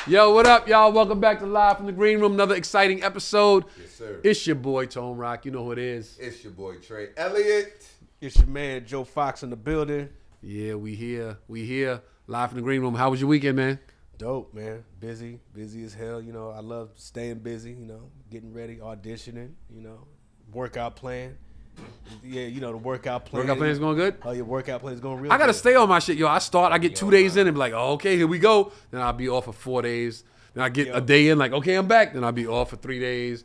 Yo, what up, y'all? Welcome back to Live from the Green Room. Another exciting episode. Yes, sir. It's your boy, Tone Rock. You know who it is. It's your boy, Trey. Elliot. It's your man, Joe Fox in the building. Yeah, we here. Live from the Green Room. How was your weekend, man? Dope, man. Busy as hell. You know, I love staying busy, you know, getting ready, auditioning, you know, workout plan. Yeah, you know, the workout plan. Workout plan is going good? Oh, your workout plan is going real I got to good. stay on my shit, yo. I get 2 days in and be like, oh, okay, here we go. Then I'll be off for 4 days. Then I get a day in, like, okay, I'm back. Then I'll be off for 3 days.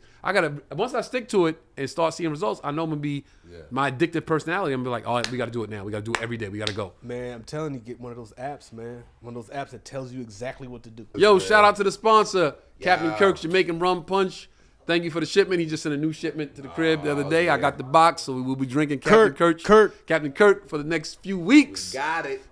Once I stick to it and start seeing results, I know I'm going to be my addictive personality. I'm going to be like, all right, we got to do it now. We got to do it every day. We got to go. Man, I'm telling you, get one of those apps, man. One of those apps that tells you exactly what to do. Yo, shout out to the sponsor, Captain Kirk's Jamaican Rum Punch. Thank you for the shipment. He just sent a new shipment to the crib the other day. I got the box, so we will be drinking Captain Kirk for the next few weeks.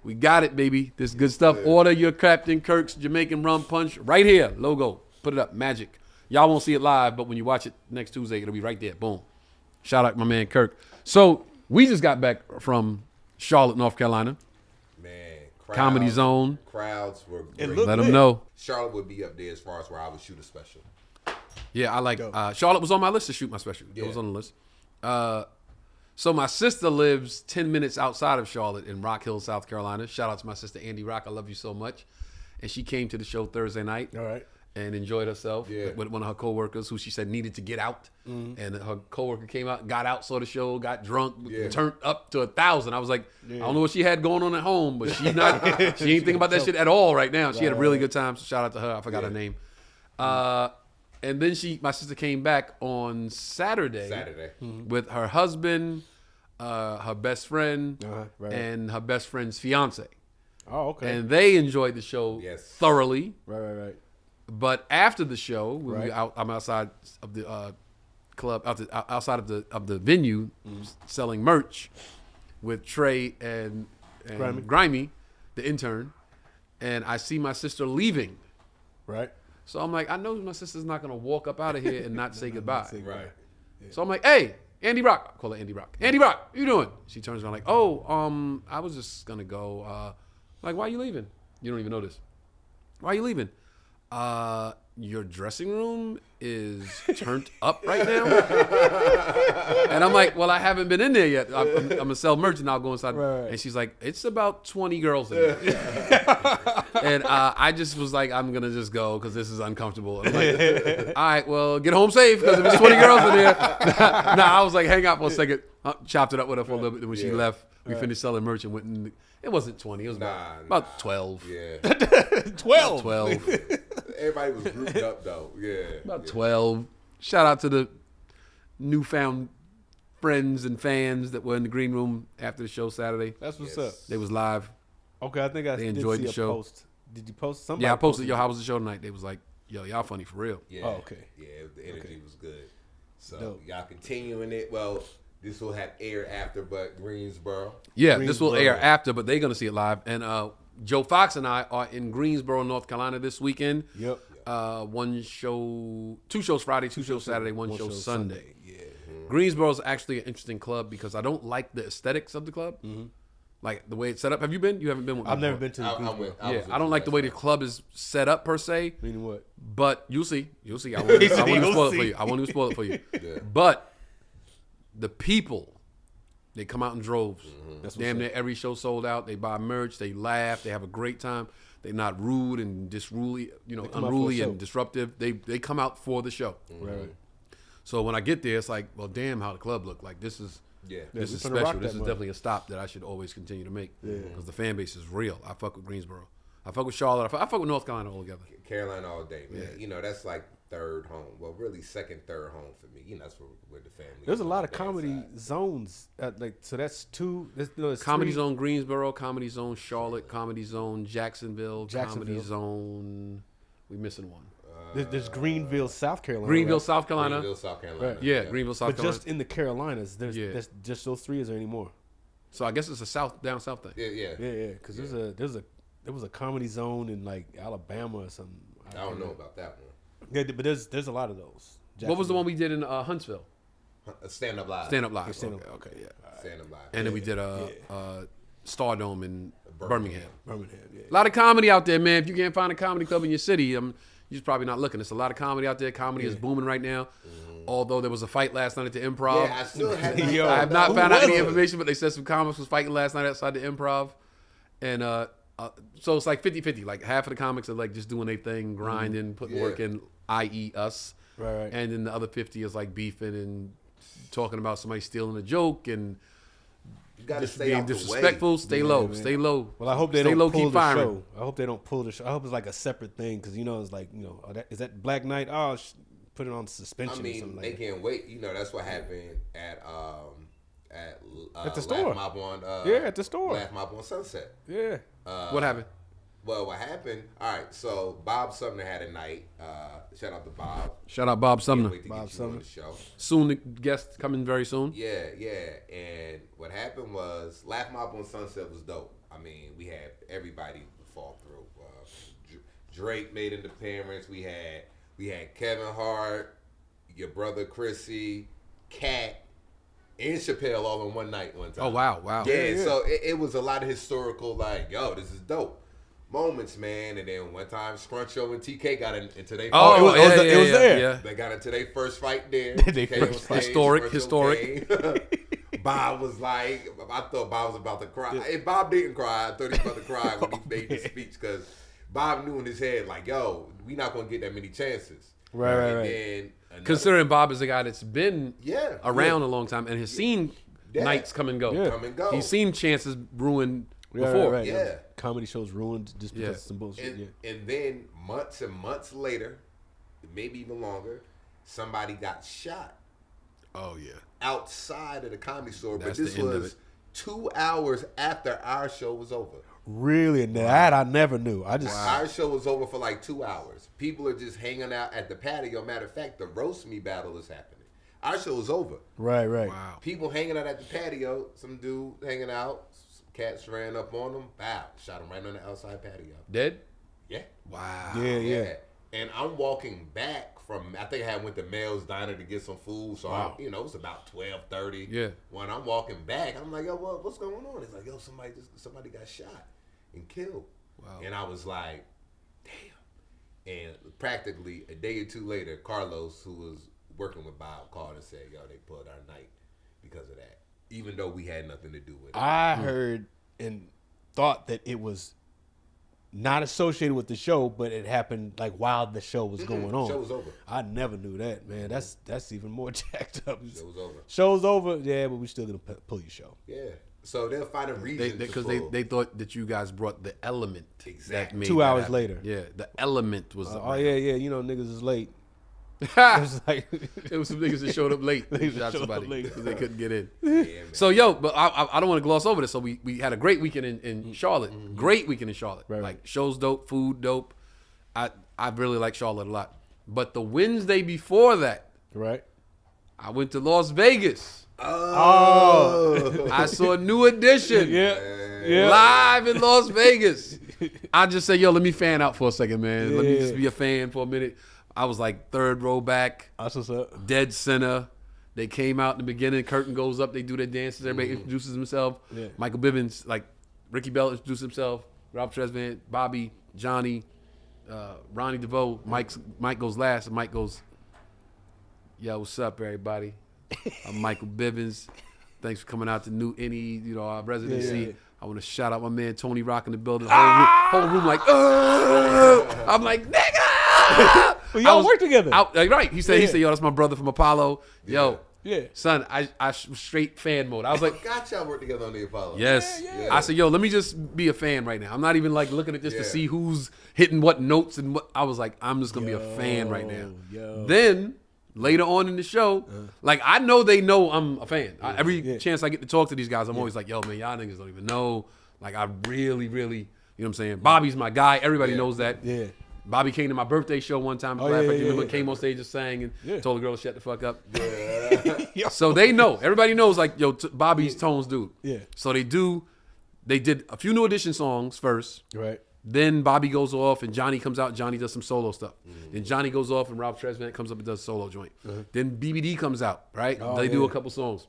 We got it, baby. This is good stuff. Yeah. Order your Captain Kirk's Jamaican Rum Punch right here. Logo. Put it up. Magic. Y'all won't see it live, but when you watch it next Tuesday, it'll be right there. Boom. Shout out my man Kirk. So we just got back from Charlotte, North Carolina. Man, Comedy Zone. Crowds were great. Let them know. Charlotte would be up there as far as where I would shoot a special. Yeah, I like Charlotte was on my list to shoot my special. Yeah. It was on the list. So my sister lives 10 minutes outside of Charlotte in Rock Hill, South Carolina. Shout out to my sister Andy Rock. I love you so much. And she came to the show Thursday night. All right. And enjoyed herself with one of her coworkers who she said needed to get out. Mm-hmm. And her coworker came out, got out, saw the show, got drunk, turned up to 1,000. I was like, I don't know what she had going on at home, but she ain't thinking about that shit at all right now. She had a really good time. So shout out to her. I forgot her name. And then my sister came back on Saturday. With her husband, her best friend, and her best friend's fiance. Oh, okay. And they enjoyed the show thoroughly. Right. But after the show, I'm outside of the club, outside of the venue, selling merch with Trey and Grimy, the intern, and I see my sister leaving. Right. So I'm like, I know my sister's not gonna walk up out of here and not say goodbye. Right. Yeah. So I'm like, hey, Andy Rock. I call her Andy Rock. Andy Rock, what you doing? She turns around like, I was just gonna go. Like, why are you leaving? You don't even know this. Why are you leaving? Your dressing room is turned up right now. And I'm like, well, I haven't been in there yet. I'm gonna sell merch and I'll go inside. Right. And she's like, it's about 20 girls in there. And I just was like, I'm gonna just go because this is uncomfortable. And I'm like, all right, well, get home safe because if it's 20 girls in there. I was like, hang out for a second. Chopped it up with her for a little bit. And when she left, we finished selling merch and went in. It wasn't 20. It was about 12. Yeah. 12. 12. Everybody was grouped up, though. Yeah. About 12. Shout out to the newfound friends and fans that were in the green room after the show Saturday. That's what's up. They was live. Okay, I think I they enjoyed did see the show. A post. Did you post something? Yeah, I posted, yo, how was the show tonight? They was like, yo, y'all funny for real. Yeah. Oh, okay. Yeah, the energy was good. So y'all continuing it. Well, this will have air after, but Greensboro. Yeah, this will air after, but they're going to see it live. And Joe Fox and I are in Greensboro, North Carolina this weekend. Yep. Two shows Friday, two shows Saturday, one show Sunday. Yeah. Greensboro is actually an interesting club because I don't like the aesthetics of the club. Mm-hmm. Like the way it's set up. Have you been? You haven't been with me. I've never been to the Greensboro. I don't like the way the club is set up per se. Meaning what? But you'll see. I won't even spoil it for you. I won't even spoil it for you. Yeah. But the people, they come out in droves. Mm-hmm. Damn near every show sold out. They buy merch. They laugh. They have a great time. They're not rude and unruly and disruptive. They come out for the show. Mm-hmm. Right. So when I get there, it's like, well, damn, how the club look. Like this is special. This is definitely a stop that I should always continue to make because the fan base is real. I fuck with Greensboro. I fuck with Charlotte. I fuck with North Carolina all together. Carolina all day, man. Yeah. You know, that's like third home. Well, really second, third home for me. You know, that's where the family. There's a lot of comedy zones. So that's two. Comedy Zone Greensboro, Comedy Zone Charlotte, Comedy Zone Jacksonville, Comedy Zone. We missing one. There's Greenville, South Carolina. Greenville, South Carolina. Right. Yeah, Greenville, South Carolina. But just in the Carolinas, there's just those three. Is there any more? So I guess it's a down south thing. Yeah. Because there was a Comedy Zone in like Alabama or something. I don't know about that one. Yeah, but there's a lot of those. What was the one we did in Huntsville? Stand Up Live. Stand Up Live. Okay, yeah. Stand Up Live. And then we did Stardome in Birmingham. Birmingham, yeah. A lot of comedy out there, man. If you can't find a comedy club in your city, you're just probably not looking. There's a lot of comedy out there. Comedy is booming right now. Although there was a fight last night at the Improv. Yeah, I still have I have not found out any information, but they said some comics was fighting last night outside the Improv. And so it's like 50-50. Like half of the comics are like just doing their thing, grinding, putting work in, i.e. us. Right. And then the other 50 is like beefing and talking about somebody stealing a joke and You gotta just stay being out the disrespectful. way. Stay low. man. Stay low. Well, I hope they Stay don't low, pull keep the firing. show. I hope they don't pull the show. I hope it's like a separate thing because it's like is that Black Knight? Oh, put it on suspension. I or mean, something they like that. can't wait. That's what happened at the store. Laugh Mob on, At the store. Laugh Mob on Sunset. Yeah. What happened? Well, what happened? All right, so Bob Sumner had a night. Shout out to Bob. Shout out Bob Can't Sumner. wait to Bob get you on Sumner. the show. Soon the guest coming very soon. Yeah. And what happened was Laugh Mob on Sunset was dope. I mean, we had everybody fall through. Drake made an appearance. We had Kevin Hart, your brother Chrissy, Cat, and Chappelle all in one night one time. Oh wow. Yeah, so it was a lot of historical, like, yo, this is dope moments, man. And then one time, Scruncho and TK got into their it was there. Yeah. They got into their first fight there. They TK on first stage, Historic. Scruncho came. Bob was like, I thought Bob was about to cry. If Bob didn't cry, I thought he was about to cry when he made the speech because Bob knew in his head, like, yo, we not going to get that many chances. Right. Then Considering Bob is a guy that's been Yeah. around a long time and has seen Yeah. nights come and go. Yeah. Come and go. He's seen chances ruined Yeah, before. right. Yeah. Comedy shows ruined just because of some bullshit. And then months and months later, maybe even longer, somebody got shot Oh yeah. outside of the Comedy Store. That's but this the end of was it. 2 hours after our show was over. Really, and that I never knew. I just Our show was over for like 2 hours. People are just hanging out at the patio. Matter of fact, the roast me battle is happening. Our show is over. right. Wow. People hanging out at the patio. Some dude hanging out. Some cats ran up on them. Bow. Shot him right on the outside patio. Dead? Yeah. Wow. Yeah. And I'm walking back from, I think I had went to Mel's Diner to get some food. So, Wow. it was about 12:30. Yeah. When I'm walking back, I'm like, yo, what's going on? It's like, yo, somebody got shot and killed. Wow. And I was like, damn. And practically a day or two later, Carlos, who was working with Bob, called and said, yo, they pulled our night because of that. Even though we had nothing to do with it. I heard and thought that it was not associated with the show, but it happened like while the show was going on. Show was over. I never knew that, man. That's even more jacked up. Show was over. Show's over, yeah, but we still gonna pull your show. Yeah. So they'll find a reason Because to pull. they thought that you guys brought the element. Exactly. That made 2 that hours happen. later. Yeah, the element was. Oh yeah, niggas is late. It's like It was some niggas that showed up late. They Niggas shot showed up somebody late. because they couldn't get in. Yeah, man. So yo, but I don't want to gloss over this. So we had a great weekend in Charlotte. Great weekend in Charlotte. Right. Like shows dope, food dope. I really like Charlotte a lot. But the Wednesday before that, right. I went to Las Vegas. Oh, I saw New Edition. yeah. Live in Las Vegas. I just said, yo, let me fan out for a second, man. Let me Yeah. just be a fan for a minute. I was like third row back, That's what's up. dead center. They came out in the beginning. Curtain goes up. They do their dances. Everybody introduces himself. Yeah. Michael Bivins, like Ricky Bell introduced himself. Rob Tresvant, Bobby, Johnny, Ronnie DeVoe. Mike goes last. And Mike goes, yo, what's up, everybody? I'm Michael Bivins. Thanks for coming out to New Any, our residency. Yeah. I want to shout out my man Tony Rock in the building. Whole room like, oh! I'm like, nigga! Well, y'all work together. Right. He said, Yeah. yo, that's my brother from Apollo. Yo, Yeah. son, I was straight fan mode. I was like, Got y'all work together on the Apollo. yes. Yeah. I said, yo, let me just be a fan right now. I'm not even like looking at this to Yeah. see who's hitting what notes and what. I was like, I'm just gonna be a fan right now. Yo. Then later on in the show, like I know they know I'm a fan. Every chance I get to talk to these guys, I'm always like, yo, man, y'all niggas don't even know. Like I really, really, you know what I'm saying? Bobby's my guy. Everybody knows that. Yeah. Bobby came to my birthday show one time. Oh, yeah, Remember, yeah. came on stage and sang and told the girl to shut the fuck up. Yeah. So they know. Everybody knows, like, yo, Bobby's Tones dude. Yeah. So they did a few New Edition songs first. Right. Then Bobby goes off and Johnny comes out. Johnny does some solo stuff. Then Johnny goes off and Rob Tresvant comes up and does a solo joint. Then BBD comes out, right? They do a couple songs.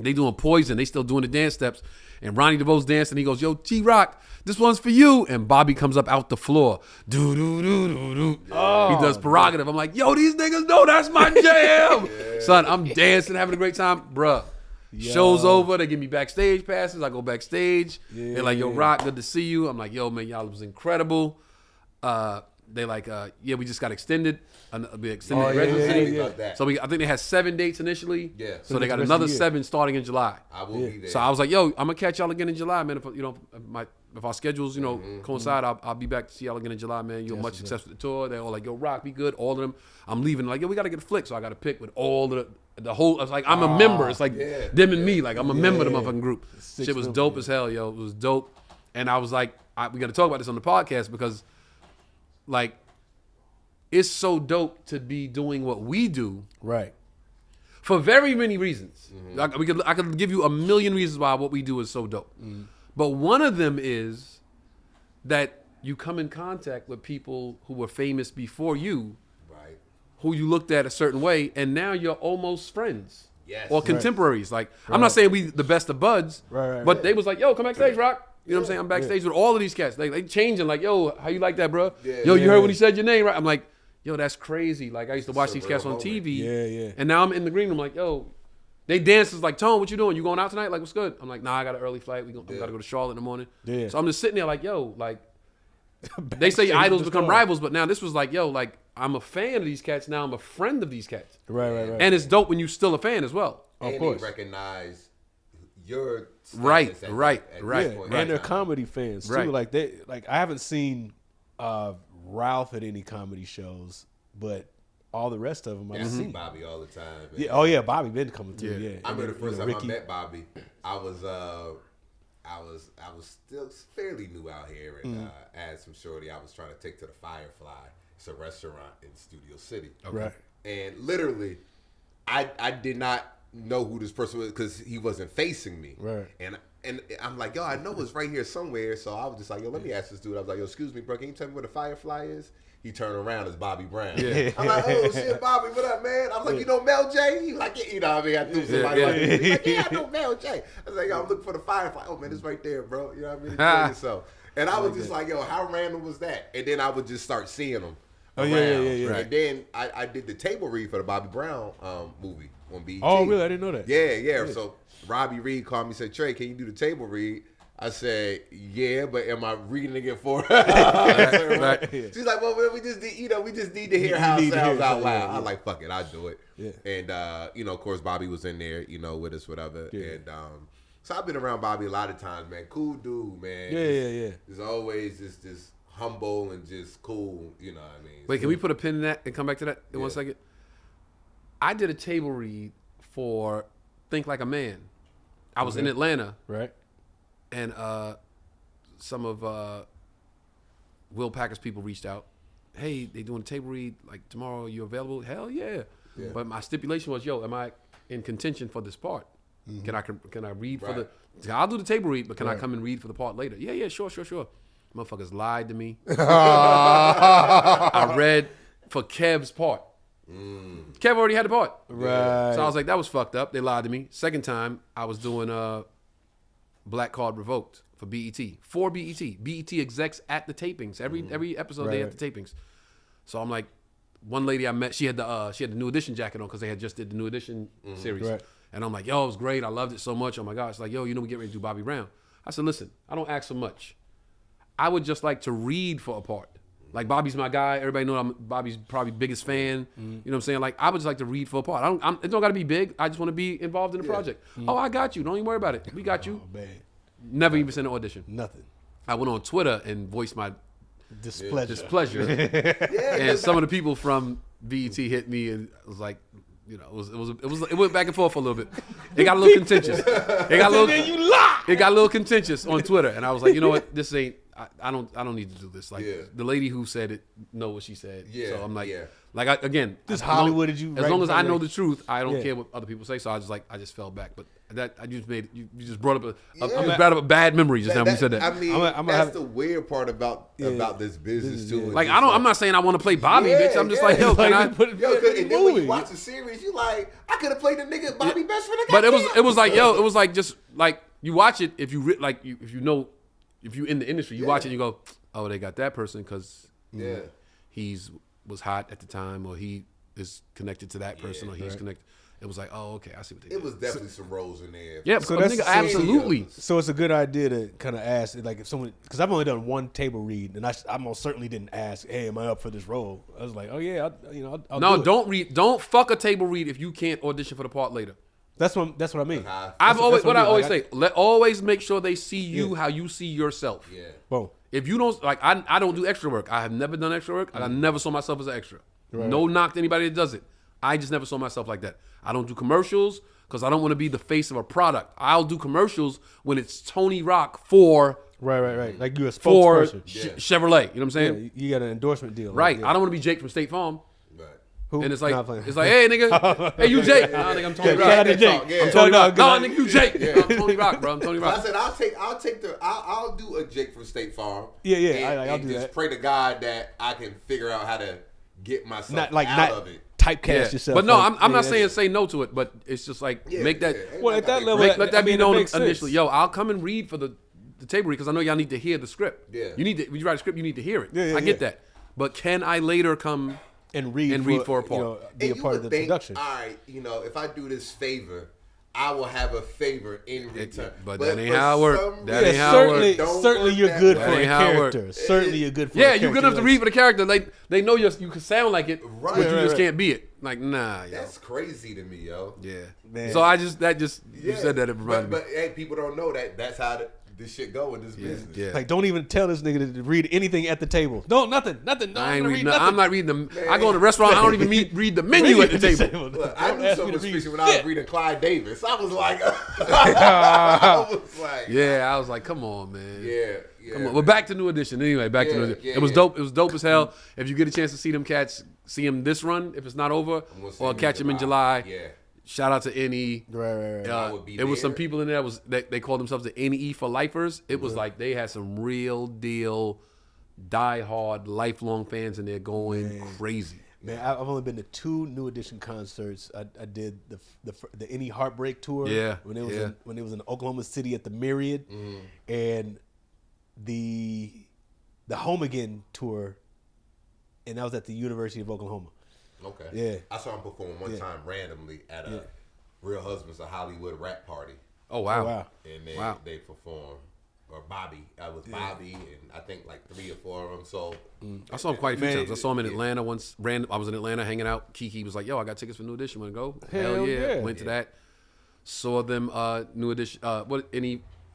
They doing Poison. They still doing the dance steps. And Ronnie DeVoe's dancing. He goes, yo, T-Rock, this one's for you. And Bobby comes up out the floor. Do, do, do, do, do. Oh, he does Prerogative. I'm like, yo, these niggas know that's my jam. Son, I'm dancing, having a great time. Bruh. Yo. Show's over. They give me backstage passes. I go backstage. Yeah. They're like, yo, Rock, good to see you. I'm like, yo, man, y'all was incredible. They like, yeah, we just got extended. Extended residency. Yeah. So I think they had 7 dates initially. Yeah. So they got another 7 starting in July. I will be there. So I was like, yo, I'm gonna catch y'all again in July, man. If our schedules, coincide, I'll be back to see y'all again in July, man. Much success with the tour. They're all like, yo, Rock, be good. All of them. I'm leaving. Like, yo, we gotta get a flick. So I got to pick with all the whole. I was like, I'm a member. It's like them and me. Like I'm a member of the motherfucking group. Shit was dope as hell, yo. It was dope. And I was like, we got to talk about this on the podcast because, like, it's so dope to be doing what we do, right? For very many reasons. I could give you a million reasons why what we do is so dope. But one of them is that you come in contact with people who were famous before you, right? Who you looked at a certain way, and now you're almost friends. Yes. Or contemporaries. Like, I'm not saying we the best of buds, but they was like, yo, come backstage, Rock. You know what I'm saying? I'm backstage with all of these cats. They changing, like, yo, how you like that, bro? Yo, you heard when he said your name, right? I'm like, yo, that's crazy. Like, I used to watch these cats on TV. Yeah. And now I'm in the green room like, yo, they dances like, Tone, what you doing? You going out tonight? Like, what's good? I'm like, nah, I got an early flight. I got to go to Charlotte in the morning. Yeah. So I'm just sitting there like, yo, like, they say idols become rivals, but now this was like, yo, like, I'm a fan of these cats. Now I'm a friend of these cats. Right. And it's dope when you're still a fan as well. Of course. They recognize your right. And they're comedy fans too. Right. Like I haven't seen Ralph at any comedy shows, but all the rest of them I've seen. Bobby all the time. Man. Yeah. Oh yeah, Bobby been coming through. Yeah. I remember the first time I met Bobby, I was still fairly new out here, and I had some shorty I was trying to take to the Firefly. It's a restaurant in Studio City. Okay. Right. And literally, I did not know who this person was because he wasn't facing me. Right. And I'm like, yo, I know it's right here somewhere. So I was just like, yo, let me ask this dude. I was like, yo, excuse me, bro, can you tell me where the Firefly is? He turned around as Bobby Brown. Yeah. I'm like, oh shit, Bobby, what up, man? I was like, you know Mel J? He was like, yeah, you know what I mean? I threw somebody like this. He's like, yeah, I know Mel J. I was like, yo, I'm looking for the Firefly. Oh man, it's right there, bro. You know what I mean? So, and I was just like, yo, how random was that? And then I would just start seeing them. Oh yeah. Right. And then I did the table read for the Bobby Brown movie on BET. Oh really? I didn't know that. Yeah. So Robbie Reed called me and said, Trey, can you do the table read? I said, yeah, but am I reading again for her? Right. She's like, well, we just need to hear how it sounds out loud. I was like, fuck it, I'll do it. Yeah. And of course, Bobby was in there, with us, whatever. Yeah. And so I've been around Bobby a lot of times, man. Cool dude, man. Yeah. There's always just humble and just cool, you know what I mean? Wait, can we put a pin in that and come back to that in 1 second? I did a table read for Think Like a Man. I was in Atlanta. Right. And some of Will Packer's people reached out. Hey, they doing a table read, like tomorrow, you available? Hell yeah. But my stipulation was, yo, am I in contention for this part? Can I read for the... I'll do the table read, but can I come and read for the part later? Yeah, sure. Motherfuckers lied to me. I read for Kev's part. Kev already had the part. Right. So I was like, that was fucked up. They lied to me. Second time, I was doing Black Card Revoked for BET. For BET. BET execs at the tapings. Every episode they had the tapings. So I'm like, one lady I met, she had the New Edition jacket on because they had just did the New Edition series. Right. And I'm like, yo, it was great. I loved it so much. Oh my God. It's like, yo, we get ready to do Bobby Brown. I said, listen, I don't ask so much. I would just like to read for a part. Like, Bobby's my guy. Everybody know I'm Bobby's probably biggest fan. You know what I'm saying? Like, I would just like to read for a part. It don't got to be big. I just want to be involved in the project. Oh, I got you. Don't even worry about it. We got you. Man. Never even sent an audition. Nothing. I went on Twitter and voiced my displeasure. And some of the people from BET hit me and was like, it went back and forth for a little bit. It got a little contentious. It got a little contentious on Twitter. And I was like, you know what? I don't need to do this. Like Yeah. the lady who said it know what she said. Yeah, So I'm like, yeah. again, Just as long- Hollywooded you As right long in as I front of know me. the truth, I don't Yeah. care what other people say. So I just fell back. But that I just made you just brought up Yeah. you just brought up a bad memory just now when you said that. I mean, I'm that's have- the weird part about this business too. yeah. Like I'm not saying I want to play Bobby, Yeah, bitch. I'm just yeah. like, yo, Like, can I? put it Yo, in and the then when you movie. watch the series, you like, I could have played the nigga Bobby best friend. But it was like, yo, it was like just like you watch it if you if you know if you in the industry, you watch it and you go, oh, they got that person because he's was hot at the time, or he is connected to that person, or he's connected. It was like, oh, okay, I see what they did. It was definitely some roles in there. Yeah, So so that's- nigga, so- absolutely. So it's a good idea to kind of ask, like, if someone, because I've only done one table read, and I most certainly didn't ask, hey, am I up for this role? I was like, oh yeah, I'll No, do it. don't fuck a table read if you can't audition for the part later. That's what I mean. I've always what I mean. always Like, say. Always make sure they see you how you see yourself. Yeah. Boom. If you don't like, I don't do extra work. I have never done extra work. I never saw myself as an extra. No knock to anybody that does it. I just never saw myself like that. I don't do commercials because I don't want to be the face of a product. I'll do commercials when it's Tony Rock for Right. Like you're a for spokesperson. Chevrolet. You know what I'm Yeah, saying? you got an endorsement deal. Right. Like, yeah. I don't want to be Jake from State Farm. Right. Who? And it's Nah, like, I'm playing. hey nigga, hey you Jake. Nah, nigga, I'm Tony Yeah, Rock. shout out to Jake. Yeah. I'm Tony No, Rock. no, No, nigga, you Jake. Yeah. I'm Tony Rock, bro. I'm Tony So Rock. I said I'll do a Jake from State Farm. Yeah. And I'll do just that. pray to God that I can figure out how to get myself Not out of it. typecast Yeah. yourself. But no, like, I'm not yeah, saying say no to it, but it's just like Yeah, make that yeah. Well, at that level, let that be known makes sense. initially. Yo, I'll come and read for the table read because I know y'all need to hear the script. Yeah. You need to when you write a script, you need to hear it. Yeah, I get yeah. that. But can I later come and read for a part? You know, be And a you part would of the think, production. all right, if I do this favor, I will have a favor in return. but that ain't for how it work. some That reason, ain't how it work. certainly, don't certainly work you're that good way. for That a ain't how it work. character. Certainly you're good for a Yeah, character. you're good enough to Like, read for the character. They know you can sound like it, Right. but you Right, just right. can't be it. Like, nah, yo. That's crazy to me, yo. Yeah. Man. So you said that it reminded me. But hey, people don't know that's how this shit go in this business. Yeah. Like, don't even tell this nigga to read anything at the table. No, nothing. No, I I'm ain't gonna reading. read nothing. I'm not reading them. I go in a restaurant. I don't even read the menu at the table. Look, I Don't knew ask something me was to read fishy when I was shit. reading Clyde Davis. I was like, I was like, Yeah, I was like, come on, man. yeah. Come on. But back to New Edition. Anyway, back to New Edition. yeah, It was yeah. dope. It was dope as hell. If you get a chance to see them cats, see them this run if it's not over, gonna see or them catch them in July. Yeah. Shout out to NE. Right. I would be It was some there. people in there that they called themselves the NE for lifers. It was like they had some real deal, die hard, lifelong fans in there going crazy. Man, I've only been to 2 New Edition concerts. I did the Any Heartbreak tour. Yeah, When it was yeah. when it was in Oklahoma City at the Myriad, and the Home Again tour, and that was at the University of Oklahoma. Okay. Yeah. I saw him perform one time randomly at a Real Husbands of Hollywood rap party. Oh wow. Oh, wow. And then Wow. they performed, or Bobby. I was Bobby, and I think like 3 or 4 of them. So I saw him quite a few Man, times. I saw him in Atlanta once. I was in Atlanta hanging out. Kiki was like, "Yo, I got tickets for New Edition. Want to go?" Hell yeah. Went to that. Saw them. New Edition.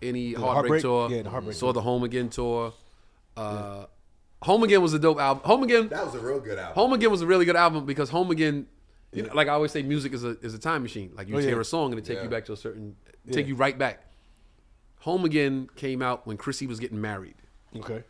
Any Heartbreak? Heartbreak tour. Yeah, the Heartbreak Saw the Home Again tour. Home Again was a dope album. Home Again. that was a real good album. Home Again was a really good album because Home Again, you know, like I always say, music is a time machine. Like you hear a song and it take you back to a certain, take you right back. Home Again came out when Chrissy was getting married, Okay.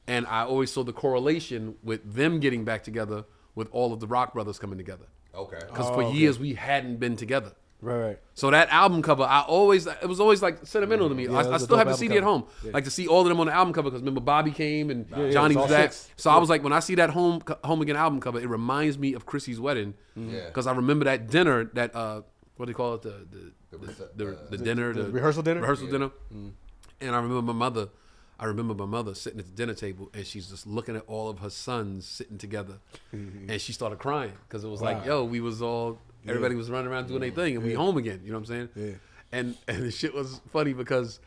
and I always saw the correlation with them getting back together with all of the Rock brothers coming together. Okay. Because for years we hadn't been together. Right. So that album cover, it was always like sentimental to me. Yeah, it I was a still dope have the album CD at cover. home, like to see all of them on the album cover. Because remember Bobby came and yeah, Johnny it's all was that. 6. So I was like, when I see that Home Again album cover, it reminds me of Chrissy's wedding. Yeah. Because I remember that dinner, that what do they call it, the dinner, the rehearsal dinner? dinner. And I remember my mother sitting at the dinner table, and she's just looking at all of her sons sitting together, and she started crying because it was like, yo, we was all. Everybody was running around doing their thing, and we home again. You know what I'm saying? Yeah. And the shit was funny because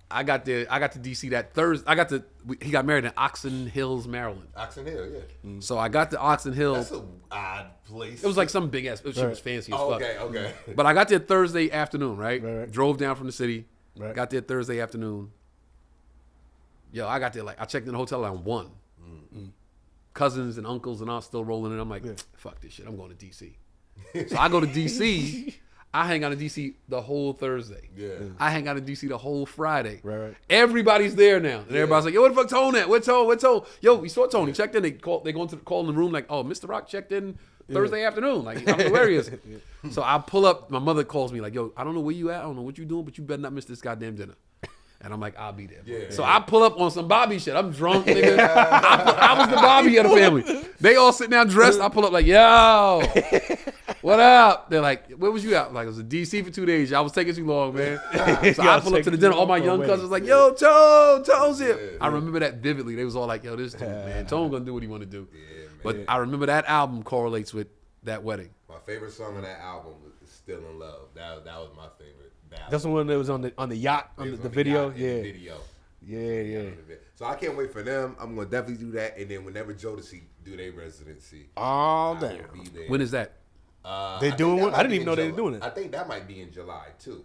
I got to DC that Thursday. He got married in Oxon Hills, Maryland. Oxon Hill, yeah. So I got to Oxon Hill. That's an odd place. It was like some big ass. Shit was fancy as fuck. Okay. But I got there Thursday afternoon, right? Right. Drove down from the city. Right. Got there Thursday afternoon. Yo, I got there I checked in the hotel around 1. Cousins and uncles and all still rolling in. I'm like, fuck this shit. I'm going to DC. So I go to DC. I hang out in DC the whole Thursday. Yeah. I hang out in DC the whole Friday. Right. Everybody's there now. And everybody's like, yo, where the fuck Tone at? Where Tone? Yo, we saw Tone. He checked in. They go into call in the room like, oh, Mr. Rock checked in Thursday afternoon. Like, I don't know where he is. So I pull up. My mother calls me like, yo, I don't know where you at. I don't know what you doing, but you better not miss this goddamn dinner. And I'm like, I'll be there. Yeah. So I pull up on some Bobby shit. I'm drunk, nigga. I was the Bobby of the family. They all sitting down dressed. I pull up like, yo, what up? They're like, where was you at? Like, I was in DC for 2 days. I was taking too long, man. So I pull up to the dinner. All my young cousins like, yo, Tone's here. I remember that vividly. They was all like, yo, this dude, man. Tone gonna do what he want to do. Yeah, man. But I remember that album correlates with that wedding. My favorite song on that album is "Still in Love." That was my favorite. That's the one that was on the yacht on the video. Yacht, Yeah. the video. Yeah. So I can't wait for them. I'm gonna definitely do that. And then whenever Jodeci do their residency, Oh I damn. will be there. When is that? They doing one? I didn't even know they were doing it. I think that might be in July too.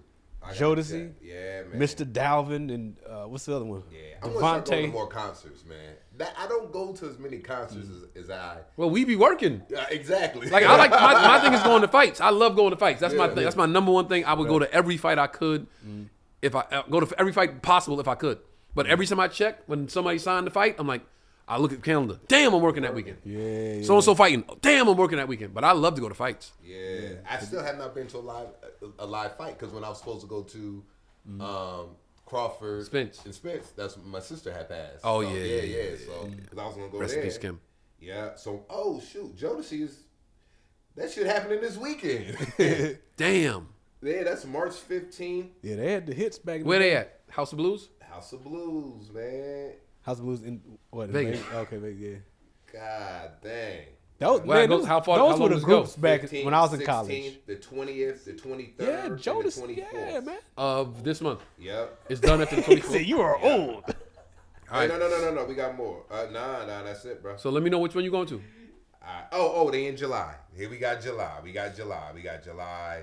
Jodeci? Yeah, man. Mr. Dalvin and what's the other one? Yeah, I'm gonna start going to Devontae. more concerts, man. I don't go to as many concerts as I. Well, we be working. Yeah, exactly. Like I like my thing is going to fights. I love going to fights. That's my Yeah. thing. That's my number one thing. I would go to every fight I could, if I go to every fight possible if I could. But every time I check when somebody signed the fight, I'm like, I look at the calendar. Damn, I'm working that weekend. Yeah. So and so fighting. Damn, I'm working that weekend. But I love to go to fights. Yeah, I still have not been to a live fight because when I was supposed to go to Crawford Spence. and Spence, that's when my sister had passed. Oh, So, yeah. So 'cause I was gonna go Rest in there. peace, Kim. Yeah. So shoot, Jodeci is that shit happening this weekend. Damn. Yeah, that's March 15th. Yeah, they had the hits back in Where the they day. at? House of Blues? House of Blues, man. House of Blues in what? in Vegas. Okay, Vegas, yeah. God dang. Well, Man, how those, far- those how long were the does it go? groups back 15th, when I was in 16th, college. The 20th, the 23rd, Yeah, and the Jonas. 24th. Yeah, man. Of this month. Yep. It's done after the He 24th. said you are old. All right. No. We got more. Nah, that's it, bro. So let me know which one you going to. They in July. Here we got July. We got July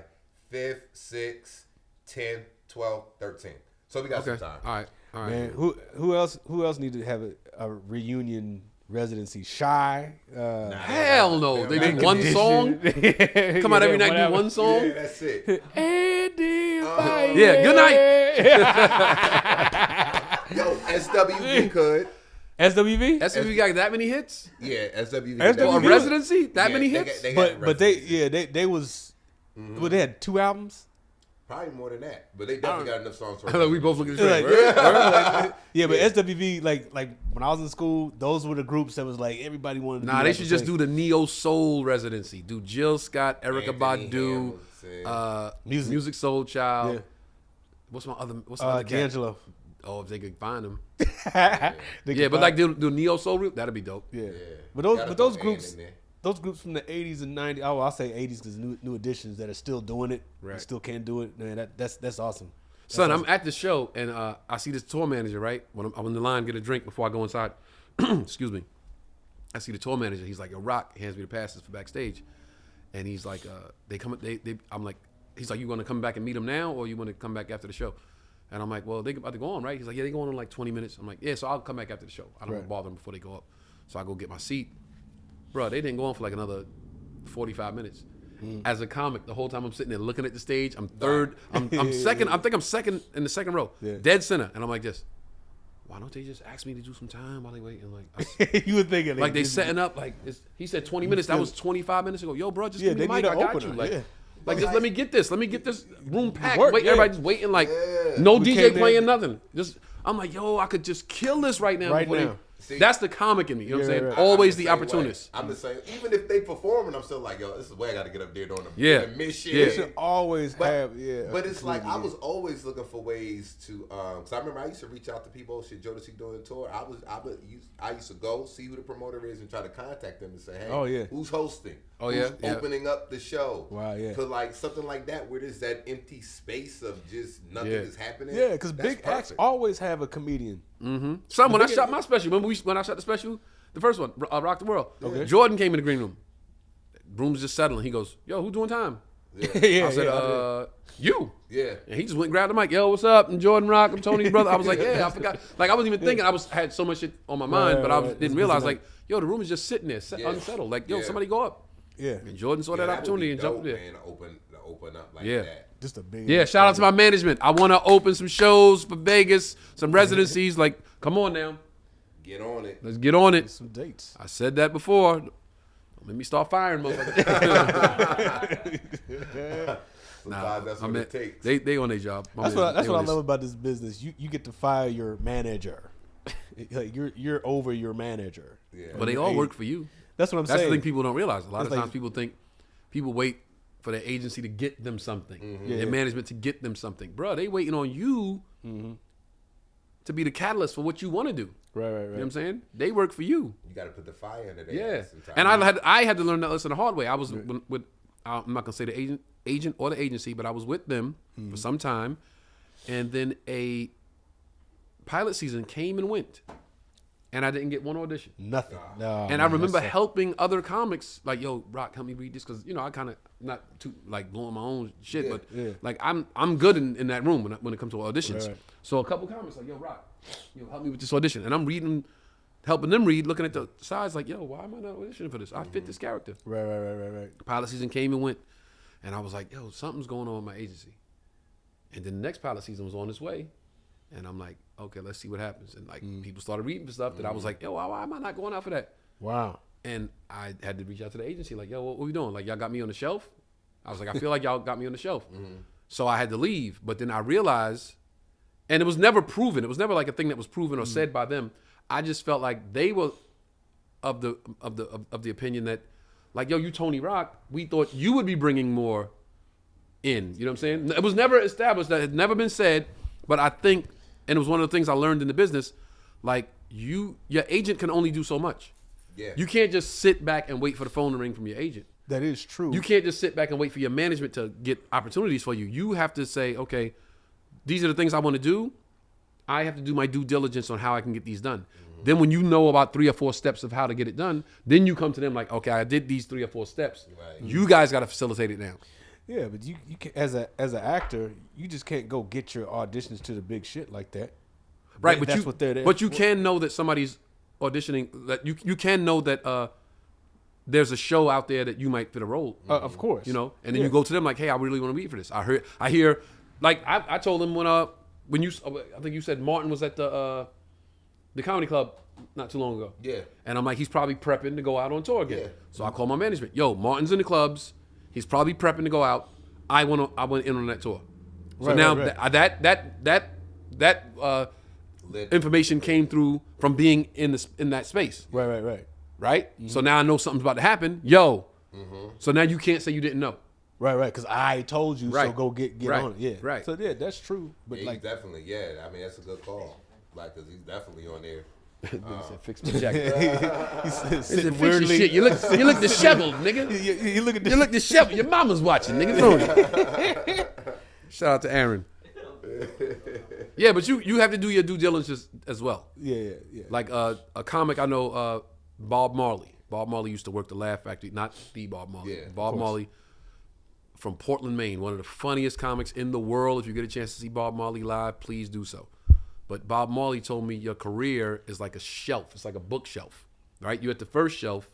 5th, 6th, 10th, 12th, 13th. So we got some time. All right. Man, who else need to have a reunion residency? Shy. Hell no. They Bad do one song. Come out every night and do one Yeah, song. that's it. Yeah, good night. Yo, SWV could. SWV? SWV got that many hits? Yeah, SWV. SWV. For a Yeah. residency? That many hits? But they was well, they had 2 albums. Probably more than that, but they definitely got enough songs for. I know we both look at the Like, same. yeah, but SWV like when I was in school, those were the groups that was like everybody wanted to Nah, do they like should the just same. do the Neo Soul residency. Do Jill Scott, Erykah Anthony Badu, Hamilton. Music Soul Child. Yeah. What's the other cat? D'Angelo. Oh, if they could find him. They Yeah, could but find- like do Neo Soul group, that'd be dope. yeah. Yeah. But Gotta those throw groups Ann in there. those groups from the 80s and 90s, oh, I'll say 80s because new additions that are still doing it, Right. still can't do it. Man, that's awesome. That's Son, awesome. I'm at the show and I see this tour manager, right? When I'm in the line, get a drink before I go inside. Excuse me. I see the tour manager. He's like, yo, Rock, hands me the passes for backstage. And he's like, I'm like, he's like, you want to come back and meet him now or you want to come back after the show? And I'm like, well, they about to go on, right? He's like, yeah, they go on in like 20 minutes. I'm like, yeah, so I'll come back after the show. I don't want Right. to bother them before they go up. So I go get my seat. Bro, they didn't go on for like another 45 minutes. As a comic, the whole time I'm sitting there looking at the stage, I'm third, I'm second, I think I'm second in the second row, Yeah. dead center. And I'm like this, why don't they just ask me to do some time while they wait? And like, You were thinking like they setting up, like he said 20 minutes, that was 25 minutes ago. Yo, bro, just Yeah, give me they the mic, need I an got opener, you. Like, yeah. like just let me get this room packed. Work, Wait, yeah. everybody just waiting, like Yeah. no We DJ came there- playing nothing. Just I'm like, yo, I could just kill this right now. Right before they- now. See, that's the comic in me. You know what I'm Yeah, saying? right. Always I'm the same way. opportunist. I'm the same. Even if they performing, I'm still like, yo, this is where I got to get up there doing the Yeah. miss shit. Yeah. You should always But, have, yeah. but it's like I completely, was always looking for ways to, because I remember I used to reach out to people. Shit, Jodeci doing a tour. I used to go see who the promoter is and try to contact them and say, hey, Oh, yeah. who's hosting? Oh, who's yeah. opening up the show? Wow, yeah. Cause like something like that where there's that empty space of just nothing Yeah. is happening. yeah, because That's big acts perfect. always have a comedian. Son, when I shot my special, remember when I shot the special, the first one, Rock the World. Okay. Jordan came in the green room. Room's just settling. He goes, yo, who doing time? yeah, I said, yeah, you. Yeah. And he just went and grabbed the mic. Yo, what's up? I'm Jordan Rock. I'm Tony's brother. I was like, yeah, I forgot. Like, I wasn't even thinking. I had so much shit on my mind, Right, but I right. didn't It's realize, like- like, yo, the room is just sitting there, Yeah. unsettled. Like, yo, Yeah. somebody go up. yeah. And Jordan saw that would opportunity be and dope, jumped there. man, to open up like Yeah. that. Just a big. Yeah, shout out to my management. I want to open some shows for Vegas, some residencies. Like, come on now. Get on it. Let's get on it. Some dates. I said that before. Don't let me start firing motherfuckers. Sometimes that's what it takes. They on their job. That's what I love about this business. You get to fire your manager. Like you're over your manager. Yeah. But they all work for you. That's what I'm That's saying. the thing people don't realize. A lot of It's times people think people wait for their agency to get them something, Yeah, their yeah. management to get them something. Bro, they waiting on you to be the catalyst for what you want to do. Right. You know what I'm saying? They work for you. You got to put the fire under there. Yeah. sometimes. And I had to learn that lesson the hard way. I was with I'm not gonna say the agent or the agency, but I was with them for some time, and then a pilot season came and went, and I didn't get one audition. Nothing. No, And I remember helping other comics, like, yo, Rock, help me read this, because I kind of not too like blowing my own shit, but like I'm good in that room when it comes to auditions. Right. So a couple comics like, yo, Rock, help me with this audition, and I'm reading, helping them read, looking at the sides, like, yo, why am I not auditioning for this? I fit this character. Right. Pilot season came and went, and I was like, yo, something's going on with my agency. And then the next pilot season was on its way, and I'm like, okay, let's see what happens. And like people started reading for stuff that I was like, yo, why am I not going out for that? Wow. And I had to reach out to the agency, like, yo, what we doing? Like, y'all got me on the shelf? I was like, I feel like y'all got me on the shelf. So I had to leave. But then I realized, and it was never proven. It was never like a thing that was proven or said by them. I just felt like they were of the opinion that, like, yo, you Tony Rock, we thought you would be bringing more in. You know what I'm saying? It was never established. That had never been said. But I think, and it was one of the things I learned in the business, like, your agent can only do so much. Yeah. You can't just sit back and wait for the phone to ring from your agent. That is true. You can't just sit back and wait for your management to get opportunities for you. You have to say, okay, these are the things I want to do. I have to do my due diligence on how I can get these done. Then when you know about 3 or 4 steps of how to get it done, then you come to them like, okay, I did these 3 or 4 steps. Right. You guys got to facilitate it now. Yeah, but you can, as an actor, you just can't go get your auditions to the big shit like that. Right, That's what they're there but you for. can know that somebody's auditioning, that you can know that there's a show out there that you might fit a role. Of course. And then you go to them like, hey, I really want to read for this. I hear, like, I told them when you, I think you said Martin was at the comedy club not too long ago. Yeah. And I'm like, he's probably prepping to go out on tour again. Yeah. So I call my management. Yo, Martin's in the clubs. He's probably prepping to go out. I went in on that tour. So Right, now right. that information came through from being in that space. Right. Right? So now I know something's about to happen. Yo. So now you can't say you didn't know. Right. Because I told you, so Right. go get Right. on it. Yeah. Right. So yeah, that's true. But Yeah, like, he's definitely, I mean, that's a good call. Like, because he's definitely on there. He said, fix my jacket. he's He said, sitting fix your weirdly. shit. You look disheveled, nigga. You look at You look disheveled. Your mama's watching, nigga. Phone. Shout out to Aaron. Yeah, but you have to do your due diligence as well. Yeah. Like a comic I know, Bob Marley. Bob Marley used to work the Laugh Factory, not the Bob Marley. Yeah, Bob Marley from Portland, Maine, one of the funniest comics in the world. If you get a chance to see Bob Marley live, please do so. But Bob Marley told me your career is like a shelf. It's like a bookshelf, right? You're at the first shelf,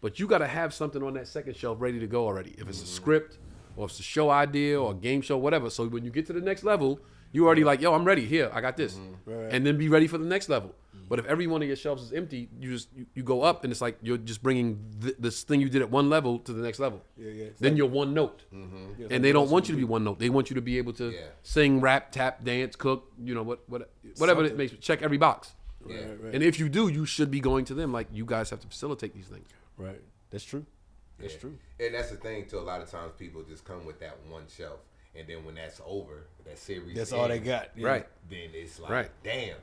but you got to have something on that second shelf ready to go already. If it's a script or if it's a show idea or a game show, whatever. So when you get to the next level, you already like, yo, I'm ready. Here, I got this. Right. And then be ready for the next level. But if every one of your shelves is empty, you go up and it's like you're just bringing this thing you did at one level to the next level. Yeah. Then you're one note. And they don't want you to be one note. They want you to be able to sing, rap, tap, dance, cook, whatever it makes, check every box. Yeah. Right. And if you do, you should be going to them like, you guys have to facilitate these things. Right. That's true. That's true. And that's the thing, too. A lot of times people just come with that one shelf. And then when that's over, that series That's all they ends, got. Yeah. Right. then it's like, Right. damn.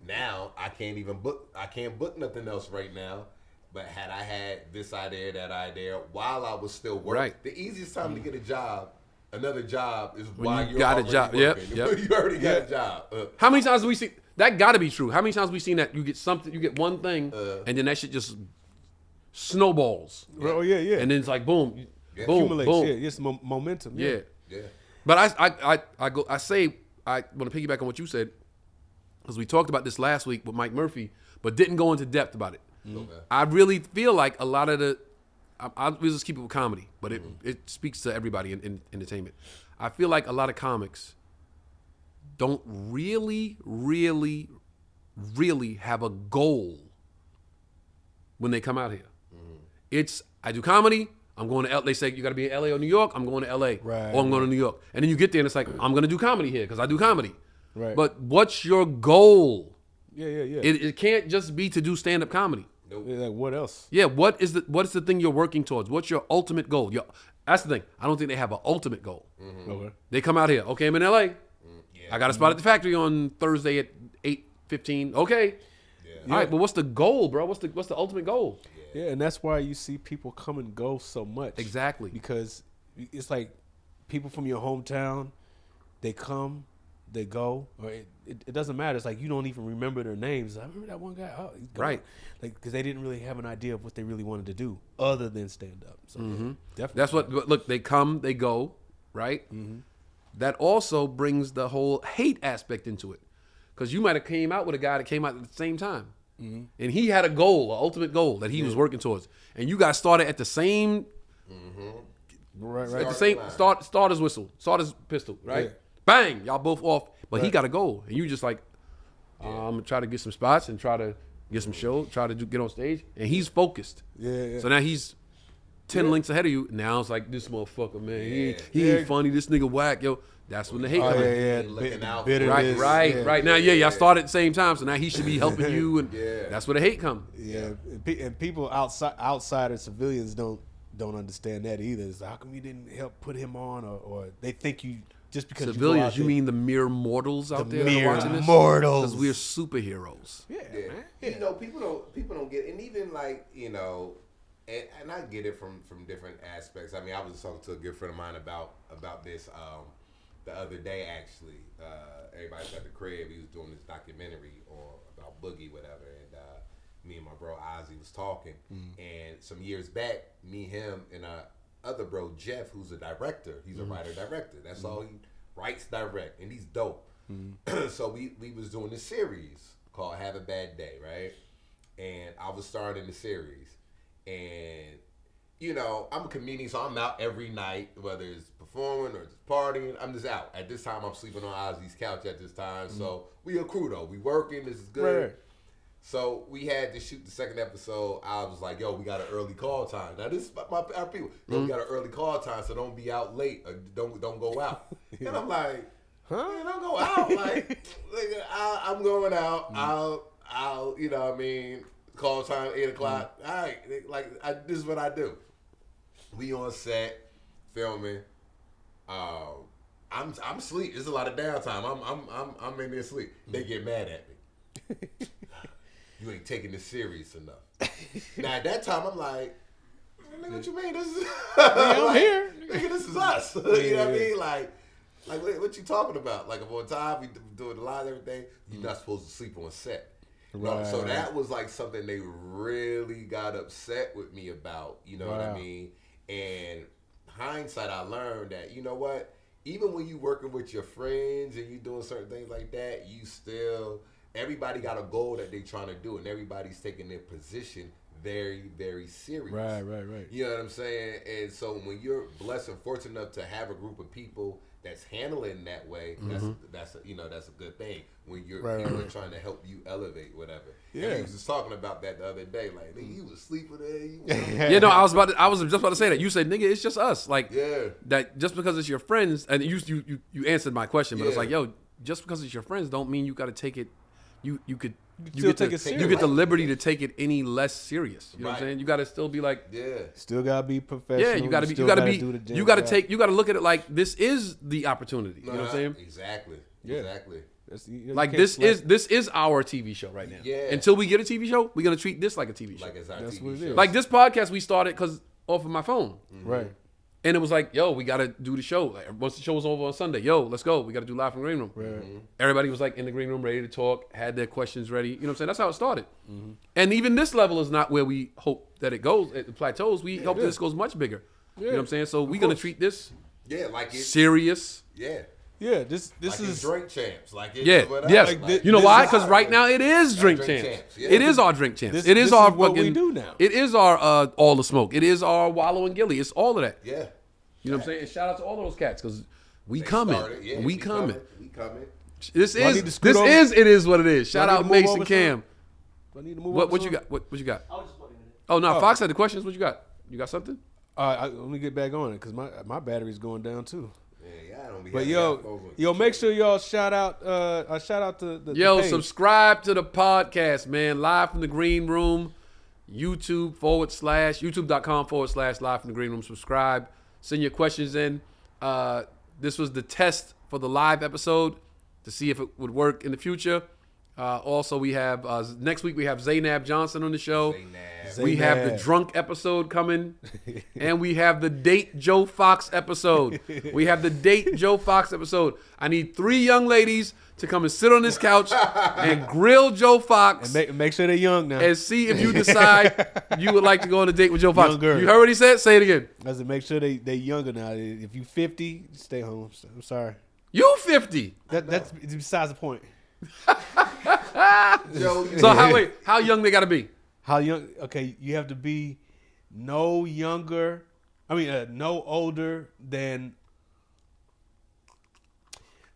Now I can't book nothing else right now. But had I had this idea, that idea, while I was still working, Right. the easiest time to get another job is When while you you're got a already job. working. Yep. You already got a job. How many times have we seen that? Got to be true. How many times have we seen that? You get something, you get one thing, and then that shit just snowballs, Oh yeah. and then it's like boom, boom, Accumulates. boom. Yeah. It's momentum. Yeah. Yeah. But I want to piggyback on what you said, because we talked about this last week with Mike Murphy, but didn't go into depth about it. Okay. I really feel like a lot of the I'll just keep it with comedy, but it speaks to everybody in entertainment. I feel like a lot of comics don't really have a goal when they come out here. It's, I do comedy, I'm going to LA. They say you got to be in LA or New York, I'm going to LA. Right. Or I'm going to New York. And then you get there and it's like, I'm going to do comedy here because I do comedy. Right. But what's your goal? Yeah. It can't just be to do stand-up comedy. Nope. Yeah, like what else? Yeah, what is the thing you're working towards? What's your ultimate goal? That's the thing. I don't think they have an ultimate goal. Okay. They come out here. Okay, I'm in LA. I got a spot at the factory on Thursday at 8:15. Okay. Yeah. All right, but what's the goal, bro? What's the ultimate goal? Yeah, and that's why you see people come and go so much. Exactly. Because it's like people from your hometown, they come, they go, or it doesn't matter. It's like you don't even remember their names. I remember that one guy. Oh, he's gone. Right. Like because they didn't really have an idea of what they really wanted to do other than stand up. So definitely. That's what. Look, they come, they go, right? That also brings the whole hate aspect into it, because you might have came out with a guy that came out at the same time, and he had a goal, an ultimate goal that he was working towards, and you guys started at the same, right. at the same starter's whistle, starter's pistol, right? Yeah. Bang, y'all both off, but he got a goal, and you just like, I'm gonna try to get some spots and try to get some shows, try to get on stage, and he's focused. Yeah. So now he's 10 links ahead of you. Now it's like, this motherfucker, man, he ain't funny. This nigga whack, yo. That's when the hate comes in. Looking out for bitterness. Right. Now, y'all started at the same time, so now he should be helping you, and that's where the hate comes. Yeah, and people outsiders, civilians don't understand that either. It's like, how come you didn't help put him on, or they think you just because Civilians, you mean the mere mortals out there that are watching this? mortals. Because we're superheroes. Yeah, Yeah. man. You know, people don't get, and even like, you know, and I get it from different aspects. I mean, I was just talking to a good friend of mine about this the other day, actually. Everybody's at the crib. He was doing this documentary about Boogie, whatever, and me and my bro Ozzy was talking. And some years back, me, him, and other bro Jeff, who's a director. He's a writer-director. That's all he writes, direct, and he's dope. So we was doing this series called Have a Bad Day, right? And I was starting the series, and you know, I'm a comedian, so I'm out every night, whether it's performing or just partying. I'm just out. At this time, I'm sleeping on Ozzy's couch at this time. So we a crew though. We working. This is good. Right. So we had to shoot the second episode. I was like, yo, we got an early call time. Now this is our people. Yo, we got an early call time, so don't be out late. Or don't go out. And I'm like, man, don't go out. Like, I'm going out. I'll, you know what I mean? Call time 8 o'clock. All right, this is what I do. We on set filming. I'm asleep. There's a lot of downtime. I'm in there asleep. They get mad at me. You ain't taking this serious enough. Now at that time I'm like, nigga, what you mean? This is I'm here. Nigga, this is us. You know what I mean? Like what you talking about? Like on time, we doing the lines, everything. You're not supposed to sleep on set. Right. So that was like something they really got upset with me about. You know what I mean? And hindsight, I learned that, you know what? Even when you working with your friends and you doing certain things like that, you still, everybody got a goal that they trying to do, and everybody's taking their position very, very serious. Right. You know what I'm saying? And so when you're blessed and fortunate enough to have a group of people that's handling that way, that's a good thing. When you're people are trying to help you elevate, whatever. Yeah. And he was just talking about that the other day, like, nigga, you was sleeping there. Yeah, no, I was just about to say that. You said, nigga, it's just us. Like, that just because it's your friends, and you answered my question, but it's like, yo, just because it's your friends don't mean you got to take it. You get the liberty to take it any less serious. You know what I'm saying? You got to still be like, still gotta be professional. Yeah, you got to look at it like this is the opportunity. You know what I'm saying? Exactly. Like this is our TV show right now. Yeah. Until we get a TV show, we're gonna treat this like a TV show. Like it's our That's TV what it show. is. Like this podcast we started because off of my phone. Right. And it was like, yo, we got to do the show. Like, once the show was over on Sunday, yo, let's go. We got to do live from the green room. Right. Everybody was like in the green room, ready to talk, had their questions ready. You know what I'm saying? That's how it started. And even this level is not where we hope that it goes. It plateaus. We hope that this goes much bigger. You know what I'm saying? So we're going to treat this like it. serious. Yeah. Yeah, this Like is it's drink champs. Like it's Yeah, whatever. yes. Like Like, You know this why? is- Because right now it is drink Drink champs. champs, yeah. It is our drink champs. This- It is this our is what we fucking. do now. It is our all the smoke. It is our Wallow and Gilly. It's all of that. Yeah. You know what I'm saying? And shout out to all those cats because we They coming. started, yeah, we coming. We coming. This Do I need is to scoot over? it is what it is. Do I Shout need out to move Mason over Cam. Do I need to move What over you some? got? What you got? I was just plugging it in. Oh no, Oh. Fox had the questions. What you got? You got something? Let me get back on it because my battery's going down too. Yeah, I don't be But having y'all folks with- yo, make sure y'all shout out to the Yo, page. subscribe to the podcast, man. Live from the green room. youtube.com/live from the green room. Subscribe. Send your questions in. This was the test for the live episode to see if it would work in the future. Also, we have next week we have Zaynab Johnson on the show. Zaynab. We have the Zaynab. drunk episode coming, and we have the date Joe Fox episode. We have the date Joe Fox episode. I need 3 young ladies to come and sit on this couch and grill Joe Fox And make sure they're young now. and see if you decide you would like to go on a date with Joe Fox. Younger. You heard what he said? Say it again. I said make sure they younger now. If you 50, stay home. I'm sorry. You 50. That's besides the point. Joe, So how young they gotta be? How young? Okay, you have to be no younger. No older than.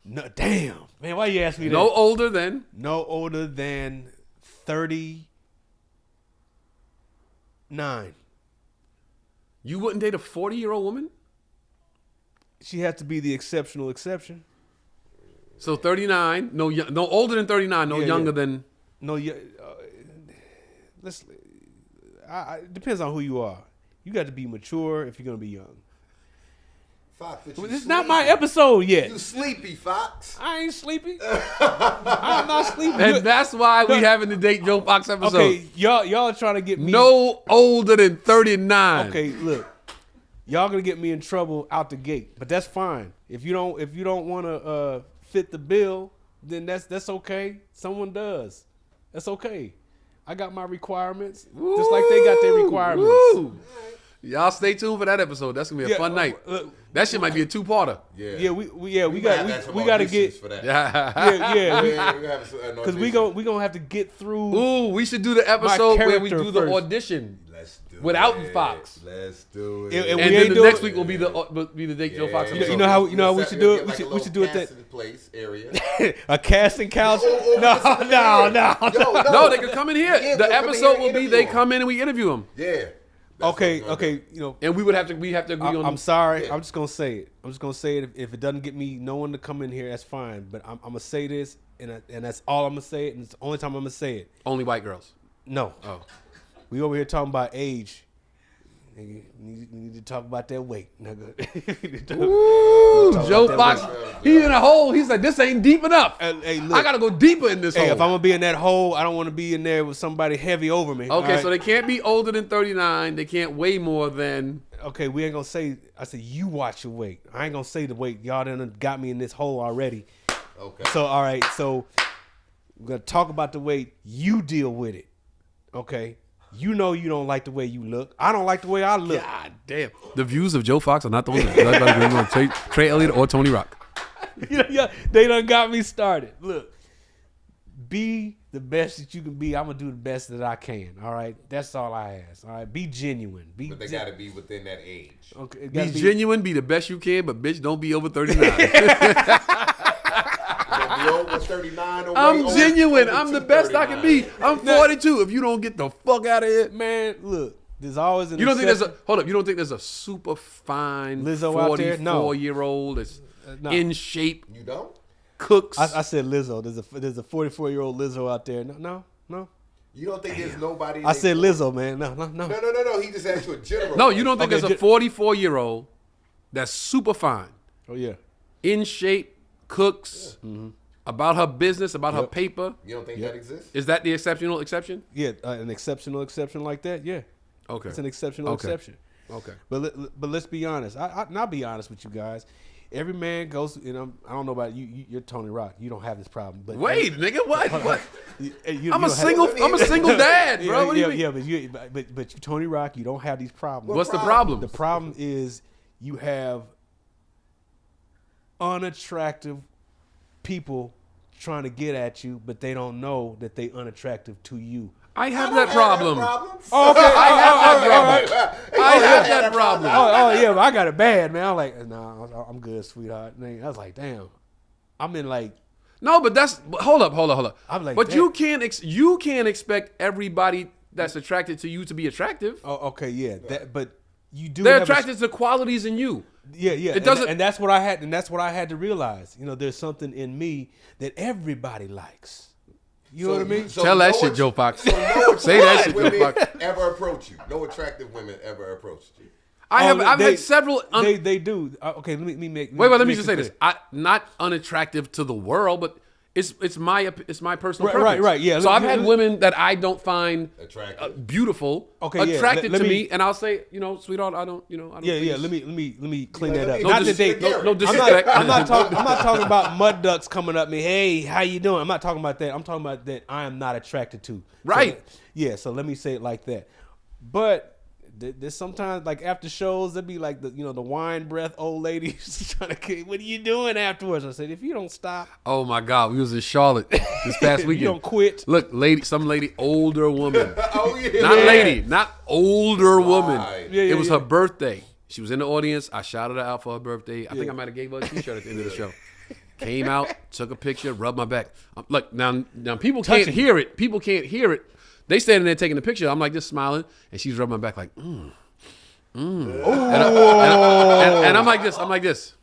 No, damn, man. Why you ask me that? No older than. No older than 39. You wouldn't date a 40-year-old woman? She has to be the exceptional exception. So 39, no older than 39, no Yeah, younger yeah. than. No, let's. It depends on who you are. You got to be mature if you're gonna be young. Fox, but you This is not my sleepy. episode yet. You sleepy, Fox. I ain't sleepy. I'm not sleepy. And that's why we having the date Joe Fox episode. Okay, y'all are trying to get me. No older than 39. Okay, look, y'all gonna get me in trouble out the gate, but that's fine. If you don't want to fit the bill, then that's okay. Someone does. That's okay. I got my requirements, just like they got their requirements. Woo. Y'all stay tuned for that episode. That's gonna be a fun night. That shit might be a 2-parter. Yeah. Yeah, we might have to have some we got to auditions get for that. yeah We gonna have an because audition. we gonna have to get through. Ooh, we should do the episode where we character do the first. audition. Let's do Without it. Fox. Let's do it. And And we then ain't the doing next it. week will be the date Joe Fox Yeah. episode. You know how we We'll should do it? get We like a should little do it that casting place area. a casting couch. Oh, No. Yo, No, they could come in here. Yeah, The they'll come in episode here and will be interview they them. come in and we interview them. Yeah. That's Okay, what we're gonna do. And we have to agree on. I'm sorry. Yeah. I'm just gonna say it. If it doesn't get me no one to come in here, that's fine. But I'm gonna say this, and that's all I'm gonna say it, and it's the only time I'm gonna say it. Only white girls. No, Oh. we over here talking about age. Nigga, we need to talk about that weight, nigga. Ooh, Talk Joe about Fox, that he in a hole. He's like, this ain't deep enough. Hey, look. I gotta go deeper in this Hey, hole. if I'm gonna be in that hole, I don't want to be in there with somebody heavy over me. Okay, all so right? they can't be older than 39. They can't weigh more than. Okay, we ain't gonna say. I said you watch your weight. I ain't gonna say the weight. Y'all done got me in this hole already. Okay. So all right, so we're gonna talk about the weight. You deal with it. Okay. You know you don't like the way you look. I don't like the way I look. God damn. The views of Joe Fox are not those of Trey Elliot or Tony Rock. They done got me started. Look, be the best that you can be. I'm gonna do the best that I can. All right, that's all I ask. All right, be genuine. But they got to be within that age. okay. It Be gotta genuine, be the best you can, but bitch, don't be over 39. Be over 39 or I'm way genuine. over I'm the best I can be. 39. I'm 42. If you don't get the fuck out of here. Man, look, there's always an. You don't think there's exception. a hold up? You don't think there's a super fine Lizzo out there? No. 44-year-old that's no. in shape, You don't? cooks? I said Lizzo. There's a 44-year-old Lizzo out there. No. You don't think there's nobody? I said that- Lizzo, man. No. No. He just asked you a general. no, you don't think Okay, there's a 44-year-old that's super fine, Oh yeah. in shape, cooks, about her business, about her paper. You don't think that exists? Is that the exceptional exception? Yeah, an exceptional exception like that. Yeah, Okay. it's an exceptional Okay. exception. Okay. But let's be honest. I'll be honest with you guys. Every man goes. I don't know about you. You're Tony Rock. You don't have this problem. But Wait, nigga, what? What? you I'm a don't have- single dad, bro. What do you mean? Yeah, but you Tony Rock. You don't have these problems. What's the problem? The problem is you have unattractive people trying to get at you, but they don't know that they unattractive to you. I have that problem. Oh, okay. I have that problem. Oh yeah, but I got it bad, man. I'm like, nah, I'm good, sweetheart. I was like, damn. I'm in like. No, but hold up. I'm like, but damn. you can't expect everybody that's attracted to you to be attractive. Oh, okay, yeah. But you do. They're attracted to qualities in you. Yeah. It doesn't, and that's what I had, and that's what I had to realize. There's something in me that everybody likes. You know what I mean? Tell that shit, Joe Fox. So no Say that shit, Joe Fox. ever approach you? No attractive women ever approached you? I've had several. They do. Okay, let me make. Let me just say this. Not unattractive to the world, but it's my personal preference. Right. Yeah. So I've had women that I don't find Attractive. Beautiful, Okay, attracted let to me- me, and I'll say, sweetheart, I don't. Yeah. Let me clean that up. No Not that they. disrespect. No disrespect. I'm not talking about mud ducks coming up me. Hey, how you doing? I'm not talking about that. I'm talking about that I am not attracted to. Right. So let me say it like that. But there's sometimes like after shows there'd be like the wine breath old ladies trying to. What are you doing afterwards? I said, if you don't stop. Oh my God, we was in Charlotte this past If weekend. you don't quit. Look, some lady, older woman. Oh yeah. Not lady, not older woman. Right. Yeah, It was yeah. her birthday. She was in the audience. I shouted her out for her birthday. I think I might have gave her a T-shirt at the end of the show. Came out, took a picture, rubbed my back. Look, now people can't hear it. People can't hear it. They standing there taking the picture. I'm like just smiling, and she's rubbing my back like, And I'm like this.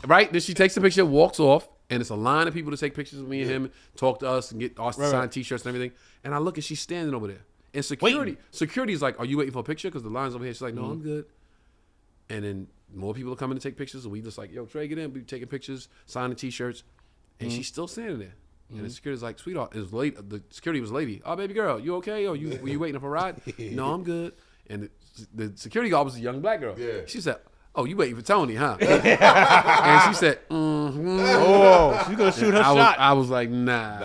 Right? Then she takes the picture, walks off, and it's a line of people to take pictures with me and him, talk to us, and get us to sign T-shirts and everything. And I look, and she's standing over there. And security's like, are you waiting for a picture? Because the line's over here. She's like, no, I'm good. And then more people are coming to take pictures, and we just like, yo, Trey, get in. We taking pictures, signing T-shirts, and she's still standing there. And the security's like, sweetheart, it was late. The security was a lady. Oh, baby girl, you okay? Were you waiting for a ride? No, I'm good. And the security guard was a young black girl. Yeah. She said, oh, you waiting for Tony, huh? And she said, Oh, she's gonna shoot her shot. I was like, nah.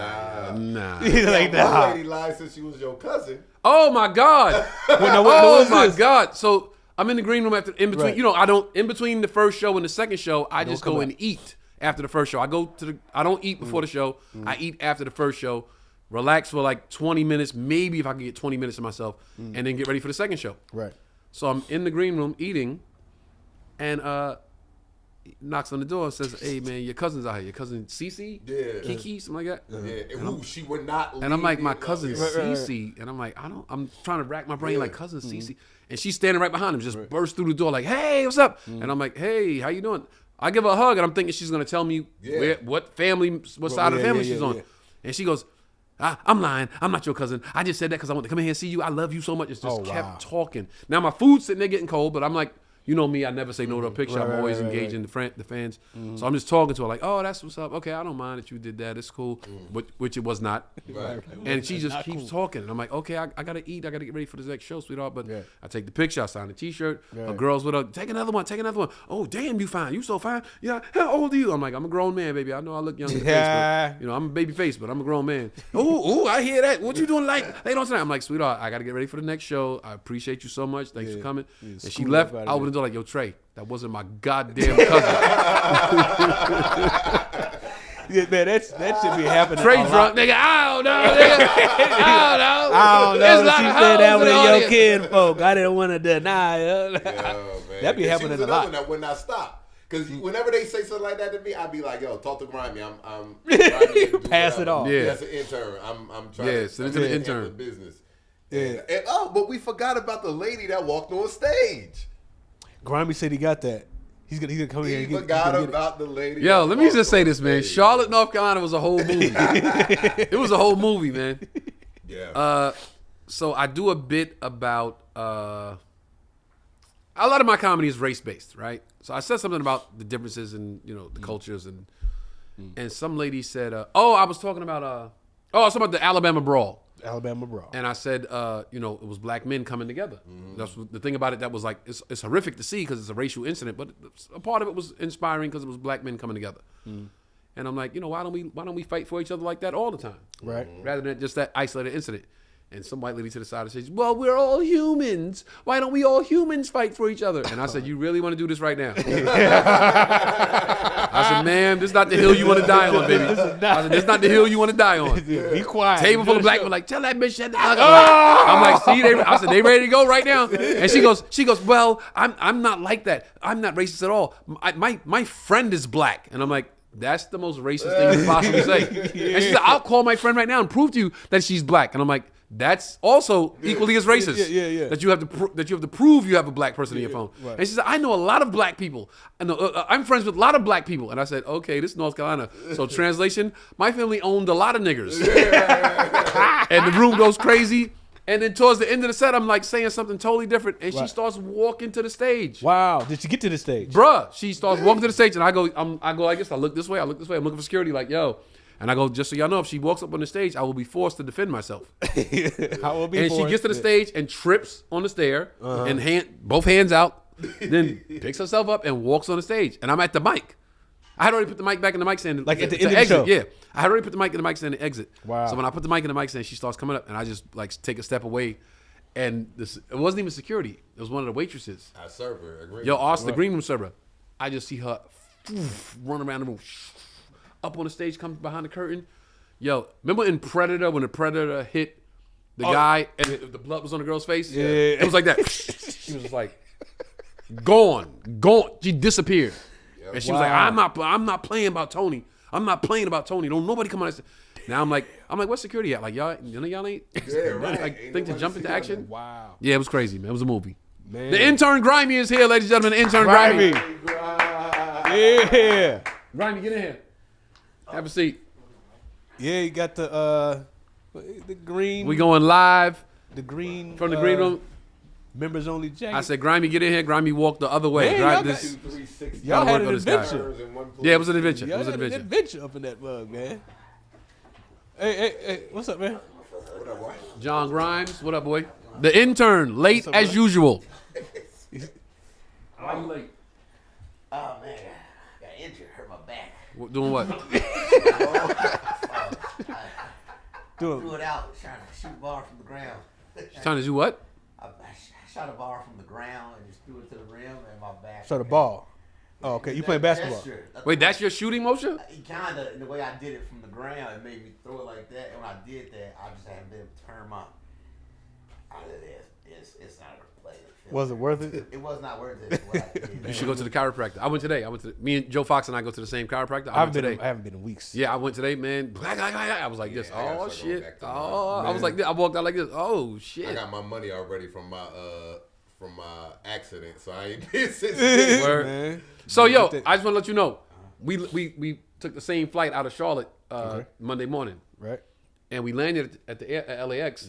He's like, One nah. lady lied since she was your cousin. Oh my God. what My is this? God. So I'm in the green room in between. Right. In between the first show and the second show, I just come go out. and eat after the first show. I don't eat before the show. I eat after the first show. Relax for like 20 minutes, maybe if I can get 20 minutes to myself, and then get ready for the second show. Right. So I'm in the green room eating, and knocks on the door and says, "Hey man, your cousin's out here. Your cousin Cece, Yeah. Kiki, something like that." Yeah. And she would not leave And I'm like, me my alone. cousin Yeah. Cece, and I'm like, I'm trying to rack my brain like cousin Cece, and she's standing right behind him, just burst through the door like, "Hey, what's up?" And I'm like, "Hey, how you doing?" I give her a hug, and I'm thinking she's gonna tell me what side of the family she's on, and she goes, "I'm lying. I'm not your cousin. I just said that because I want to come in here and see you. I love you so much." It's just kept talking. Now my food's sitting there getting cold, but I'm like, you know me, I never say no to a picture. I'm always engaging the fans. So I'm just talking to her like, "Oh, that's what's up. Okay, I don't mind that you did that. It's cool," which it was not. Right. And she just keeps talking. And I'm like, "Okay, I gotta eat. I gotta get ready for this next show, sweetheart." But I take the picture. I sign the T-shirt. A girl's with her. Take another one. Oh, damn, you fine. You so fine. Yeah. How old are you? I'm like, I'm a grown man, baby. I know I look young in the face, but I'm a baby face, but I'm a grown man. Ooh, I hear that. What you doing late on tonight? I'm like, sweetheart, I gotta get ready for the next show. I appreciate you so much. Thanks for coming. And she left. I opened the door like, "Yo, Trey, that wasn't my goddamn cousin." Yeah, man, that should be happening. Trey drunk, nigga. I don't know, nigga. I don't know. There's a She lot of said that hoes with in the your audience. kid folk. I didn't want to deny it. Yeah, man. That be And happening she was a another lot. one that would not stop. Because whenever they say something like that to me, I'd be like, "Yo, talk to Grimy. I'm trying to do Pass it whatever. off. Yeah. That's an intern. I'm trying Yeah, to send it to the handle intern. the business." Yeah. And but we forgot about the lady that walked on stage. Grimy said he got that. He's gonna come here. He and get, forgot he's gonna get about the lady. Yo, that let me walked just say on this, man. stage. Charlotte, North Carolina was a whole movie. It was a whole movie, man. Yeah. So I do a bit about a lot of my comedy is race based, right? So I said something about the differences in the cultures and some lady said, I was talking about I was talking about the Alabama brawl. Alabama brawl. And I said, it was black men coming together. That's the thing about it. That was like it's horrific to see because it's a racial incident, but a part of it was inspiring because it was black men coming together. And I'm like, why don't we fight for each other like that all the time, Right. rather than just that isolated incident? And some white lady to the side of the stage, well, we're all humans. Why don't we all humans fight for each other? And I said, you really want to do this right now? I said, ma'am, this is not the hill you want to die on, baby. I said, this is not the hill you want to die on. Be quiet. Table full of black men, like, tell that bitch shut the fuck up. I'm like, see, I said, they ready to go right now. And she goes, well, I'm not like that. I'm not racist at all. My friend is black. And I'm like, that's the most racist thing you could possibly say. And she said, I'll call my friend right now and prove to you that she's black. And I'm like, that's also equally as racist. Yeah. That you have to prove you have a black person in your phone. Right. And she said, I know a lot of black people. I'm friends with a lot of black people. And I said, okay, this is North Carolina. So translation, my family owned a lot of niggers. And the room goes crazy. And then towards the end of the set, I'm like saying something totally different. And she starts walking to the stage. Wow. Did she get to the stage? Bruh, she starts walking to the stage. And I go, I guess I look this way. I'm looking for security like, yo. And I go, just so y'all know, if she walks up on the stage, I will be forced to defend myself. I will be and forced. she gets to the stage and trips on the stair and both hands out, then picks herself up and walks on the stage. And I'm at the mic. I had already put the mic back in the mic stand. Like at the to end of the exit. show? Yeah. I had already put the mic in the mic stand to exit. Wow. So when I put the mic in the mic stand, she starts coming up and I just like take a step away. And it wasn't even security. It was one of the waitresses. I serve her. Austin, the green room server. I just see her run around the room, up on the stage, comes behind the curtain. Yo, remember in Predator when the Predator hit the guy and the blood was on the girl's face? Yeah. It was like that. She was just like, gone. She disappeared. Yep. And she was like, I'm not playing about Tony. I'm not playing about Tony. Don't nobody come on this. Now I'm like, what's security at? Like, y'all ain't right. think to jump into action? Wow. Yeah, it was crazy, man. It was a movie. Man. The intern Grimy is here, ladies and gentlemen. The intern Grimy. Yeah. Grimy, get in here. Have a seat. Yeah, you got the green. We going live The green. from the green room. Members only jacket. I said, Grimy, get in here. Grimy walked the other way. Man, Grimy, y'all this, y'all gotta had work an on this guy. adventure. Yeah, it was an adventure. Y'all It was an had an adventure. adventure up in that bug, man. Hey, what's up, man? What up, boy? John Grimes, what up, boy? The intern, late up, as man? usual. Why you late? Oh man, got injured, hurt my back. Doing what? Threw it out, trying to shoot a ball from the ground. Trying to do what? I shot a ball from the ground and just threw it to the rim and my back. Shot a ball. Oh, okay. You playing basketball? Wait, that's your shooting motion? Kinda, in the way I did it from the ground, it made me throw it like that. And when I did that, I just haven't been able to turn my out of this. It's not a play. Was it worth it? It was not worth it. What I did. You should go to the chiropractor. I went today. Me and Joe Fox and I go to the same chiropractor. I haven't been in weeks. Yeah, I went today, man. I was like this. I gotta Oh start going shit. back to Oh, my- I was like this. I walked out like this. Oh shit. I got my money already from my accident, so I ain't been since then. Word. Man. So yo, I just want to let you know, we took the same flight out of Charlotte Monday morning, Right. and we landed at the at LAX,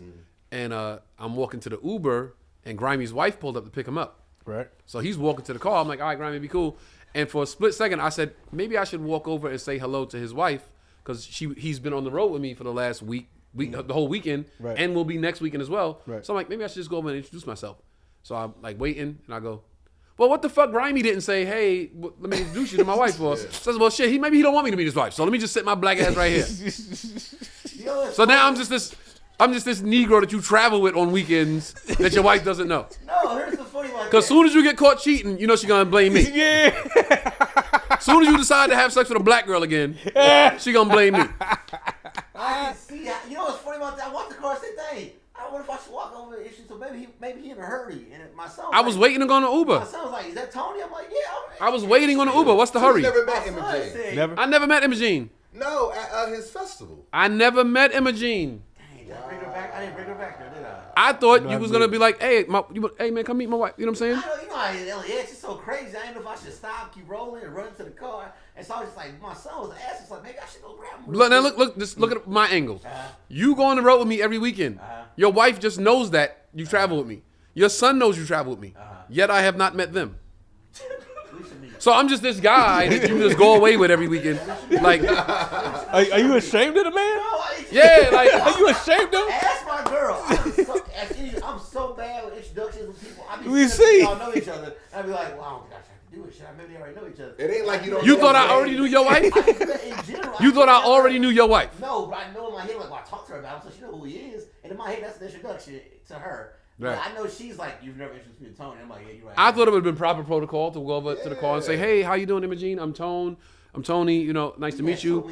and I'm walking to the Uber, and Grimy's wife pulled up to pick him up. Right. So he's walking to the car. I'm like, all right, Grimy, be cool. And for a split second, I said maybe I should walk over and say hello to his wife because he's been on the road with me for the last week, the whole weekend, Right. and will be next weekend as well. Right. So I'm like, maybe I should just go over and introduce myself. So I'm like waiting, and I go, well, what the fuck? Grimy didn't say, hey, let me introduce you to my wife for. Says, well, shit, maybe he don't want me to meet his wife. So let me just sit my black ass right here. So now I'm just this Negro that you travel with on weekends that your wife doesn't know. No, here's the funny one. Because soon as you get caught cheating, you know she's gonna blame me. Yeah. Soon as you decide to have sex with a black girl again, she gonna blame me. I can see how, you know what's funny about that? I walked the car and said, dang, I wonder if I should walk over and issue. So maybe he in a hurry. And my son I was waiting to go on the My Uber. son was like, is that Tony? I'm like, yeah. I was waiting on the Uber. What's the hurry? You never My met son Imogene. said, Never. I never met Imogene. No, at his festival. I never met Imogene. Dang, did I bring her back? I didn't bring her back there, did I? I thought No, you I was believe gonna be like, hey man, come meet my wife. You know what I'm saying? I know, you know how Elliot, it's just so crazy. I didn't know if I should stop, keep rolling, and run to the car. And so I was just like, my son was asking, it's like, maybe I should go grab him. Now look at my angle. You go on the road with me every weekend. Your wife just knows that you travel with me. Your son knows you travel with me. Yet I have not met them. So I'm just this guy that you just go away with every weekend. Like, Are you ashamed of the man? yeah, like Are you ashamed of him? Ask my girl. I'm so bad with introductions with people. I be We sitting see. there, y'all know each other. I'd be like, well, I don't think I should do it. Shit, maybe they already know each other. It ain't like you don't. you know thought I him. already knew your wife? In general, You thought I already knew your wife? No, but I know in my head, like, well, I talked to her about him, so she know who he is. And in my head, that's an introduction to her. Right. But I know she's like, you've never introduced me to Tony. I'm like, yeah, you're right. I thought it would have been proper protocol to go over to the car and say, hey, how you doing, Imogene? I'm Tony, nice to meet you.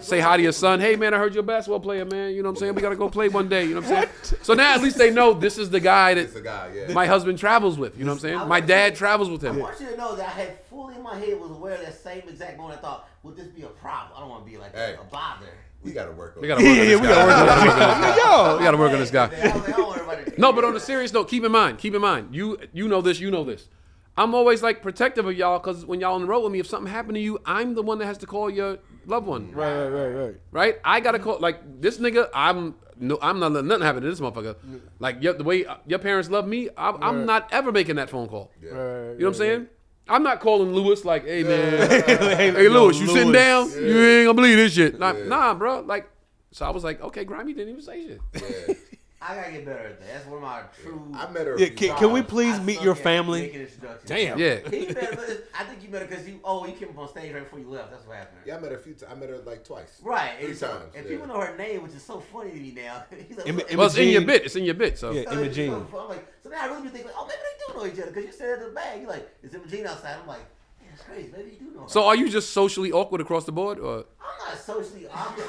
Say hi to your son. Hey, man, I heard you're a basketball player, man. You know what I'm saying? We got to go play one day. You know what I'm saying? So now at least they know this is the guy that my husband travels with. You know what I'm saying? My dad travels with him. I want you to know that I had fully in my head was aware of that same exact moment. I thought, would this be a problem? I don't want to be like a bother. We got to work on We got to work on this guy. We got to work on this guy. I was like, I don't want everybody to- No, but on a serious note, keep in mind, you know this. I'm always like protective of y'all because when y'all on the road with me, if something happened to you, I'm the one that has to call your loved one. Right. Right? I gotta call like this nigga. I'm not letting nothing happen to this motherfucker. Like the way your parents love me, I'm not ever making that phone call. Yeah. You know what I'm saying? I'm not calling Lewis like, hey man, Hey, hey Lewis, you sitting down? Yeah. You ain't gonna believe this shit. Nah, bro. Like, so I was like, okay, Grimy didn't even say shit. Yeah. I gotta get better at that. That's one of my true. I met her. Yeah, can we please I meet suck your at family? making introductions. Damn. Yeah. He better, but I think you better because you came up on stage right before you left. That's what happened. Yeah, I met her a few times. I met her like twice. Right. 3 And so- times. And yeah. people know her name, which is so funny to me now. He's like, Im- "Look." Well, it's in your Imogene. bit. It's in your bit. So Yeah. So it's Imogene. so fun. I'm like, so now I really be thinking, oh, maybe they do know each other because you said at the bag. You're like, is Imogene outside? I'm like, yeah, it's crazy. Maybe you do know her. So are you just socially awkward across the board, or I'm not socially awkward.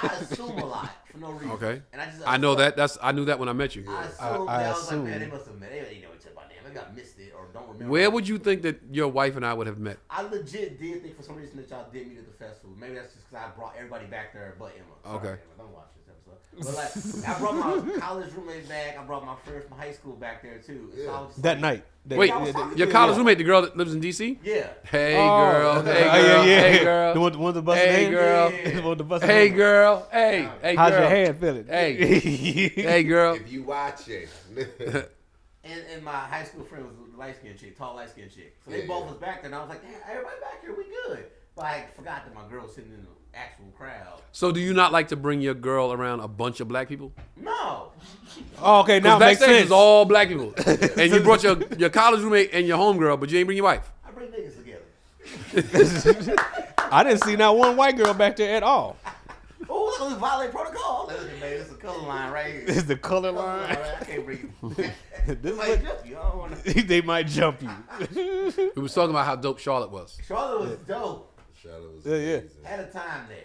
I assume a lot for no reason. okay? And I know that. I knew that when I met you. I assume I that I was assume. like, man, they must have met. They didn't know each other by name. Maybe I missed it or don't remember. Where would you think that your wife and I would have met? I legit did think for some reason that y'all did meet at the festival. Maybe that's just because I brought everybody back there but Emma. Sorry, Okay. Emma, don't watch this episode. But like, I brought my college roommates back. I brought my friends from high school back there too. So I was just That like, night. Wait, your college roommate, the girl that lives in D.C. Yeah. Hey Oh, girl, yeah, hey girl, yeah. hey girl, The one with the busted Hey, hand? girl. The one with the busted hey hand? girl, hey How's girl, your hand feeling? Hey. hey girl. If you watching, And my high school friend was a light-skinned chick, tall light-skinned chick. So they Yeah, both yeah. was back there, and I was like, damn, everybody back here, we good. But I forgot that my girl was sitting in the actual crowd. So do you not like to bring your girl around a bunch of black people? No. Oh, okay, now Because it makes backstage sense. is all black people, and you brought your college roommate and your homegirl, but you ain't bring your wife. I bring niggas together. I didn't see not one white girl back there at all. Oh, look, we violate protocol. Look, man, this is a color line right here. This is the color Color line, line. right? I can't bring you. This Might is jump you. I don't want to. they might jump you. We was talking about how dope Charlotte was. Charlotte was dope. Charlotte was Yeah, yeah. amazing. Had a time there.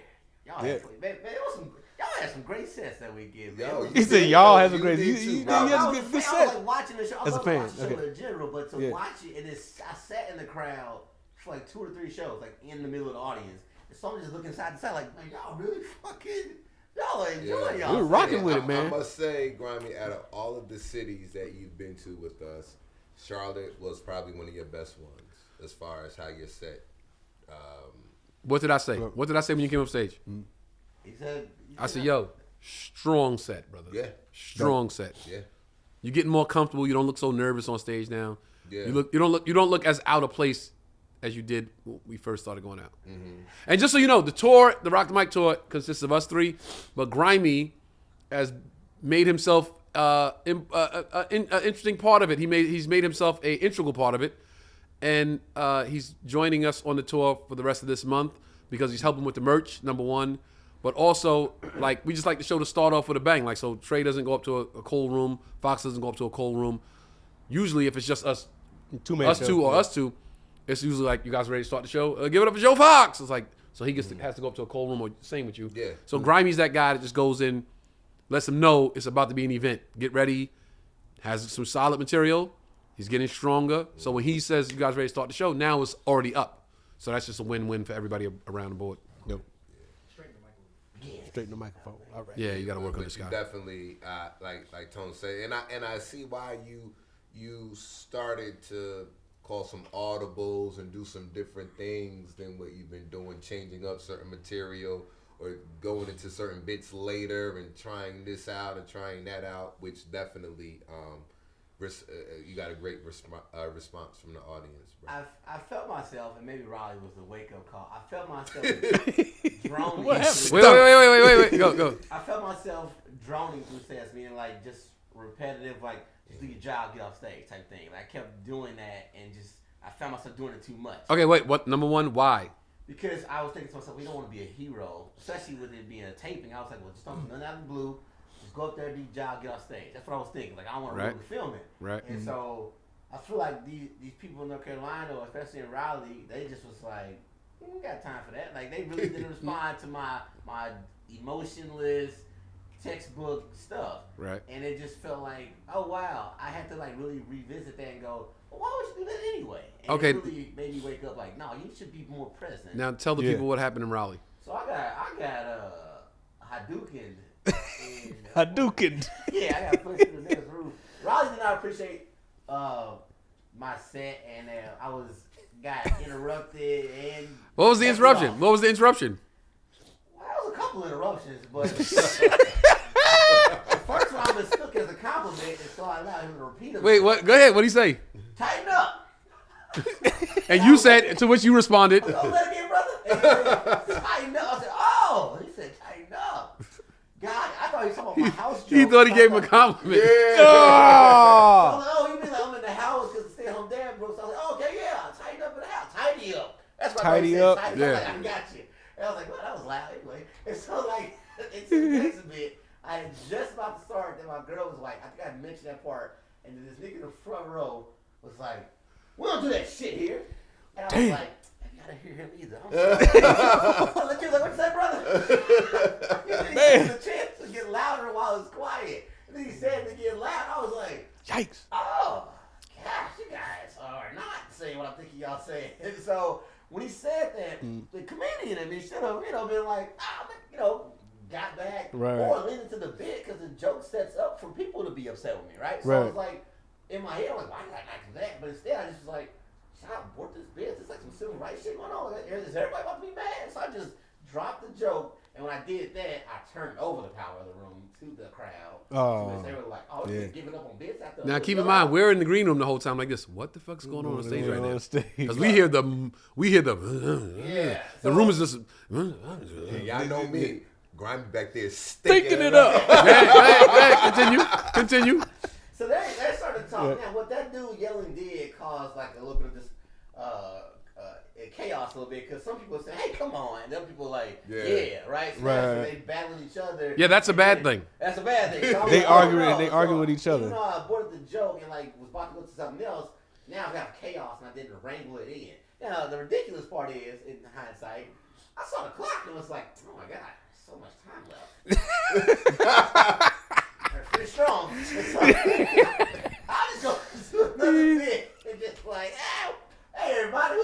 Y'all Yeah. had, man, it was some. Y'all had some great sets that weekend, man. Yo, It was- He said y'all has a You great. did You, too, you, bro. you I has a was good a fan. I set. was like watching the show. I As a love fan, watching the show okay. in general, but to Yeah. watch it and I sat in the crowd for like 2 or 3 shows, like in the middle of the audience. And so I'm just looking side to side, like, man, y'all really fucking, y'all are enjoying Yeah. y'all. We were rocking with it, I man. must say, Grimy, out of all of the cities that you've been to with us, Charlotte was probably one of your best ones as far as how you're set. What did I say? What did I say when you came up stage? He said, I said, yo, strong set, brother. Yeah. Strong set. Yeah. You're getting more comfortable. You don't look so nervous on stage now. Yeah. You don't look as out of place as you did when we first started going out. Mm-hmm. And just so you know, the tour, the Rock the Mic tour, consists of us 3, but Grimy has made himself an interesting part of it. He's made himself a integral part of it, and he's joining us on the tour for the rest of this month because he's helping with the merch, number 1. But also, like, we just like the show to start off with a bang. Like, so Trey doesn't go up to a cold room. Fox doesn't go up to a cold room. Usually, if it's just us, Two-man us show, two or yeah. us two, it's usually like, you guys ready to start the show? Give it up for Joe Fox. It's like, so he has to go up to a cold room or sing with you. Yeah. So Grimy's that guy that just goes in, lets him know it's about to be an event. Get ready. Has some solid material. He's getting stronger. So when he says you guys ready to start the show, now it's already up. So that's just a win-win for everybody around the board. Yep. Straighten the microphone. All right. Yeah, you got to work on But this you guy. definitely, like Tone said, and I see why you started to call some audibles and do some different things than what you've been doing, changing up certain material or going into certain bits later and trying this out and trying that out, which definitely you got a great response from the audience, bro. I felt myself, and maybe Raleigh was the wake-up call. I felt myself droning. What happened? Wait. Go. I felt myself droning through sets, meaning like just repetitive, like just do your job, get off stage type thing. Like I kept doing that, and just I found myself doing it too much. Okay, wait. What? Number 1, why? Because I was thinking to myself, we don't want to be a hero, especially with it being a taping. I was like, well, just don't do nothing out of the blue. just go up there, do your job, get off stage. That's what I was thinking. Like, I don't want to Right. really film it. Right. And so I feel like these people in North Carolina, or especially in Raleigh, they just was like, we ain't got time for that. Like, they really didn't respond to my emotionless textbook stuff. Right. And it just felt like, oh wow, I had to like really revisit that and go, well, why would you do that anyway? And Okay. it really made me wake up like, no, you should be more present. Now tell the people what happened in Raleigh. So I got Hadouken. Hadouken. Yeah, I got pushed to the next roof. Raleigh did not appreciate my set, and I got interrupted. And What was the interruption? What was the interruption? Well, there was a couple interruptions, but the first one I mistook as a compliment, and so I allowed him to repeat it. Wait, what? Go ahead. What did he say? Tighten up. And you said, to which you responded. Oh, let it in, brother. And he said, tighten up. I said, oh. He said, tighten up. God, I thought he was talking about my house joke. He thought he gave him a compliment. I Oh. was like, oh, you mean like I'm in the house because the stay-at-home dad, bro? So I was like, oh, okay, yeah, tighten up in the house. Tidy up. That's what Tidy I said. up. Tidy Yeah. up. Like, I got you. And I was like, well, that was loud anyway. And so, like, it's the next bit. I had just about to start, then my girl was like, I think I mentioned that part, and then this nigga in the front row was like, we don't do that shit here. And I was like, I gotta hear him either. I'm sorry. He was like, what you say, brother? He gave the chance to get louder while it was quiet. And then he said to get loud. I was like, Yikes. oh, gosh, you guys are not saying what I'm thinking y'all saying. And so when he said that, the comedian in me should have, been like, got back Right. or lean into the bit because the joke sets up for people to be upset with me, right? So I Right. was like, in my head, I was like, why did I not do that? But instead, I just was like, should I abort this bit? There's like some civil rights shit going on. Is everybody about to be mad? So I just dropped the joke, and when I did that, I turned over the power of the room to the crowd. Oh. So they were like, oh, Yeah. you're giving up on bits after. Now keep in mind, we're in the green room the whole time like this. What the fuck's going on stage right now? Because we hear the Yeah. the room is just And y'all know me. Grimy back there Thinking it up. Go ahead, continue. So they started talking. Now, what that dude yelling did caused like a little bit of this chaos a little bit because some people say, "Hey, come on," and other people like, "Yeah, right." So Right. they battling each other. Yeah, that's a bad thing. That's a bad thing. So I was They like, arguing- no. they arguing with each other. Even though I aborted the joke and like was about to go to something else, now I got chaos and I didn't wrangle it in. Now the ridiculous part is, in hindsight, I saw the clock and was like, "Oh my god, so much time left." Pretty strong. And so, I just go to another bit and just like, hey everybody,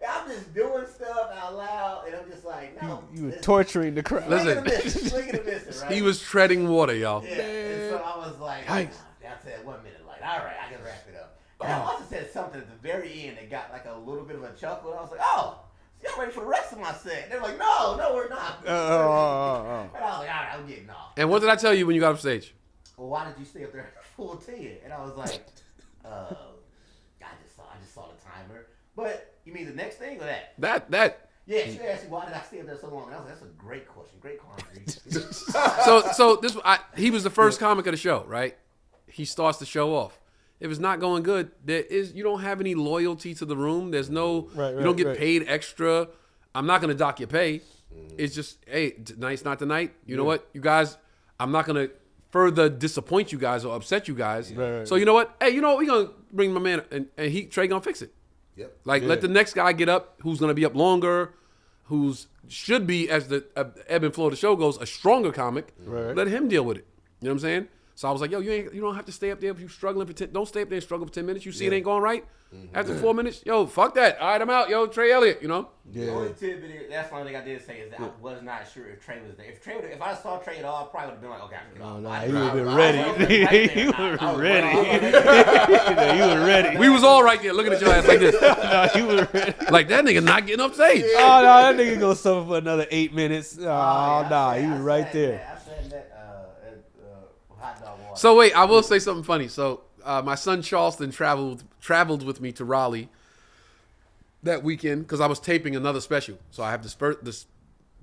I'm just doing stuff out loud, and I'm just like, no. You were torturing the crowd. Listen. Swing and a miss, right? He was treading water, y'all. Yeah, and so I was like, Yikes. that's it, 1 minute, like, all right, I can wrap it up. And I also said something at the very end that got like a little bit of a chuckle, and I was like, oh, so y'all ready for the rest of my set? They were like, no, we're not. And I was like, all right, I'm getting off. And what did I tell you when you got off stage? Well, why did you stay up there full 10? And I was like, I just saw the timer. But you mean the next thing or that? That. Yeah, she asked me why did I stay up there so long. And I was like, that's a great question, great quandary. So he was the first comic of the show, right? He starts the show off. If it's not going good, you don't have any loyalty to the room. There's no, you don't get paid extra. I'm not gonna dock your pay. It's just, hey, tonight's not the night. You know what, you guys, I'm not gonna further disappoint you guys or upset you guys. Right. So you know what? Hey, you know what? We're gonna bring my man and Trey gonna fix it. Yep. Like let the next guy get up, who's gonna be up longer, should be, as the ebb and flow of the show goes, a stronger comic. Right. Let him deal with it. You know what I'm saying? So I was like, yo, you don't have to stay up there if you're struggling for 10. Don't stay up there and struggle for 10 minutes. You see it ain't going right. After 4 minutes, yo, fuck that. All right, I'm out. Yo, Trey Elliot, you know? The only tidbit is, that's the only thing I did say is that I was not sure if Trey was there. If I saw Trey at all, I probably would have been like, okay, I can get off. Nah, he would have been ready. He would have been ready. He was ready. We was all right there looking at your ass like this. No, he was ready. Like, that nigga not getting up stage. Oh, no, that nigga gonna suffer for another 8 minutes. Oh, yeah, nah, I he was right there. I said that hot dog water. So wait, I will say something funny. So my son Charleston traveled with me to Raleigh that weekend because I was taping another special. So I have this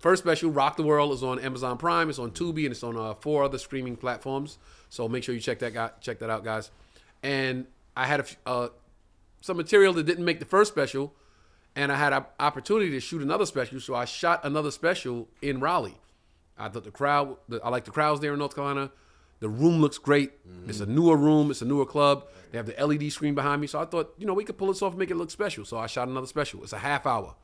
first special, Rock the World, is on Amazon Prime. It's on Tubi, and it's on 4 other streaming platforms. So make sure you check that out, guys. And I had some material that didn't make the first special, and I had an opportunity to shoot another special. So I shot another special in Raleigh. I thought I liked the crowds there in North Carolina. The room looks great. It's a newer room. It's a newer club. They have the LED screen behind me. So I thought, we could pull this off and make it look special. So I shot another special. It's a half hour.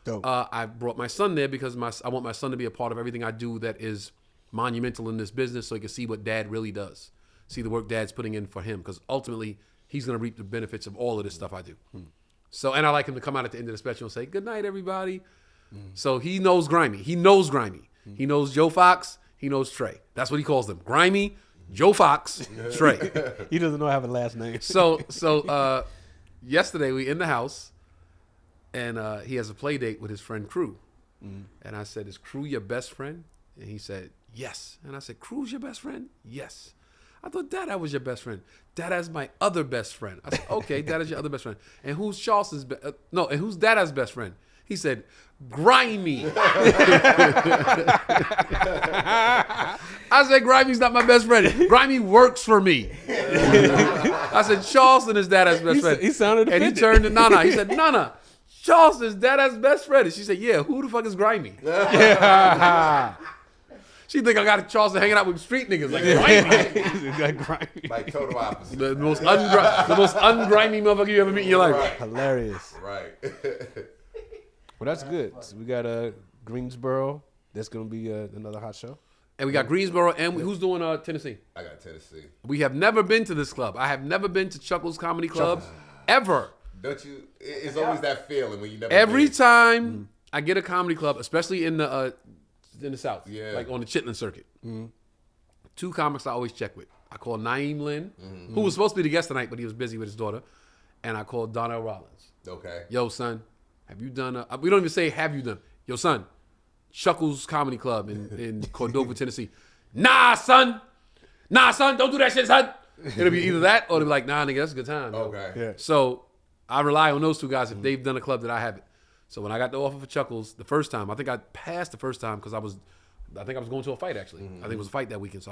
Dope. I brought my son there because I want my son to be a part of everything I do that is monumental in this business, so he can see what Dad really does, see the work Dad's putting in for him, because ultimately he's going to reap the benefits of all of this stuff I do. So, and I like him to come out at the end of the special and say, "Good night, everybody." So he knows Grimy. He knows Joe Fox. He knows Trey. That's what he calls them: Grimy, Joe Fox, Trey. He doesn't know I have a last name. So yesterday we in the house, and he has a play date with his friend Crew. And I said, "Is Crew your best friend?" And he said, "Yes." And I said, "Crew's your best friend?" "Yes." I thought Dada was your best friend. Dada's my other best friend. I said, "Okay, Dada's your other best friend. And who's Charleston's and who's Dada's best friend?" He said, "Grimy." I said, "Grimy's not my best friend. Grimy works for me." I said, "Charleston is Dada's best friend." He sounded and offended. he turned to Nana. He said, "Nana, Charleston is Dada's best friend." And she said, "Yeah, who the fuck is Grimy?" She think I got Charleston hanging out with street niggas like Grimy. Like total opposite. The most ungrimy motherfucker you ever meet in your life. Right. Hilarious. Right. Well, that's good. So we got Greensboro. That's gonna be another hot show. And we got Greensboro, and who's doing Tennessee? I got Tennessee. We have never been to this club. I have never been to Chuckles Comedy Club ever. Don't you? It's always that feeling when you never. Every been. time I get a comedy club, especially in the South, Yeah. like on the Chitlin circuit, two comics I always check with. I call Naeem Lynn, who was supposed to be the guest tonight, but he was busy with his daughter, and I called Donnell Rollins. Okay. Yo, son, have you done we don't even say have you done. Yo, son, Chuckles Comedy Club in Cordova, Tennessee. Nah, son, don't do that shit, son. It'll be either that or it'll be like, nah, nigga, that's a good time. Yo. Okay. Yeah. So I rely on those two guys if they've done a club that I haven't. So when I got the offer for Chuckles the first time, I think I passed the first time because I think I was going to a fight actually. I think it was a fight that weekend, so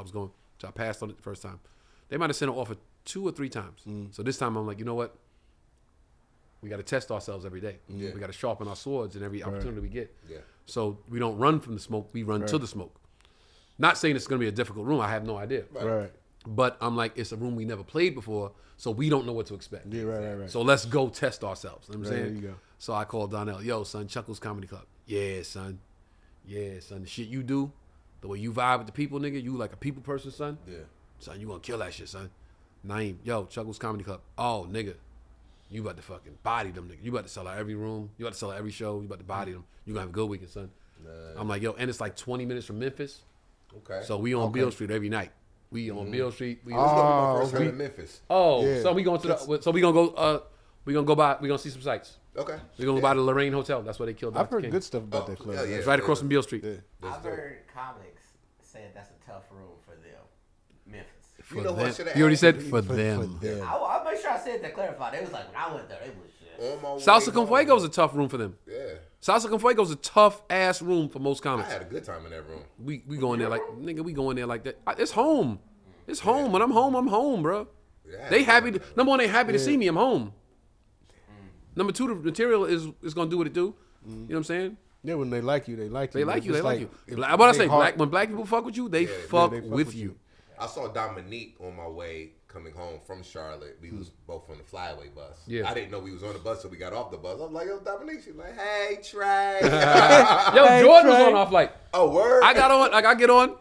I passed on it the first time. They might have sent an offer 2 or 3 times. So this time I'm like, you know what? We got to test ourselves every day. Yeah. We got to sharpen our swords in every opportunity we get. Yeah. So we don't run from the smoke, we run to the smoke. Not saying it's going to be a difficult room. I have no idea. Right. But I'm like, it's a room we never played before, so we don't know what to expect. Yeah. Right. So let's go test ourselves. You know what I'm Right, saying? there you go. So I called Donnell, yo, son, Chuckles Comedy Club. Yeah, son. The shit you do, the way you vibe with the people, nigga, you like a people person, son. Yeah. Son, you gonna kill that shit, son. Naeem, yo, Chuckles Comedy Club. Oh, nigga, you about to fucking body them, nigga. You about to sell out every room. You about to sell out every show. You about to body them. You gonna have a good weekend, son. I'm like, yo, and it's like 20 minutes from Memphis. Okay. So we on Beale Street every night. We on Beale Street. We This is gonna be my first okay. time in Memphis. Yeah. so we going to so we gonna go. We gonna go by. We gonna see some sights. Okay. We gonna go by the Lorraine Hotel. That's where they killed Dr. I've heard King. good stuff about that club. hell yeah. It's right across from Beale Street. Yeah. I've heard comics saying that's a tough room for them. Memphis. For You know them. what should have You already said happened? for them. I'll make sure I said that clarified. They was like, when I went there, they was shit. On my way Salsa con home. Fuego's a tough room for them. Yeah. Salsa con Fuego's a tough ass room for most I comics. had a good time in that room. We go in there like nigga. We go in there like that. It's home. It's home. When I'm home, bro. Yeah, They happy. Number one, they happy to see me. I'm home. Number two, the material is gonna do what it do. You know what I'm saying? Yeah, when they like you, they like you. They like you. They It's like you. if What I they say, hard- when black people fuck with you, they fuck they fuck with with you. I saw Dominique on my way coming home from Charlotte. We was both on the flyaway bus. Yeah. I didn't know we was on the bus, so we got off the bus. I was like, yo, Dominique. She's like, hey, Trey. Yo, Hey, Jordan was Trey. on our flight. Oh, word? I got on, like I get on,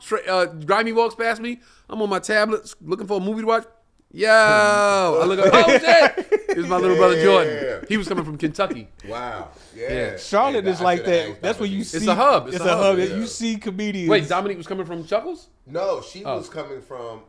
Grimy walks past me. I'm on my tablet looking for a movie to watch. Yo, I look up, oh shit! It's my little brother Jordan. He was coming from Kentucky. Wow. Yeah. Yeah. Charlotte Hey, is I like should've that. asked That's where you Dominique. see. It's a hub. It's a hub. yeah. You see comedians. Wait, Dominique was coming from Chuckles? No, she Oh. was coming from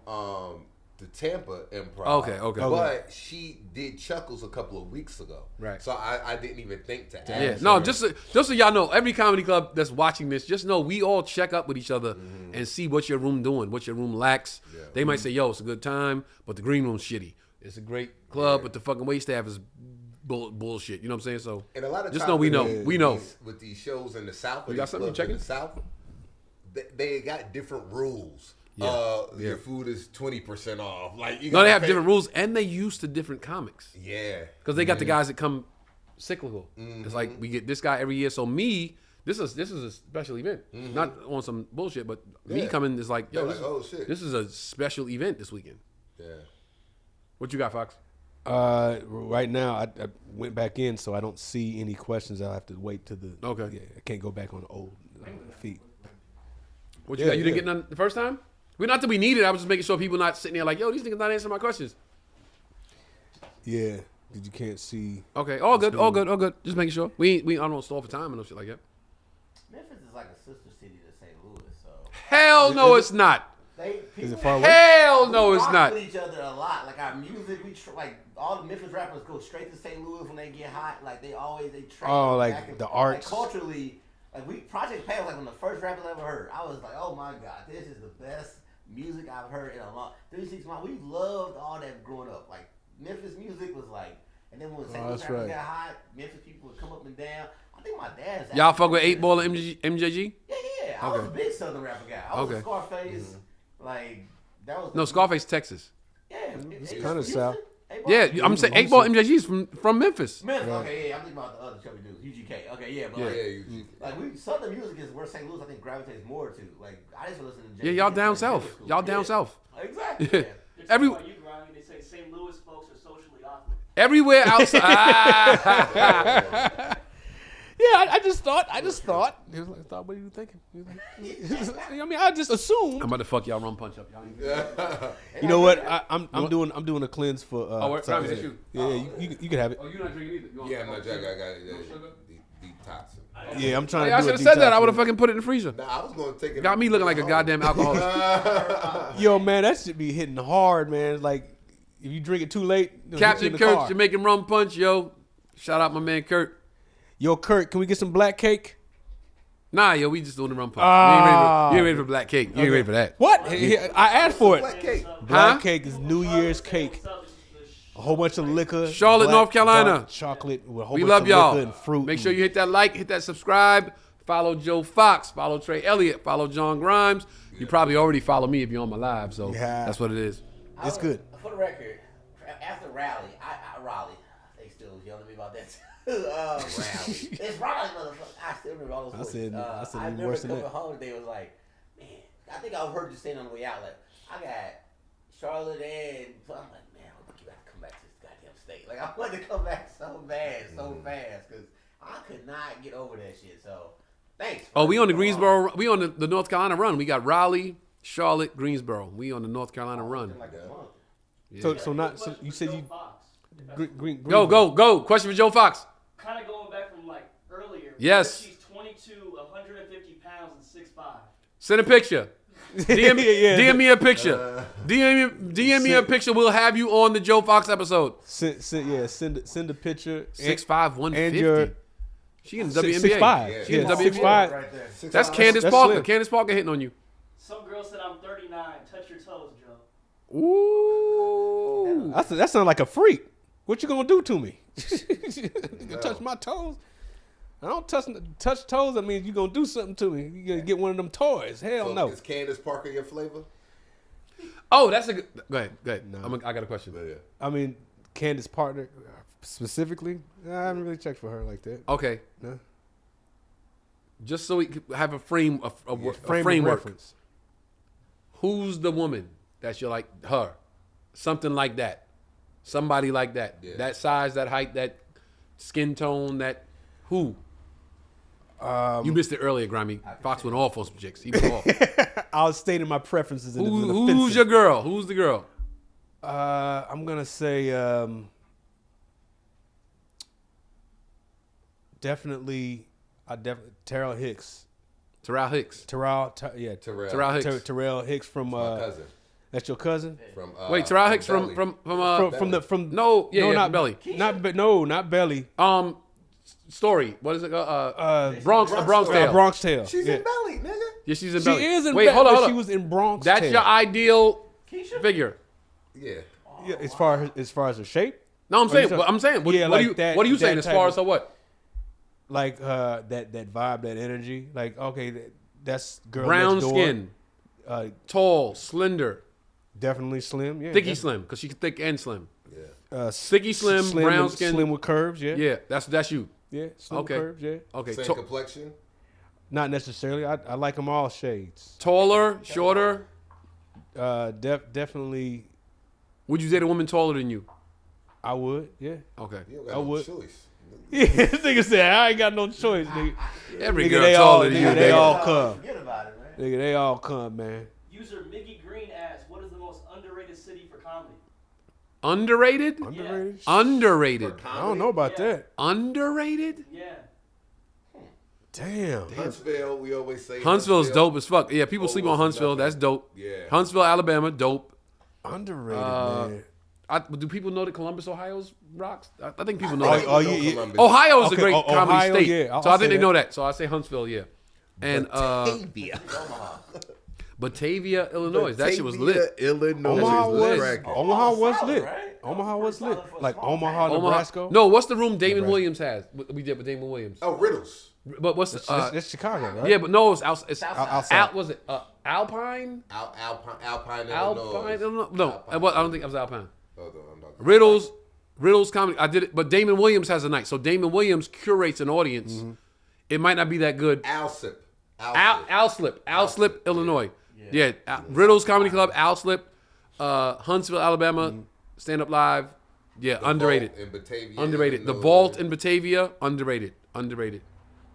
the Tampa Improv. Okay. But she did Chuckles a couple of weeks ago. Right. So I didn't even think to ask. Yeah. her. No, just so y'all know, every comedy club that's watching this, just know we all check up with each other and see what your room doing, what your room lacks. Yeah. They might say, yo, it's a good time, but the green room's shitty. It's a great club, but the fucking wait staff is bullshit. You know what I'm saying? So And a lot of just times know we know. with We know. with these shows in the South, or You got these something? You clubs in checking? the South, they got different rules. Yeah. Your food is 20% off. Like you No, they gotta have pay- different rules, and they used to different comics. Yeah. Because they got the guys that come cyclical. It's like we get this guy every year. So me, This is a special event. Not on some bullshit, but me Yeah. coming is like, yo, They're like, oh, shit. this is a special event this weekend. Yeah. What you got, Fox? Right now, I went back in, so I don't see any questions. I'll have to wait to the. Okay. Yeah, I can't go back on the old feet. What you Yeah, got? You didn't yeah. get none the first time? Well, not that we needed. I was just making sure people not sitting there like, yo, these niggas not answering my questions. Yeah, because you can't see. Okay, all good, all good, all good. Just making sure. I don't stall for time and no shit like that. Memphis is like a sister city to St. Louis, so Hell no, it's not. Is it far away? Hell no, we it's rock not. with each other a lot. Like our music, like all the Memphis rappers go straight to St. Louis when they get hot. Like they train. Oh, like back and, the arts. Like culturally, like Project Pay was like one of the first rappers I ever heard. I was like, oh my god, this is the best music I've heard in a long. 36 months. We loved all that growing up. Like Memphis music was like, and then when St. Louis that's rappers right. got hot, Memphis people would come up and down. I think my dad's. Y'all actually- fuck with 8 Ball and MJG? Yeah. I was a big Southern rapper guy. I was Okay. a Scarface. Like that was No, Scarface, Texas. Yeah, It's kinda south. Yeah, I'm saying 8 Ball MJG is from Memphis. Memphis, okay, yeah, I'm thinking about the other chubby dudes, UGK. Okay, yeah, but Yeah. like, Yeah, like we Southern music is where St. Louis I think gravitates more to. Like I just listen to Yeah, y'all down south. Y'all down south. Exactly. Yeah. Yeah. Every- You, Ronnie, they say St. Louis folks are socially awkward. Everywhere outside. Yeah, I just thought. He was like, what are you thinking? He was like, I mean, I just assumed. I'm about to fuck y'all rum punch up. Y'all ain't- You know what? I'm doing a cleanse for. wait, South Robbie, that's End. you. Yeah, you can have it. Oh, you're not drinking either. You want- Yeah, I'm not joking. I got it. No sugar? Detox. Yeah, I'm Oh, trying yeah, I to do should a have said that. detox, I would have man. fucking put it in the freezer. Nah, I was going to take it. Got me looking like a goddamn alcoholic. Yo, man, that should be hitting hard, man. Like, if you drink it too late, it'll hit you Captain in the Kurt, car. Jamaican rum punch, yo. Shout out my man Kurt. Yo, Kurt, can we get some black cake? Nah, yo, we just doing the rum punch. Ah. You ain't ready for black cake. You ain't ready for that. What? I asked for it. Black cake. Black Huh? cake is New Year's cake. A whole bunch of liquor. Charlotte, black, North Carolina. dark chocolate with a whole We bunch love of y'all. liquor and fruit. Make sure you hit that like, hit that subscribe. Follow Joe Fox. Follow Trey Elliot. Follow John Grimes. You probably already follow me if you're on my live, so Yeah. that's what it is. It's good. For the record, after Raleigh, Raleigh, they still was yelling at me about that. Raleigh. It's Raleigh, motherfucker. I still remember all those words. I said I even remember worse than coming that. home, they was like, man, I think I heard you saying on the way out, like, I got Charlotte and so I'm like, man, I think you got to come back to this goddamn state. Like, I wanted to come back so bad, so fast, because I could not get over that shit. So, thanks. Oh, we on the Greensboro. We on the North Carolina run. We got Raleigh, Charlotte, Greensboro. We on the North Carolina run. Like a month. Yeah. So you said you green. Go. Question for Joe Fox. Kind of going back from like earlier. Yes. She's 22, 150 pounds, and 6'5". Send a picture. DM, Yeah. DM me a picture. DM me a picture. We'll have you on the Joe Fox episode. Send a picture. 6'5", 150. your- She in the WNBA. 6'5". Yeah. She in Yeah, the 6'5". WNBA. Right there. That's Candace That's Parker. slim. Candace Parker hitting on you. Some girl said I'm 39. Touch your toes, Joe. Ooh. That sounds like a freak. What you gonna do to me? You gonna touch my toes? I don't touch toes. I mean, you gonna do something to me? You gonna get one of them toys? Hell So no. Is Candace Parker your flavor? Oh, that's a good. Go ahead. No. I got a question. Yeah. I mean, Candace partner specifically. I haven't really checked for her like that. Okay. No. Just so we can have a framework. Frame of reference. Who's the woman that you're like her? Something like that. Somebody like that. Yeah. That size, that height, that skin tone, who? You missed it earlier, Grammy. Fox went off on some chicks. He went off. I was stating my preferences. In Who's your girl? Who's the girl? I'm gonna say definitely. Terrell Hicks. Terrell Hicks. Terrell Hicks. Terrell Hicks from My cousin. That's your cousin? From Wait, Terrell Hicks Belly. from No, not Belly. not Belly. Story. What is it? Bronx Tale. Bronx Tale. She's yeah. in Belly, nigga. Yeah, she's in She Belly. is in Wait, Belly, hold but on. she was in Bronx That's Tale. your ideal Keisha? figure. Yeah. Yeah, as far as her shape, No, I'm saying. you What I'm saying. What, Yeah, what, like are you, that- what are you that saying as type far of- as her what? like that vibe, that energy. Like okay, that's girl Brown next door. skin, tall, slender, Definitely slim. Yeah, thicky slim, because she's thick and slim. Yeah. Thicky slim, brown with, skin. slim with curves. Yeah, Yeah, that's you. yeah, slim Okay. with curves. Yeah. Okay. Same to- complexion. Not necessarily. I like them all shades. Taller, shorter. Definitely. Would you date a woman taller than you? I would. Yeah. Okay. You don't got I no would. choice. Yeah. This nigga said I ain't got no choice, nigga. Every Nigga, girl they taller all, than you. nigga, they nigga. all come. Forget about it, man. Nigga, they all come, man. User Mickey Green asks, "What is the most underrated city for comedy?" Underrated? Underrated. Underrated. I don't know about Yeah. that. Underrated? Yeah. Damn. Huntsville, we always say. Huntsville's dope as fuck. Yeah, people sleep on Always Huntsville. nothing. That's dope. Yeah. Huntsville, Alabama, dope. Underrated, man. Do people know that Columbus, Ohio's rocks? I think people know that. yeah. Columbus. Ohio is Okay, a great comedy Ohio, state. yeah, I'll so I say think they that. know that. So I say Huntsville, yeah. And Omaha. Batavia, Illinois. That shit was lit. Illinois. Omaha was was lit. Omaha was solid, lit. right? Omaha was Solid lit. for a Like small Omaha, town. Nebraska. No, what's the room Damon Nebraska. Williams has? We did with Damon Williams. Oh, Riddles. But what's the That's Chicago, right? yeah, but no, it's out. It's Outside. out. Was it Alpine? Alpine, Alpine? Illinois. No, Alpine. I don't think it was Alpine. Hold on, I'm not- Riddles comedy. I did it, but Damon Williams has a night. So Damon Williams curates an audience. Mm-hmm. It might not be that good. Alslip. Alslip, Illinois. Yeah, Riddles Comedy Club, Alslip, Huntsville, Alabama, Stand Up Live. Yeah, underrated. In Batavia, Underrated. The Illinois. Vault in Batavia, underrated. Underrated.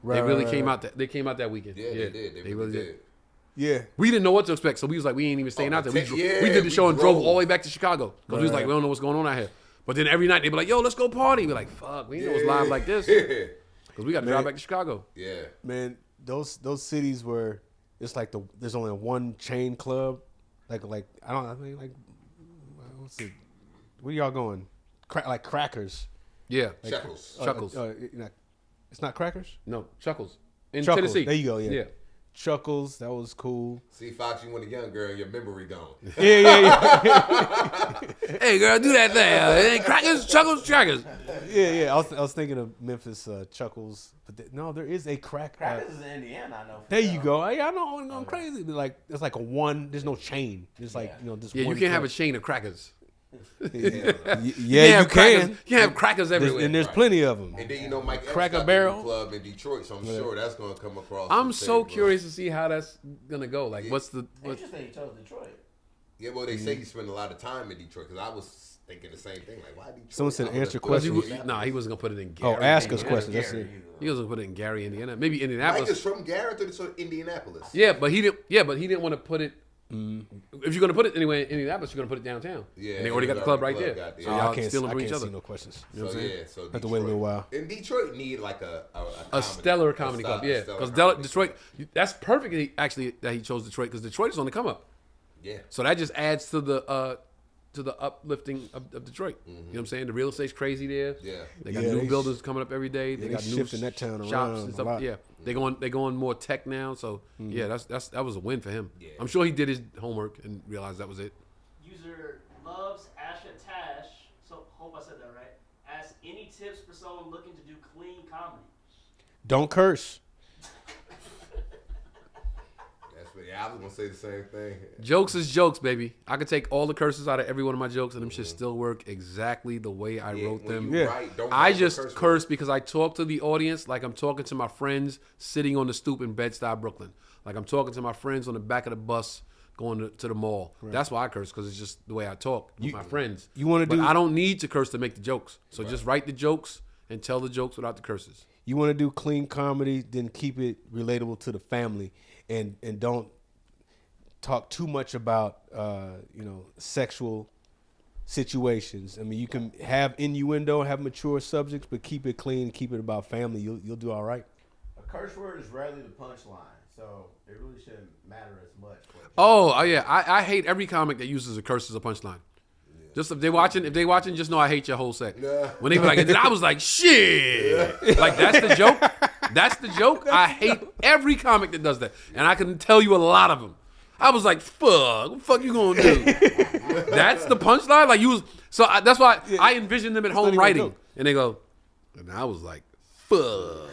Right, They really right, came right. out. They came out that weekend. Yeah, they did. They really did. Yeah. We didn't know what to expect, so we was like, we ain't even staying out there. We yeah, did the show and drove drove. all the way back to Chicago because we was like, Right. we don't know what's going on out here. But then every night they be like, yo, let's go party. We like, fuck, we didn't know it was live like this Yeah. because we got to drive back to Chicago. Yeah. Man, those cities where it's like there's only one chain club, like I mean like what's it? Where y'all going? Like Crackers. Yeah, Chuckles. Chuckles. It's not Crackers. No, Chuckles in Chuckles. Tennessee. There you go. Yeah. Yeah. Chuckles. That was cool. See, Fox, you want a young girl, your memory gone. Yeah. Hey, girl, do that thing. Crackers, Chuckles, Crackers. Yeah. I was thinking of Memphis Chuckles, but no, there is a crack. Crackers is in Indiana, I know. for There you sure. go. I know I'm going crazy. But like it's like a one. There's no chain. It's like just Yeah, you one can't have a club. chain of crackers. Yeah, You you crackers. can. You can have crackers everywhere. And there's plenty of them. And then Mike Epps Cracker got the Barrel. new club in Detroit, so I'm sure that's gonna come across. I'm the so table. curious to see how that's gonna go. Like, what's the? Interesting you chose Detroit. Yeah, well, they say you spend a lot of time in Detroit because I was thinking the same thing. Like, why Detroit? Someone said I would've answer thought questions. Indianapolis. He wasn't gonna put it in Gary. Oh, ask us Indiana. questions. That's it. He wasn't gonna put it in Gary, Indiana. Maybe Mike Indianapolis. is from Garrett to Indianapolis. Yeah, but he didn't. Yeah, but he didn't want to put it. If you're gonna put it anyway in Indianapolis, you're gonna put it downtown. Yeah, and they already got the club right there. got there. So Oh, y'all I can't stealing from each see other. no questions. You know what I'm saying? So Have to wait a little while. And Detroit need like a A stellar comedy club, yeah. Because Detroit, that's perfect. Actually, that he chose Detroit because Detroit is on the come up. Yeah. So that just adds to the uplifting of Detroit. You know what I'm saying? The real estate's crazy there. Yeah. They got Yeah, new they buildings coming up every day. They they got new shifting that town shops around and a stuff. lot. Yeah, they going more tech now. So yeah, that was a win for him. Yeah. I'm sure he did his homework and realized that was it. User loves Asha Tash. So hope I said that right. Asks any tips for someone looking to do clean comedy. Don't curse. I was gonna say the same thing. Jokes is jokes, baby. I could take all the curses out of every one of my jokes, and them should still work exactly the way I wrote when them. you Yeah. write, don't I write the just curse because I talk to the audience like I'm talking to my friends sitting on the stoop in Bed-Stuy, Brooklyn. Like I'm talking to my friends on the back of the bus going to the mall. That's why I curse, because it's just the way I talk with my friends. you wanna But do- I don't need to curse to make the jokes. So just write the jokes and tell the jokes without the curses. You want to do clean comedy, then keep it relatable to the family, and don't talk too much about sexual situations. I mean, you can have innuendo, have mature subjects, but keep it clean, keep it about family. You'll do all right. A curse word is rarely the punchline, so it really shouldn't matter as much. Oh yeah, I hate every comic that uses a curse as a punchline. Just if they watching, just know I hate your whole set. Yeah. When they be like, and then I was like, shit. Like that's the joke. That's the joke. I hate every comic that does that, and I can tell you a lot of them. I was like, fuck, what the fuck you gonna do? That's the punchline. Like you was, that's why I envisioned them at home not even a writing, joke. and they go, and I was like, fuck.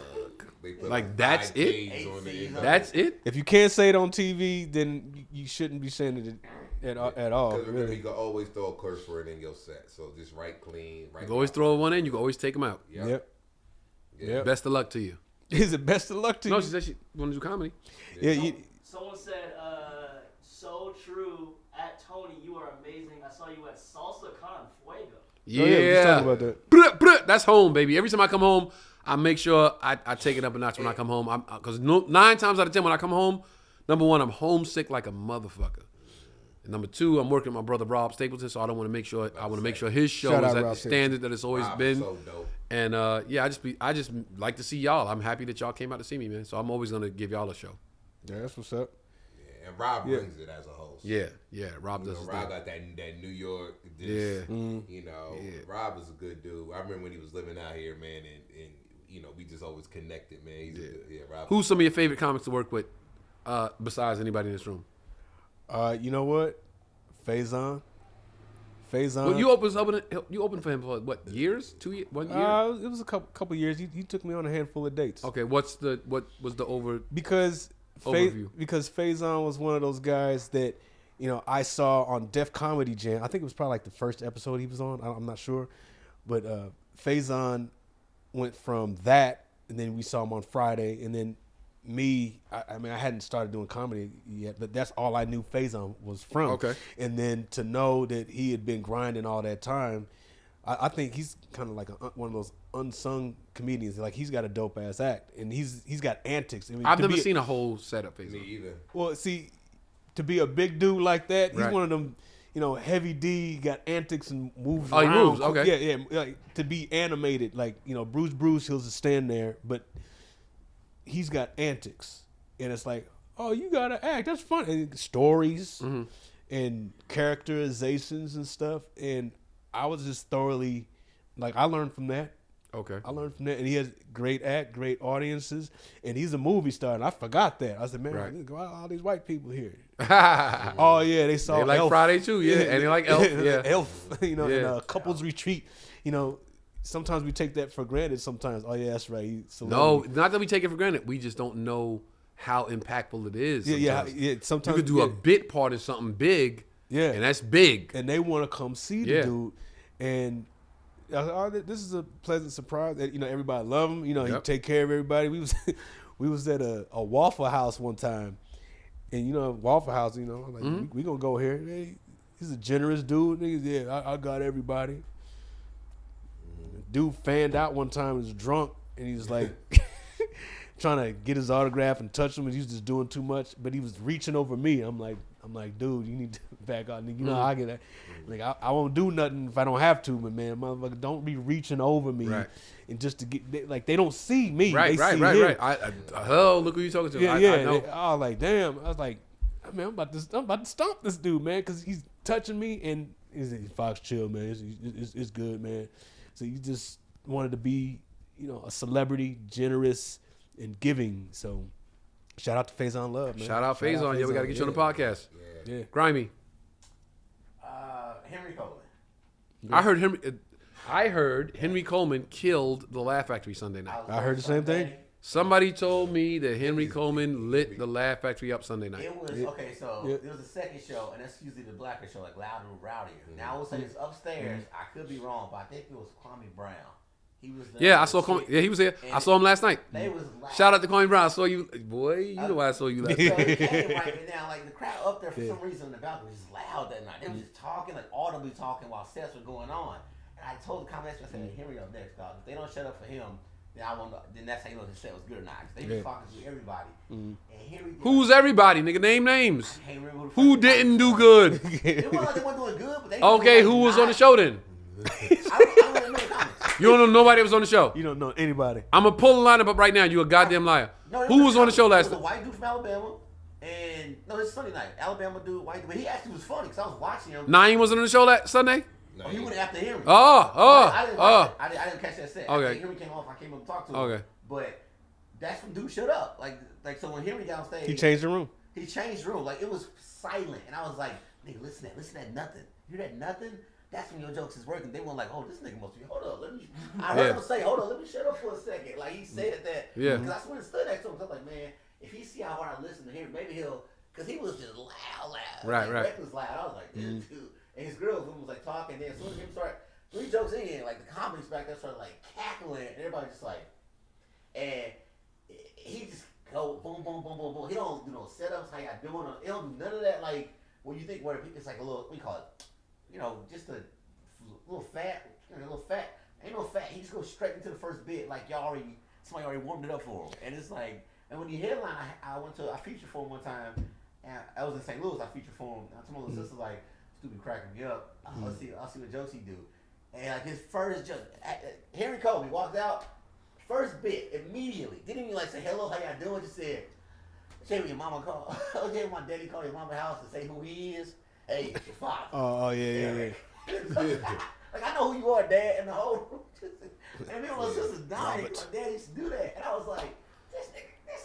They put Like, that's 5 it? Ks on the end. That's it. If you can't say it on TV, then you shouldn't be saying it at all. Because remember, Really. you can always throw a curse word in your set. So just write clean. You can always throw one in. You can always take them out. Yep. Yep. Yeah. Yep. Best of luck to you. Is it best of luck to No, you? she said she want to do comedy. Yeah, Someone said, so true. At Tony, you are amazing. I saw you at Salsa Con Fuego. Yeah, Oh, yeah, we just talked about that. That's home, baby. Every time I come home, I make sure I take it up a notch when I come home. Because 9 times out of 10 when I come home, number one, I'm homesick like a motherfucker. And number two, I'm working with my brother Rob Stapleton, so I want to make sure his show Shout is out at Rob the standard that it's always Rob, been. so dope. And yeah, I just like to see y'all. I'm happy that y'all came out to see me, man. So I'm always gonna give y'all a show. Yeah, that's what's up. Yeah, and Rob brings it as a host. Yeah, Rob does. Rob got that New York. Rob is a good dude. I remember when he was living out here, man, and we just always connected, man. He's a good, Rob. Who's some of your favorite comics to work with, besides anybody in this room? You know what? Faison. Well, you opened for him for what, years? 2 years? 1 year? It was a couple years. He took me on a handful of dates. Okay, what was the Because overview? Because Faison was one of those guys that I saw on Def Comedy Jam. I think it was probably like the first episode he was on. I'm not sure, but Faison went from that, and then we saw him on Friday, and then me. I mean, I hadn't started doing comedy yet, but that's all I knew Faison was from. Okay, and then to know that he had been grinding all that time. I think he's kind of like one of those unsung comedians. Like, he's got a dope ass act, and he's got antics. I mean, I've never seen a whole setup. Me either. Well, see, to be a big dude like that, he's Right. one of them. Heavy D, got antics and moves. Oh, he around. moves, okay. Yeah. Like, to be animated, like Bruce, he'll just stand there, but he's got antics, and it's like, oh, you gotta act. That's fun. And stories and characterizations and stuff, and I was just thoroughly, like, I learned from that. Okay. I learned from that, and he has great act, great audiences, and he's a movie star, and I forgot that. I said, man, Right. all these white people here. oh, Oh yeah, they saw they like Elf. Friday too, yeah, and they like Elf, yeah. Elf, in Yeah. a couples retreat. Sometimes we take that for granted. Sometimes, oh yeah, that's right. He's No, celebrity. not that we take it for granted. We just don't know how impactful it is. yeah. Sometimes. Sometimes You could do a bit part of something big, yeah, and that's big. and they want to come see the Yeah. dude, and this is a pleasant surprise that everybody love him. He Yep. take care of everybody. We was at a Waffle House one time, and Waffle House. I'm like, we gonna go here. Hey, he's a generous dude. Niggas, yeah, I got everybody. Dude fanned out one time. He was drunk, and he was like trying to get his autograph and touch him, and he was just doing too much. But he was reaching over me. I'm like, dude, you need to back out. How I get that. Like, I won't do nothing if I don't have to, but man, motherfucker, don't be reaching over me, Right. and just to get they don't see me. Right, they see him. right. Hello, look who you talking to. Yeah, I know. I was like, damn. I was like, man, I'm about to stomp this dude, man, because he's touching me, and he's like, Fox, chill, man. It's good, man. So you just wanted to be, a celebrity, generous, and giving. So shout out to Faison Love, man. Shout out Faison. Yeah, we gotta get you on the podcast. Yeah. Grimy. Henry Coleman. I heard Henry Coleman killed the Laugh Factory Sunday night. I heard the same thing. Somebody told me that Henry Coleman lit the Laugh Factory up Sunday night. It was okay. So Yeah. there was a second show, and that's usually the blacker show, like Loud and Rowdier. Now I would say it's upstairs. I could be wrong, but I think it was Kwame Brown. He was there. Yeah, I saw Coleman. Yeah, he was here. I saw him last night. They was loud. Shout out to Kwame Brown. I saw you, boy. You know why I saw you last So night. he came right now, like the crowd up there for some reason in the balcony was just loud that night. They were just talking, like audibly talking while sets were going on. And I told the comics, I said, hey, Henry up next, dog. If they don't shut up for him, then then that's how you know his set was good or not. 'Cause they was talking to everybody. And Henry. Who's everybody, nigga? Name names. I can't remember Who didn't do good? It wasn't like they weren't doing good, but they. Okay, who was on the show then? I don't know the comics. You don't know nobody that was on the show. You don't know anybody. I'm gonna pull the lineup up right now. You a goddamn liar. No, Who was on the show last It was a night? white dude from Alabama, and no, it's Sunday night. Alabama dude, white dude, but he actually was funny because I was watching him. Naeem wasn't on the show last Sunday. Oh, he went after Henry. I didn't watch it. I didn't catch that set. Okay. Henry came off. I came up and talked to him. Okay. But that's when dude shut up. Like so when Henry got on stage, He changed the room. He changed the room. Like it was silent, and I was like, "Nigga, listen to that nothing. You hear that nothing? That's when your jokes is working." They weren't like, "Oh, this nigga must be." Hold up, let me. I heard him say, "Hold on, let me shut up for a second." Like he said that. Yeah. Because I swear to stood next to him. I was like, man, if he see how hard I listen to him, maybe he'll. Because he was just loud. Right, right. Rex was loud. I was like, dude. And his girls was like talking. Then as soon as him started 3 jokes in, like the comics back there started like cackling, and everybody just like, and go boom, boom, boom, boom, boom. He don't do no setups. How y'all doing? He don't do none of that. Like what you think? Where it's like a little, we call it, just a little fat. A little fat. Ain't no fat. He just goes straight into the first bit. Like somebody already warmed it up for him. And it's like, and when you headline, I featured for him one time, and I was in St. Louis. I featured for him. And I told my little sister like, "Stupid cracking me up. I'll see what jokes he do." And like his first joke, Henry Kobe walked out. First bit, immediately. Didn't even like say hello, how y'all doing? Just said, "Okay, when your mama called, okay, when my daddy called your mama house to say who he is. Hey, it's your father." Oh yeah. Like I know who you are, Dad, and the whole. And me and my sister's dying. My dad used to do that, and I was like, "This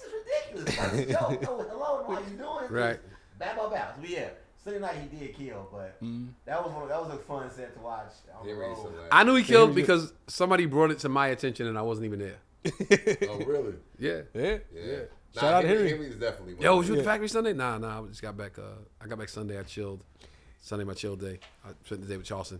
is ridiculous." Like, yo, hello, how you doing? Right. Bow. So yeah, Sunday night he did kill, but that was a fun set to watch. On the road. I knew he killed because somebody brought it to my attention and I wasn't even there. Oh, really? Yeah. Yeah. Shout out to Henry. Henry's definitely one. Yo, was you at the factory Sunday? Nah. I just got back. I got back Sunday. I chilled. Sunday, my chill day. I spent the day with Charleston.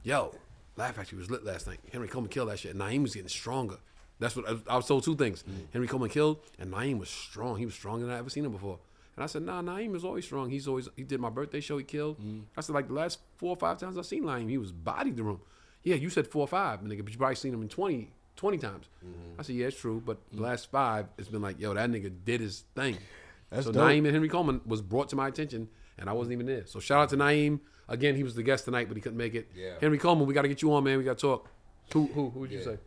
Yo, Laugh Factory was lit last night. Henry Coleman killed that shit. And Naeem was getting stronger. That's what I was told. Two things. Henry Coleman killed, and Naeem was strong. He was stronger than I ever seen him before. And I said, nah, Naeem is always strong. He did my birthday show. He killed. I said, like the last 4 or 5 times I've seen Naeem, he was bodied the room. Yeah, you said 4 or 5, nigga, but you probably seen him in 20 times. I said, yeah, it's true. But the last 5, it's been like, yo, that nigga did his thing. That's so dope. Naeem and Henry Coleman was brought to my attention, and I wasn't even there. So shout out to Naeem. Again, he was the guest tonight, but he couldn't make it. Yeah. Henry Coleman, we got to get you on, man. We got to talk. Who would you say?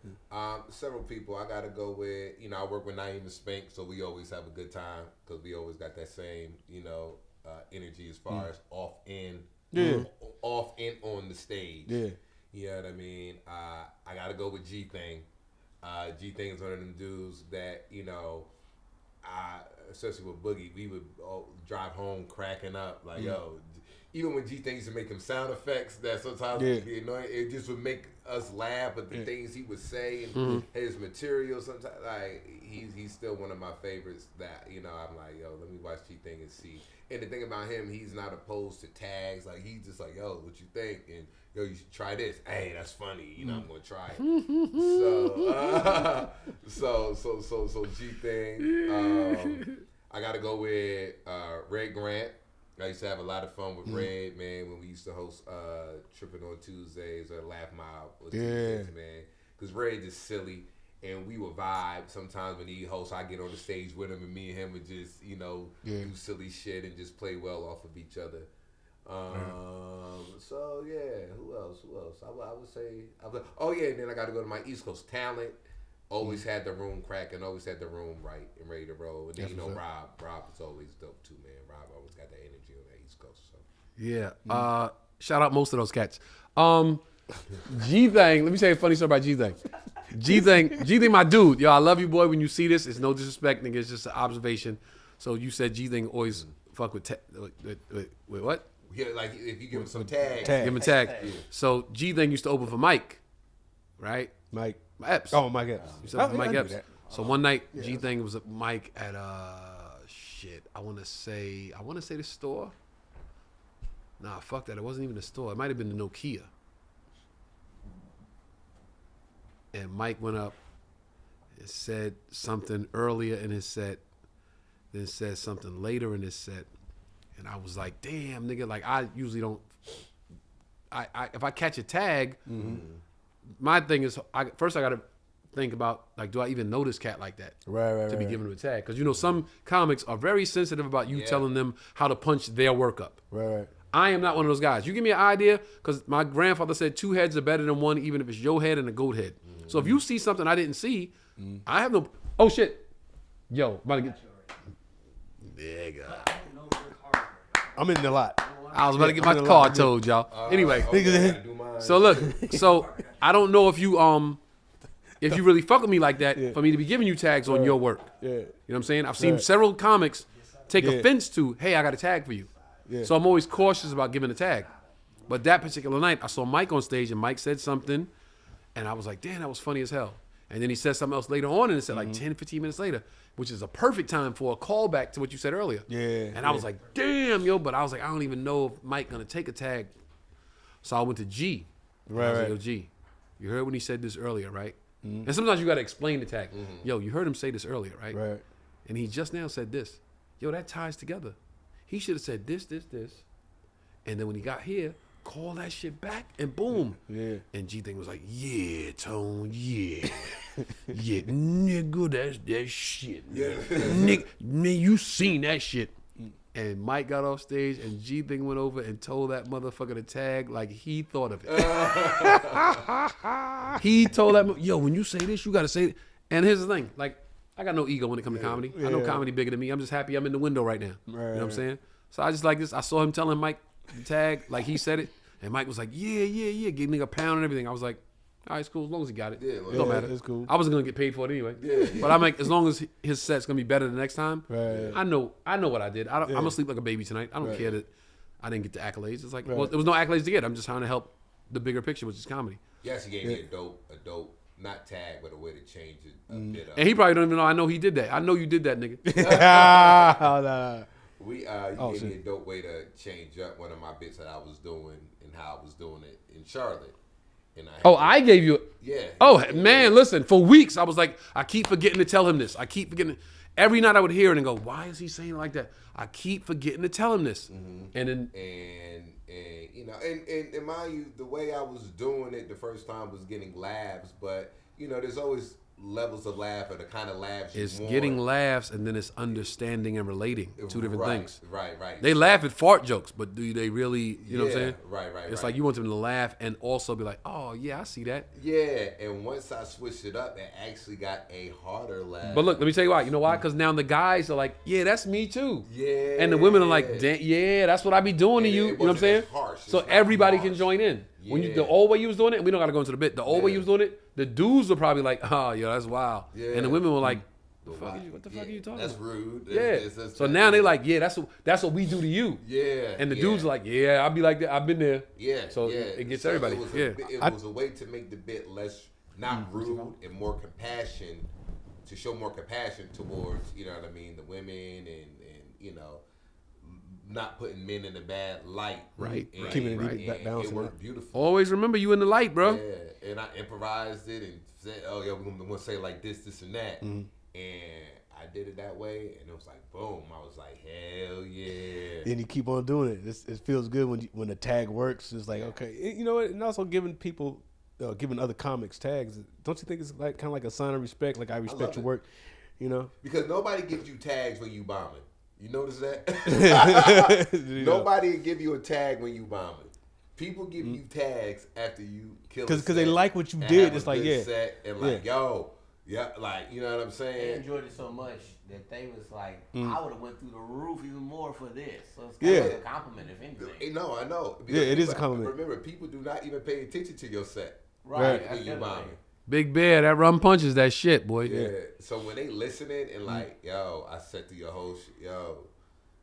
Several people. I got to go with, I work with Naeem and Spank, so we always have a good time because we always got that same, energy as far as off and on the stage. Yeah. You know what I mean? I got to go with G-Thing. G-Thing's one of them dudes that, especially with Boogie, we would drive home cracking up. Like, yo, even when G-Thing used to make him sound effects that sometimes would be annoying, it just would make us laugh at the things he would say and his material. Sometimes, like, he's still one of my favorites that, I'm like, yo, let me watch G-Thing and see. And the thing about him, he's not opposed to tags. Like, he's just like, yo, what you think? And, yo, you should try this. Hey, that's funny. I'm going to try it. So G-Thing. I got to go with Red Grant. I used to have a lot of fun with Red, man, when we used to host Tripping on Tuesdays or Laugh Mob on Tuesdays, man. Because Red is silly, and we would vibe. Sometimes when he hosts, I get on the stage with him, and me and him would just, do silly shit and just play well off of each other. So, yeah, who else? I would say, and then I got to go to my East Coast talent. Always had the room cracking, always had the room right and ready to roll. And then, Rob is always dope too, man. Rob always got that energy on the East Coast. So. Yeah. Shout out most of those cats. G-Thing, let me tell you a funny story about G-Thing. G-Thing, my dude. Yo, I love you, boy. When you see this, it's no disrespect, nigga. It's just an observation. So you said G-Thing always fuck with what? Yeah, like if you give him some tags. Give him a tag. So G-Thing used to open for Mike, right? Mike Epps. Oh, Mike Epps. Used to open for Mike Epps. So one night, G-Thing was at Mike at I want to say the store. Nah, fuck that. It wasn't even the store. It might have been the Nokia. And Mike went up and said something earlier in his set, then said something later in his set. And I was like, damn, nigga, like I usually don't, if I catch a tag, my thing is, first I got to think about, like, do I even know this cat like that? Right. To be giving him a tag. Because, some comics are very sensitive about you telling them how to punch their work up. Right. I am not one of those guys. You give me an idea, because my grandfather said 2 heads are better than 1, even if it's your head and a goat head. So if you see something I didn't see, I have no, oh shit. Yo, about to get, there you go. I'm in the lot. I was about to get my car towed, y'all. Anyway, so look, I don't know if you really fuck with me like that for me to be giving you tags on your work. Yeah. You know what I'm saying? I've seen several comics take offense to, hey, I got a tag for you. Yeah. So I'm always cautious about giving a tag. But that particular night, I saw Mike on stage, and Mike said something, and I was like, damn, that was funny as hell. And then he said something else later on, and it said like 10, 15 minutes later, which is a perfect time for a callback to what you said earlier. Yeah. And I was like, damn, yo, but I was like, I don't even know if Mike gonna take a tag. So I went to G. Right, I was right. like, yo, G, you heard when he said this earlier, right? And sometimes you gotta explain the tag. Yo, you heard him say this earlier, right? Right. And he just now said this. Yo, that ties together. He should have said this. And then when he got here, call that shit back and boom. Yeah. And G-Thing was like, yeah, Tone, yeah. Yeah, nigga, that's that shit. Yeah. Nigga, man, you seen that shit. And Mike got off stage and G-Thing went over and told that motherfucker to tag like he thought of it. He told that, yo, when you say this, you got to say it. And here's the thing, like, I got no ego when it comes to comedy. I know Yeah. comedy bigger than me. I'm just happy I'm in the window right now. You know what I'm Right. saying? So I just like this. I saw him telling Mike to tag like he said it. And Mike was like, yeah. Gave nigga a pound and everything. I was like, all right, it's cool. As long as he got it. Yeah, It well, don't yeah, matter. it's cool. I wasn't going to get paid for it anyway. Yeah. But I'm like, as long as his set's going to be better the next time, Right. I know what I did. I'm going to sleep like a baby tonight. I don't Right. care that I didn't get the accolades. It's like, Right. well, there was no accolades to get. I'm just trying to help the bigger picture, which is comedy. Yes, he gave me a dope, not tag, but a way to change it a bit up. And he probably don't even know I know he did that. I know you did that, nigga. Nah. You Oh, gave me a shit. dope way to change up one of my bits that I was doing and how I was doing it in Charlotte. And I gave you. yeah. Oh man, listen. For weeks, I was like, I keep forgetting to tell him this. I keep forgetting. Every night I would hear it and go, why is he saying it like that? I keep forgetting to tell him this. And then and you know, and mind you, the way I was doing it the first time was getting laughs, but you know, there's always levels of laugh or the kind of laughs you it's want. getting laughs and then it's understanding and relating. Two different things. Right. They laugh at fart jokes, but do they really, you know what I'm saying? Right. It's like you want them to laugh and also be like, oh yeah, I see that. Yeah, and once I switched it up, it actually got a harder laugh. But look, let me tell you why. You know why? Because now the guys are like, yeah, that's me too. Yeah. And the women are like, yeah, that's what I be doing to And you. it You know what I'm wasn't saying? as harsh. It's So not everybody harsh. can join in. When you, Yeah. the old way you was doing it, and we don't got to go into the bit. The old way Yeah. you was doing it, the dudes were probably like, oh, yo, that's wild. Yeah. And the women were like, But what the fuck are you talking That's about? rude. Yeah. That's So now they like, yeah, that's what we do to you. yeah. And the yeah. dudes are like, yeah, I'll be like that. I've been there. Yeah. So yeah. it gets So everybody. It was Yeah. it was a way to make the bit less, not rude, and more compassion, to show more compassion towards, you know what I mean, the women and you know, not putting men in a bad light. Right, And, right, Keeping it right. even balancing It worked out. beautiful. Always remember you in the light, bro. Yeah, and I improvised it and said, "Oh yeah, we're gonna say like this, and that," and I did it that way, and it was like boom. I was like, "Hell yeah!" Then you keep on doing it. It feels good when the tag works. It's like, okay, you know what? And also giving people, giving other comics tags. Don't you think it's like kind of like a sign of respect? Like I respect love your it. work. You know. Because nobody gives you tags when you bombing. You notice that? Yeah. Nobody give you a tag when you bombing. People give you tags after you kill. 'Cause a they set like what you and did. have a It's like, good yeah. set and like yo, yeah, like you know what I'm They saying? enjoyed it so much that they was like, I would have went through the roof even more for this. So it's kind Yeah. of like a compliment, if anything. No, I know. Yeah, it is a people- compliment. Remember, people do not even pay attention to your set Right. when you bombing. Big Bear, that rum punches that shit, boy. Yeah. So when they listening and like, yo, I said to your host, yo,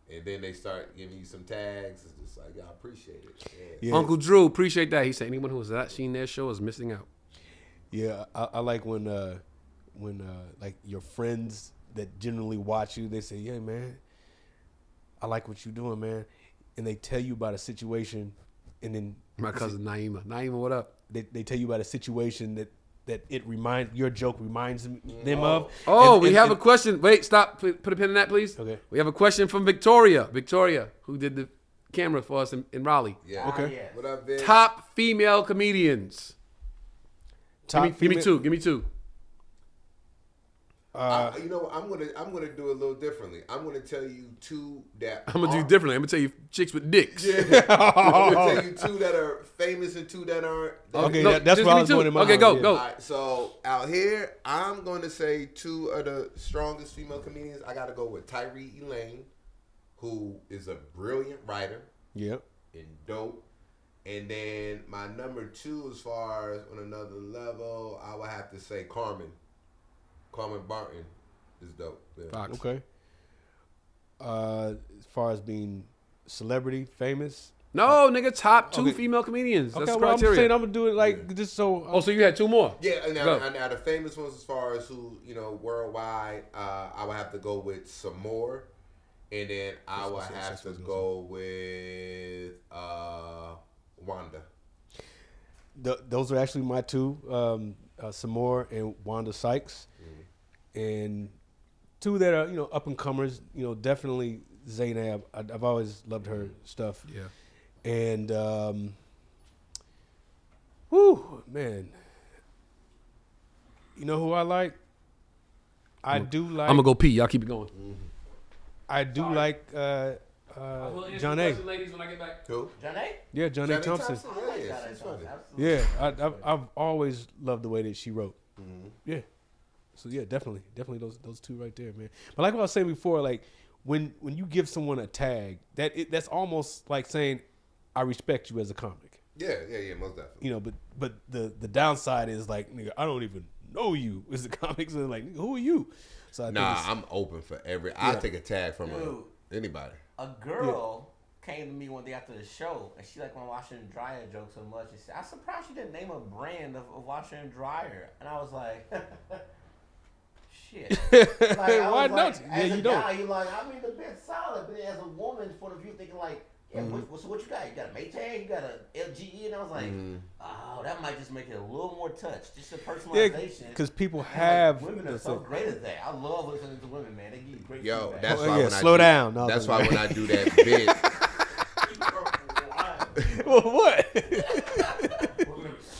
and then they start giving you some tags, it's just like, yo, I appreciate it. Yeah. Yeah. Uncle Drew, appreciate that. He said anyone who has not seen their show is missing out. Yeah, I like when like your friends that generally watch you, they say, "Yeah, man, I like what you're doing, man," and they tell you about a situation, and then My cousin Naima. Naima, what up? they tell you about a situation that your joke reminds them of. Oh, And- we and- have a and- question. Wait, stop. Put a pin in that, please. Okay. We have a question from Victoria. Victoria, who did the camera for us in Raleigh. Yeah. Okay. Yes. What up, Vince? Top female comedians. top Give me female- two. Give me two. You know, I'm gonna do it a little differently. I'm gonna tell you two that I'm gonna do aren't- differently. I'm gonna tell you chicks with dicks. Yeah. I'm gonna tell you two that are famous and two that aren't. Okay, No, that's just where I give me was two. going in my Okay, mind, go, yeah. go. All right, so out here, I'm going to say two of the strongest female comedians. I got to go with Tyree Elaine, who is a brilliant writer Yep. and dope. And then my number two, as far as on another level, I would have to say Carmen. Carmen Barton is dope. Yeah. Fox. Okay. As far as being celebrity, famous. No, nigga, top two Okay. female comedians. That's Okay, the well, I'm criteria. saying I'm gonna do it like just so. Oh, so you had two more? Yeah, and Go. now the famous ones, as far as who, you know, worldwide, I would have to go with some more. And then I would have to go with Wanda. Those are actually my two, Samore and Wanda Sykes. And two that are up and comers. Definitely Zaynab. I've always loved her stuff. Yeah. And whoo, man. You know who I like? I do like. I'm gonna go pee. Y'all keep it going. I do like John A. Ladies, when I get back. Who? John A? Yeah, John A. Johnny Thompson. I like Yeah, John A. she's funny. Absolutely. Yeah, I've always loved the way that she wrote. Yeah, so yeah, definitely those two right there, man. But like what I was saying before, like when you give someone a tag, that's almost like saying I respect you as a comic. Yeah, most definitely. But the downside is like, nigga, I don't even know you as a comic. So like, nigga, who are you? So I think I'm open for I'll take a tag from Dude. anybody. A girl came to me one day after the show, and she liked my washer and dryer joke so much. And said, "I'm surprised you didn't name a brand of washer and dryer." And I was like, "Shit." Like, Why not? Like, Yeah, as a you don't. guy, you're like, I mean, the bed's solid, but then as a woman's point of view, thinking like, yeah, what you got? You got a Maytag? You got a LGE? And I was like, oh, that might just make it a little more touch, just a personalization. because people And, have. women are so great at that. I love listening to women, man. They give you great Yo, feedback. that's Oh, why yeah, when slow I do, down. No, That's no. why when I do that bit, Well, what?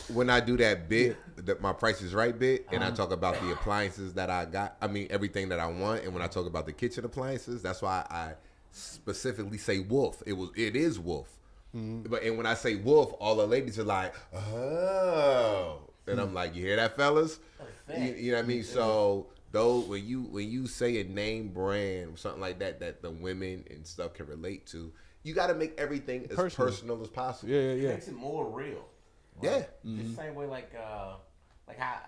when I do that bit, my Price is Right bit, and I talk about the appliances that I got. I mean, everything that I want. And when I talk about the kitchen appliances, that's why I specifically say Wolf. It is Wolf. But and when I say Wolf, all the ladies are like, oh, and I'm like, you hear that, fellas? You know what I mean? So though when you say a name brand or something like that the women and stuff can relate to, you got to make everything as personal as possible. Yeah. It makes it more real. Yeah. Just the same way like how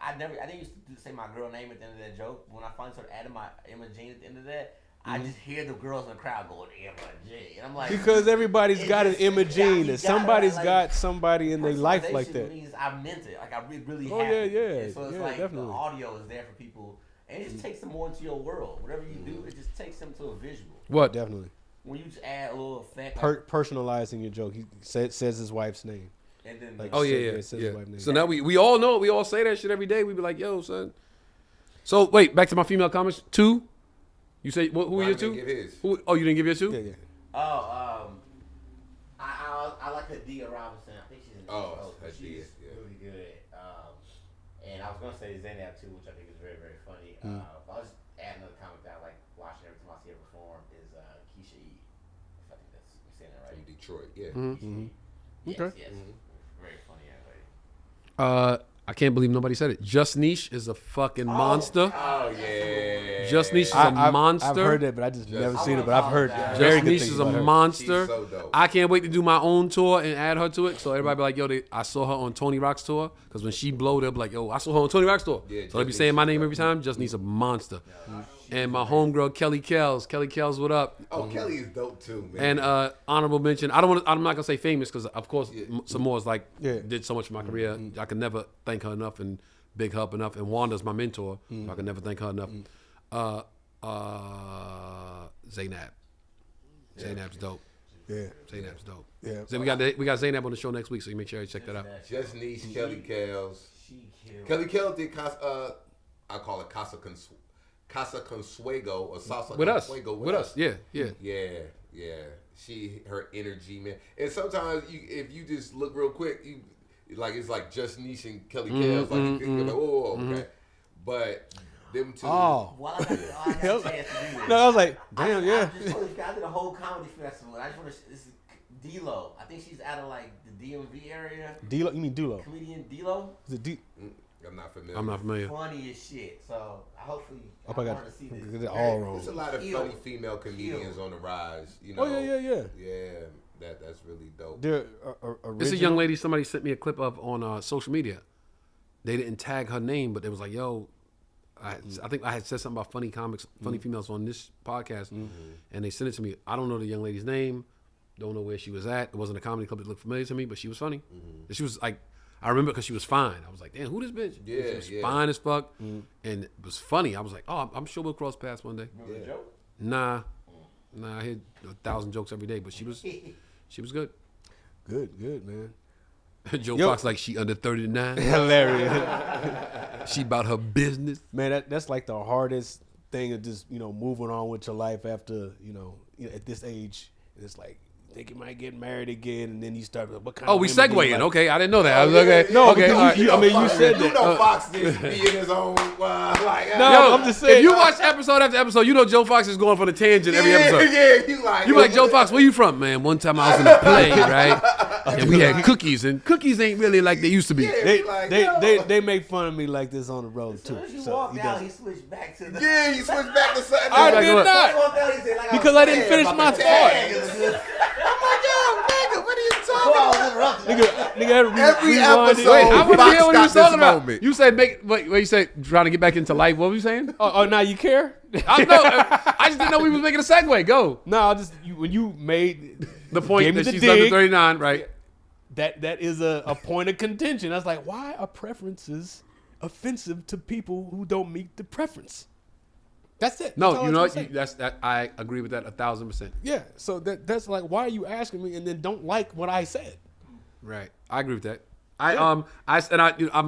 I didn't used to say my girl name at the end of that joke. When I finally started adding my Emma Jean at the end of that, I just hear the girls in the crowd going Emma Jean, and I'm like, Because everybody's got an Imogene. you That somebody's like, got somebody in their life like personalization that. means I meant it. Like I really Oh, happened. yeah. And so it's Yeah, like definitely. the audio is there for people, and it just takes them more into your world. Whatever you do, it just takes them to a visual. What? Definitely. When you just add a little effect, like, Personalizing your joke. He says his wife's name. and then Like, Oh Says- yeah. says his wife's name. So now we all know it. We all say that shit every day. We be like, yo, son. So wait, back to my female comments. 2. You say who are your 2? Give his. Oh, you didn't give your 2? Yeah. I like Adia Robinson. I think she's in Oh, but Adia, she's yeah. really good. And I was gonna say Zaynab too, which I think is very, very funny. I'll just add another comic that I like watching every time I see her perform is Keisha E. If I think that's I'm saying that right. From Detroit, yeah. Yes, Okay. yes. Very funny young lady. I can't believe nobody said it. Just Niche is a fucking monster. Oh yeah. Just Niche is a monster. I've heard that, but I just never seen it. But I've heard Just very Just good Niche things is a about her. monster. She's so dope. I can't wait to do my own tour and add her to it. So everybody be like, yo, I saw her on Tony Rock's tour. Because when she blow, they'll be like, yo, I saw her on Tony Rock's tour. Yeah, so they be Just saying my Niche is name every time. Just Niche a monster. And my homegirl, Kelly Kells. Kelly Kells, what up? Oh, Kelly is dope too, man. And honorable mention. I'm not gonna say famous because of course some more is like Yeah. did so much for my career. I can never thank her enough and big her up enough. And Wanda's my mentor. So I can never thank her enough. Zaynab. Zaynab's dope. Yeah. Zaynab's dope. Yeah. So we got Zaynab on the show next week, so you make sure you check that out. Just Niche, Kelly Kells. She killed. Kelly Kells did I call it Casa Consuego or Salsa With us. Consuego With us. Yeah. Yeah. Her energy, man. And sometimes if you just look real quick, it's like Just Niche and Kelly Kells. Like you're like, oh, okay. But them two. Oh. Well, I got a chance to do this. No, I was like, damn, yeah. I just totally forgot. I did a whole comedy festival. I just want to. This is D-Lo. I think she's out of like the DMV area. D-Lo, you mean Dulo? Comedian D-Lo. Is it D? I'm not familiar. I'm not familiar. Funny as shit. So hopefully I got want to see this. it all wrong. There's a lot of Kill. funny female comedians on the rise. You know. Oh yeah. Yeah, that's really dope. They're This is a young lady somebody sent me a clip of on social media. They didn't tag her name, but they was like, yo, I think I had said something about funny comics, funny females on this podcast, and they sent it to me. I don't know the young lady's name, don't know where she was at. It wasn't a comedy club that looked familiar to me, but she was funny. And she was like, I remember because she was fine. I was like, damn, who this bitch? Yeah, she was yeah. fine as fuck, and it was funny. I was like, oh, I'm sure we'll cross paths one day. Remember the joke? Nah, I hear 1,000 jokes every day, but she was good. Good, man. Joe Yo. Fox like she under 39. Hilarious. She about her business. Man, that's like the hardest thing of just moving on with your life after at this age. And it's like you think you might get married again, and then you start. What kind? Oh, of we women do you segueing. like? Okay, I didn't know that. I was okay. No, okay. because all right. you said You that. know Fox just be in his own like. No, Yo, I'm just saying. if you watch episode after episode, you know Joe Fox is going for the tangent every episode. Yeah, you like. You like, Joe Fox, where you from, man? One time I was in a play, right? And we had cookies, and cookies ain't really like they used to be. They make fun of me like this on the road too. As soon as you So walked he out, does. he switched back to the. Yeah, you switched back to something. I else. did what? not. He walked out, he said, like, Because I didn't finish my tag. thought. Nigga, what are you Well, I talking about? was interrupting. Nigga had to Every rewind it. episode- Wait, I want to Fox hear what you got was talking this about. moment. You said wait, you said trying to get back into life. What were you saying? Oh, now you care? I just didn't know we was making a segue. Go. No, I just when you made The point gave me that the she's under dig, 39, right? that is a point of contention. I was like, why are preferences offensive to people who don't meet the preference? That's it. That's No, all you I know was what? gonna say. That's that. I agree with that 1,000%. Yeah, so that's like, why are you asking me and then don't like what I said? Right. I agree with that. I'm a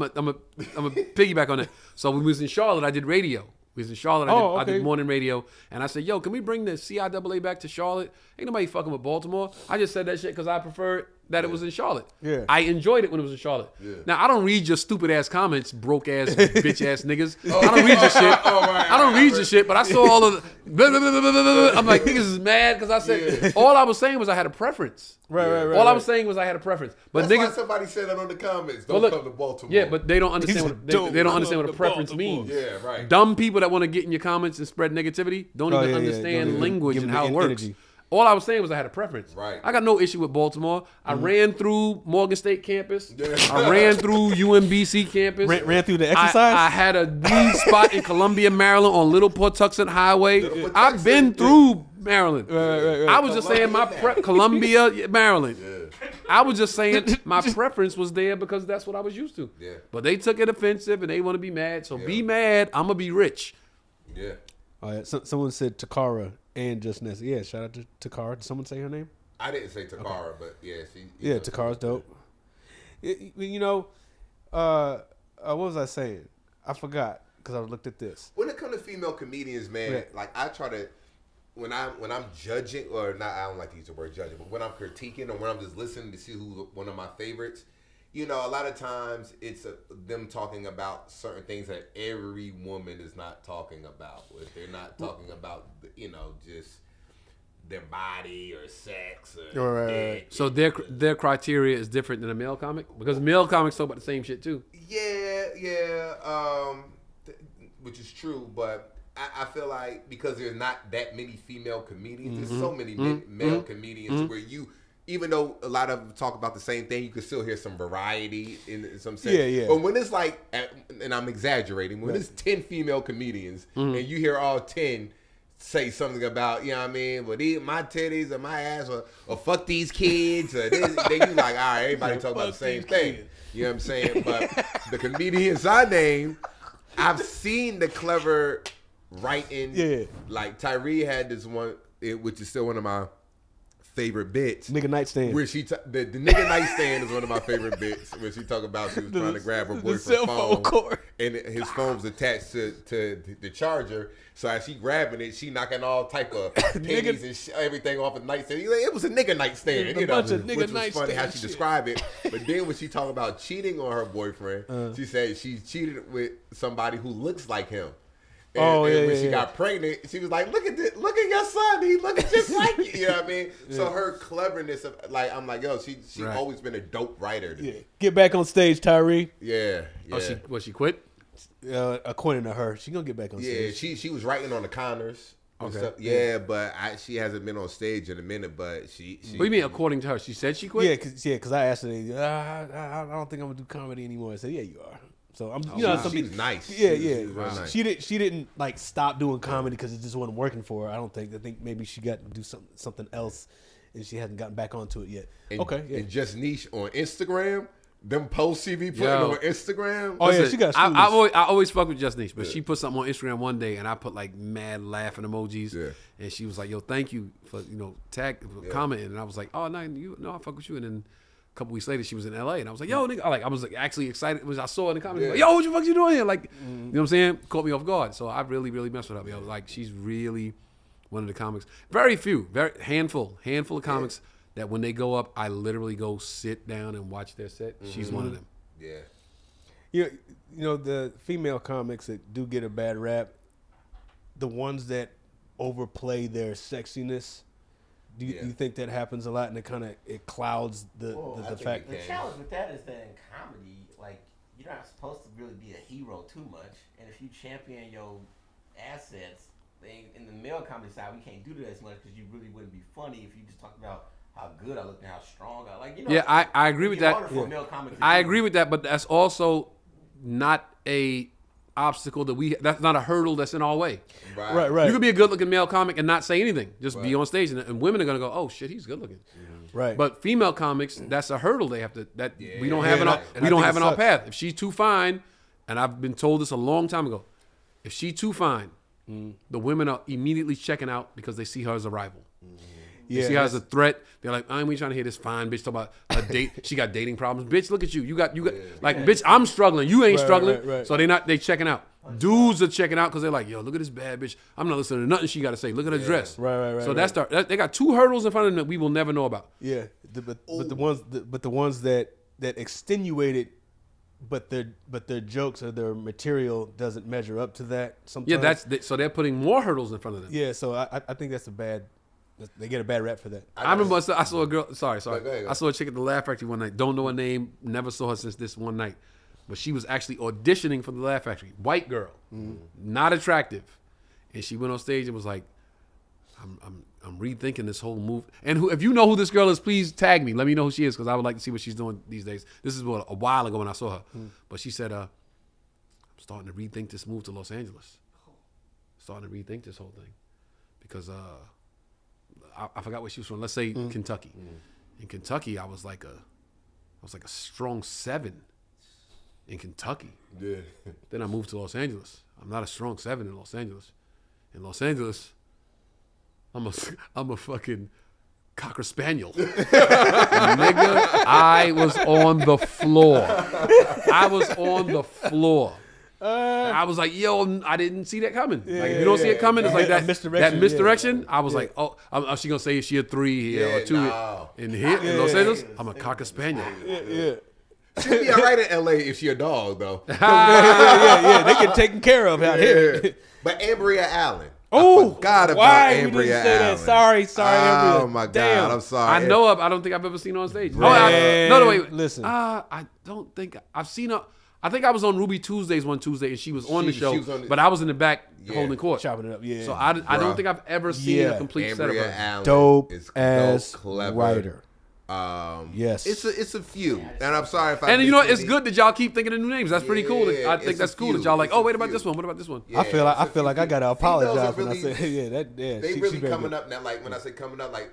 piggyback on that. So when we was in Charlotte, I did radio. We was in Charlotte. I okay. did morning radio, and I said, "Yo, can we bring the CIAA back to Charlotte? Ain't nobody fucking with Baltimore." I just said that shit because I preferred that it was in Charlotte. Yeah. I enjoyed it when it was in Charlotte. Yeah. Now I don't read your stupid ass comments, broke ass bitch ass niggas. I don't read your shit. I don't read your shit. But I saw all of the. Blah, blah, blah, blah, blah, blah. I'm like, niggas is mad because I said all I was saying was I had a preference. Right. All I was saying was I had a preference. But That's why niggas. somebody said that on the comments. Well, Don't look, come to Baltimore. Yeah, but they don't understand what they don't understand what a come to preference Baltimore. means. Yeah, right. Dumb people that want to get in your comments and spread negativity don't Oh, even yeah, understand don't language give and them how it the works. energy. All I was saying was I had a preference. Right. I got no issue with Baltimore. I ran through Morgan State campus. Yeah. I ran through UMBC campus. Ran through the exercise? I had a weed spot in Columbia, Maryland on Little Pawtuxet Highway. Little I've been Pawtuxet, through Maryland. Right. I was just saying my Columbia, Maryland. Yeah. I was just saying my preference was there because that's what I was used to. Yeah. But they took it offensive and they want to be mad. So Yeah. be mad. I'm gonna be rich. Yeah. Oh, yeah. Someone said Takara and Just Nessa. Yeah, shout out to Takara. Did someone say her name? I didn't say Takara, but yeah, she. Yeah, Takara's dope. What was I saying? I forgot because I looked at this. When it comes to female comedians, man, Yeah. like I try to, when I'm judging, or not, I don't like to use the word judging, but when I'm critiquing or when I'm just listening to see who's one of my favorites, a lot of times it's them talking about certain things that every woman is not talking about. If they're not talking about, just their body or sex. Or Right. So their criteria is different than a male comic because male comics talk about the same shit too. Yeah, which is true, but I feel like because there's not that many female comedians, there's so many male comedians where even though a lot of them talk about the same thing, you can still hear some variety in some sense. Yeah. But when it's like, and I'm exaggerating, when it's 10 female comedians and you hear all 10 say something about, well, my titties or my ass or fuck these kids or this, then you like, all right, everybody talking about the same thing. Kids. You know what I'm saying? But the comedians I name, I've seen the clever writing. Yeah. Like Tyree had this one, which is still one of my favorite bits. Nigga nightstand. Where the nigga nightstand is one of my favorite bits. Where she talk about she was trying to grab her boyfriend's cell phone cord. and his phone was attached to the charger. So as she grabbing it, she knocking all type of pennies and everything off the nightstand. It was a nigga nightstand, It was a bunch of nigga which was funny how nightstand she shit. described it. But then when she talked about cheating on her boyfriend, she said she cheated with somebody who looks like him. And when she got pregnant, she was like, "Look at this! Look at your son. He looking just like you." You know what I mean? So her cleverness of I'm like, yo, she Right. always been a dope writer. To Yeah. me. Get back on stage, Tyree. Yeah. Oh, she quit? According to her, she gonna get back on Yeah, stage. she was writing on the Connors. And Okay. stuff. Yeah, but she hasn't been on stage in a minute. But she What do you mean according to her? She said she quit? Yeah, cause I asked her, I don't think I'm gonna do comedy anymore. I said, yeah, you are. So I'm, she was nice. Yeah, She was real yeah. nice. She didn't like stop doing comedy because it just wasn't working for her. I think maybe she got to do something else, and she hasn't gotten back onto it yet. And, Okay, yeah. And Just Niche on Instagram, them posts she be putting Yo. on Instagram. Oh, yeah, Listen, she got I students. always fuck with Just Niche, but she put something on Instagram one day, and I put like mad laughing emojis, Yeah. and she was like, "Yo, thank you for commenting," and I was like, "Oh no, I fuck with you," and then couple weeks later, she was in LA, and I was like, "Yo, nigga!" I was like actually excited when I saw it in the comments. Like, "Yo, what the fuck you doing here?" Like, you know what I'm saying? Caught me off guard. So I really, really messed with her. Yo, like, she's really one of the comics. Very handful of comics that when they go up, I literally go sit down and watch their set. She's one of them. Yeah. You know the female comics that do get a bad rap, the ones that overplay their sexiness. Do you think that happens a lot, and it clouds the fact? The challenge with that is that in comedy, like, you're not supposed to really be a hero too much, and if you champion your assets, in the male comedy side, we can't do that as much because you really wouldn't be funny if you just talked about how good I look and how strong I like. You know, Yeah, I agree with that. I agree with that, but that's also not a obstacle that's not a hurdle that's in our way. Right. You could be a good-looking male comic and not say anything, just be on stage, and women are gonna go, "Oh shit, he's good-looking." Right. But female comics, that's a hurdle they have to we don't have in our path. If she's too fine, and I've been told this a long time ago, if she's too fine, the women are immediately checking out because they see her as a rival. They see her as a threat. They're like, I ain't trying to hear this fine bitch talk about a date. She got dating problems. Bitch, look at you. You got bitch, I'm struggling. You ain't struggling. Right. So they checking out. Dudes are checking out because they're like, yo, look at this bad bitch. I'm not listening to nothing she got to say. Look at her dress. Right. So they got two hurdles in front of them that we will never know about. Yeah, but the ones that extenuate it, but their jokes or their material doesn't measure up to that. Sometimes. Yeah, so they're putting more hurdles in front of them. Yeah, so I think that's a bad. They get a bad rap for that. I remember I saw a girl. Sorry. Go ahead. I saw a chick at the Laugh Factory one night. Don't know her name. Never saw her since this one night. But she was actually auditioning for the Laugh Factory. White girl, not attractive, and she went on stage and was like, "I'm rethinking this whole move." And if you know who this girl is, please tag me. Let me know who she is because I would like to see what she's doing these days. This is a while ago when I saw her, but she said, "I'm starting to rethink this move to Los Angeles. Starting to rethink this whole thing because." I forgot where she was from. Let's say Kentucky. In Kentucky, I was like a strong 7 in Kentucky. Yeah. Then I moved to Los Angeles. I'm not a strong 7 in Los Angeles. In Los Angeles, I'm a fucking Cocker Spaniel. Nigga, I was on the floor. I was like, yo, I didn't see that coming. Like, if you don't see it coming, it's like that misdirection. That misdirection. I was like, oh, is she gonna say is she a 3 here or 2 in here in Los Angeles? I'm a Cocker Spaniel. Yeah. She'd be all right in LA if she a dog though. Yeah. They get taken care of out here. But Ambria Allen. Oh, I forgot about why you Ambria didn't say Allen. that? Sorry, Ambria. Oh my God, Damn. I'm sorry. I know her. I don't think I've ever seen her on stage. Man, No, wait. listen. I don't think I've seen her. I think I was on Ruby Tuesdays one Tuesday, and she was on the She show, was on the- but I was in the back holding court. Chopping it up, yeah. So I don't think I've ever seen a complete set of Ambria her. Allen Dope is ass clever. writer. Yes. It's a few, and I'm sorry if I. And you know, missed it's any. good that y'all keep thinking of new names. That's pretty cool. Yeah, I think it's that's a cool few. that y'all like. It's Oh, a wait, about few. this one. What about this one? Yeah, I feel like I gotta apologize when I Females are say really- They she really very coming good. up now. Like when I say coming up, like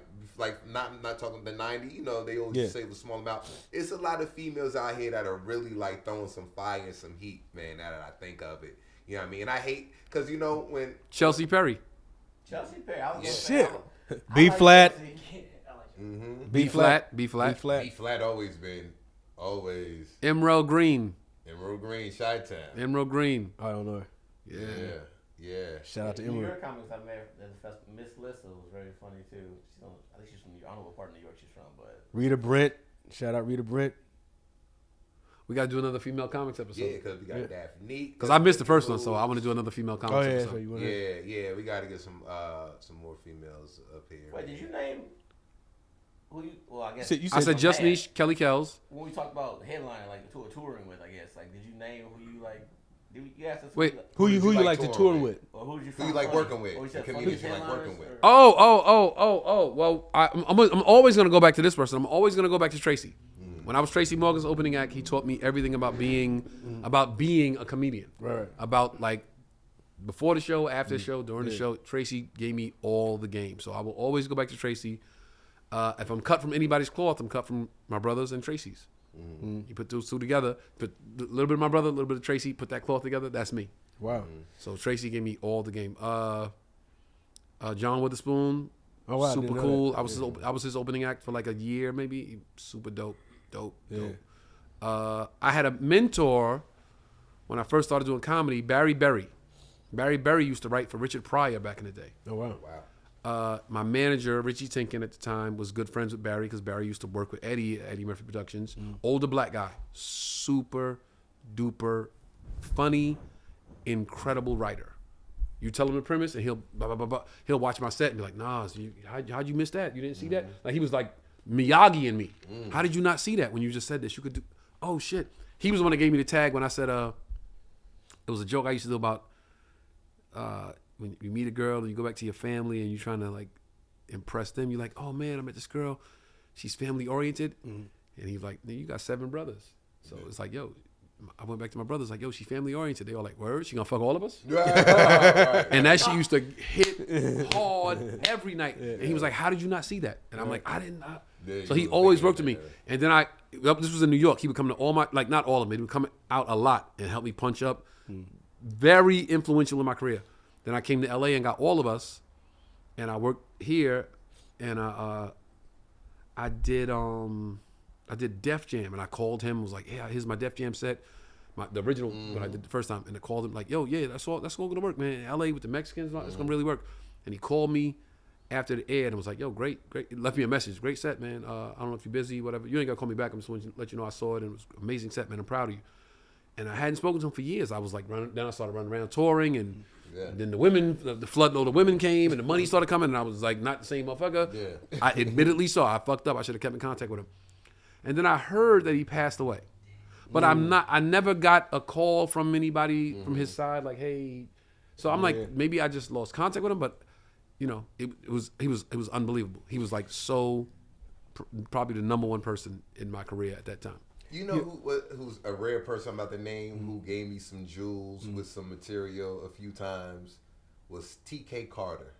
not talking the 90. You know, they always say it was a small amount. It's a lot of females out here that are really like throwing some fire and some heat, man. Now that I think of it, you know what I mean. And I hate because you know when Chelsea Perry. Chelsea Perry. I was gonna Shit. say, B flat. B flat. B flat always been Emerald Green. Emerald Green, Chi-Town. Emerald Green. I don't know. Yeah. Shout out to New Emerald. York comics I met at the festival. Miss Lissa was very funny too. I think she's from New York. I don't know what part of New York she's from, but Rita Brent. Shout out Rita Brent. We got to do another female comics episode. Yeah, because we got Daphne. Because I missed the first one, so I want to do another female comics Oh yeah, episode. so you want Yeah, we got to get some more females up here. wait, did you name who you? Well, I guess I said Just Niche, Kelly Kells. when we talked about headlining, like touring with, I guess, like, did you name who you like? Did you ask us? Wait, who you like to tour with? Or who you Who you like working with? The comedians you like working with. Oh. Well, I'm always going to go back to this person. I'm always going to go back to Tracy. When I was Tracy Morgan's opening act, he taught me everything about being a comedian. Right. About like before the show, after the show, during the show. Tracy gave me all the game. So I will always go back to Tracy. If I'm cut from anybody's cloth, I'm cut from my brothers and Tracy's. You put those two together, put a little bit of my brother, a little bit of Tracy, put that cloth together, that's me. Wow. So Tracy gave me all the game. John Witherspoon, Oh wow. I super didn't know cool. that. I was his opening act for like a year, maybe. Super dope. Dope. Yeah. I had a mentor when I first started doing comedy, Barry Berry. Barry Berry used to write for Richard Pryor back in the day. Oh wow. Wow. My manager, Richie Tinkin at the time, was good friends with Barry because Barry used to work with Eddie at Eddie Murphy Productions. Older black guy. Super duper funny, incredible writer. You tell him the premise and he'll blah, blah, blah, blah. He'll watch my set and be like, Nas, how'd you miss that? You didn't see that? Like he was like Miyagi in me. How did you not see that when you just said this? You could do, oh shit. He was the one that gave me the tag when I said, it was a joke I used to do about when you meet a girl and you go back to your family and you're trying to like impress them. You're like, oh man, I met this girl. She's family oriented. And he's like, you got 7 brothers. So it's like, yo, I went back to my brothers like, yo, she family oriented. They all like, word, she gonna fuck all of us? Right. And that shit used to hit hard every night. And he was like, how did you not see that? And I'm like, I didn't. So he always worked with me. And then this was in New York. He would come to all my, like not all of them, he would come out a lot and help me punch up. Very influential in my career. Then I came to LA and got all of us. And I worked here and I did Def Jam, and I called him and was like, yeah, here's my Def Jam set. The original, when I did the first time, and I called him like, yo, yeah, that's all gonna work, man. LA with the Mexicans, it's gonna really work. And he called me after the air and was like, yo, great. He left me a message, great set, man. I don't know if you're busy, whatever. You ain't gotta call me back. I'm just want to let you know I saw it, and it was an amazing set, man. I'm proud of you. And I hadn't spoken to him for years. I was like then I started running around touring, and then the women, the floodload of women came, and the money started coming, and I was like, not the same motherfucker. Yeah. I admittedly saw I fucked up. I should have kept in contact with him. And then I heard that he passed away. But I never got a call from anybody from his side like, hey. So I'm like, maybe I just lost contact with him, but you know, he was unbelievable. He was like probably the number 1 person in my career at that time. You know who's a rare person about the name who gave me some jewels with some material a few times was TK Carter.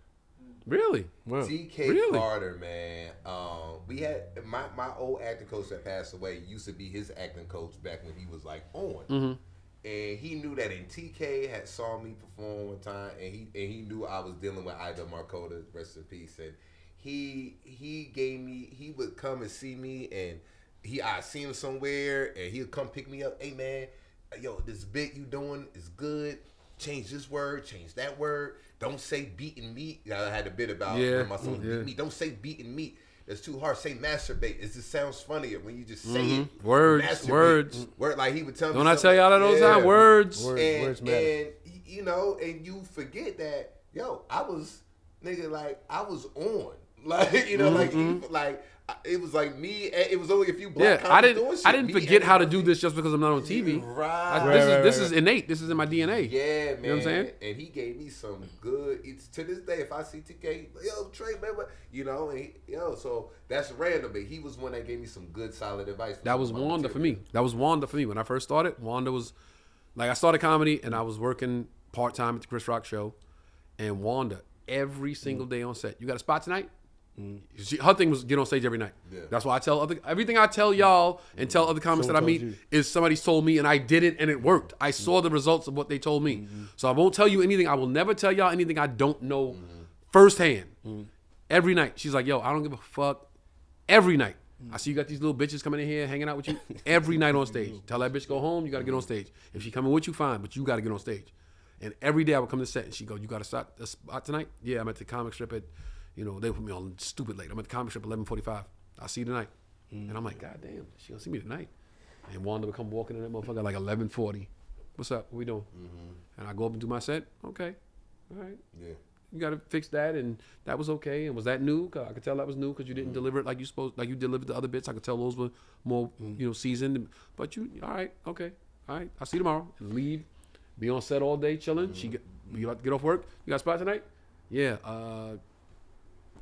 Really? Wow. TK Carter, man. We had my old acting coach that passed away used to be his acting coach back when he was like on. And he knew that, and TK had saw me perform one time, and he knew I was dealing with Ida Marcota, rest in peace. And he would come and see me, and I seen him somewhere, and he'd come pick me up. Hey man, yo, this bit you doing is good. Change this word, change that word. Don't say beaten meat. I had a bit about when my son beat meat. Don't say beaten meat. That's too hard. Say masturbate. It just sounds funnier when you just say it. Words. Word, like he would tell me. Don't I tell y'all that all the time? Words and matter. And you know, and you forget that, yo, I was on. Like, you know, like it was like me. It was only a few black comics doing shit. I didn't forget how to do this just because I'm not on TV. Right. This is innate. This is in my DNA. Yeah, man. You know what I'm saying? And he gave me some good. It's to this day, if I see TK, yo, Trey, man, you know, and so that's random. But he was one that gave me some good, solid advice. That was Wanda for me. When I first started. Wanda was like, I started comedy and I was working part time at the Chris Rock show, and Wanda every single day on set. You got a spot tonight? Her thing was get on stage every night. Yeah. That's why I tell everything I tell y'all and tell other comics that I meet is somebody's told me and I did it and it worked. I saw the results of what they told me. So I won't tell you anything. I will never tell y'all anything I don't know firsthand. Every night. She's like, yo, I don't give a fuck. Every night. I see you got these little bitches coming in here hanging out with you. Every night on stage. Tell that bitch go home, you got to get on stage. If she coming with you, fine, but you got to get on stage. And every day I would come to set and she go, you got a spot tonight? Yeah, I'm at the comic strip at, you know, they put me on stupid late. I'm at the comic strip at 11:45. I'll see you tonight. And I'm like, God damn, she gonna see me tonight. And Wanda would come walking in that motherfucker at like 11:40. What's up? What we doing? And I go up and do my set. Okay. All right. Yeah. You got to fix that. And that was okay. And was that new? Cause I could tell that was new because you didn't deliver it like you delivered the other bits. I could tell those were more, you know, seasoned. But you, all right, okay. All right. I'll see you tomorrow. And leave. Be on set all day chilling. You about to get off work? You got a spot tonight? Yeah.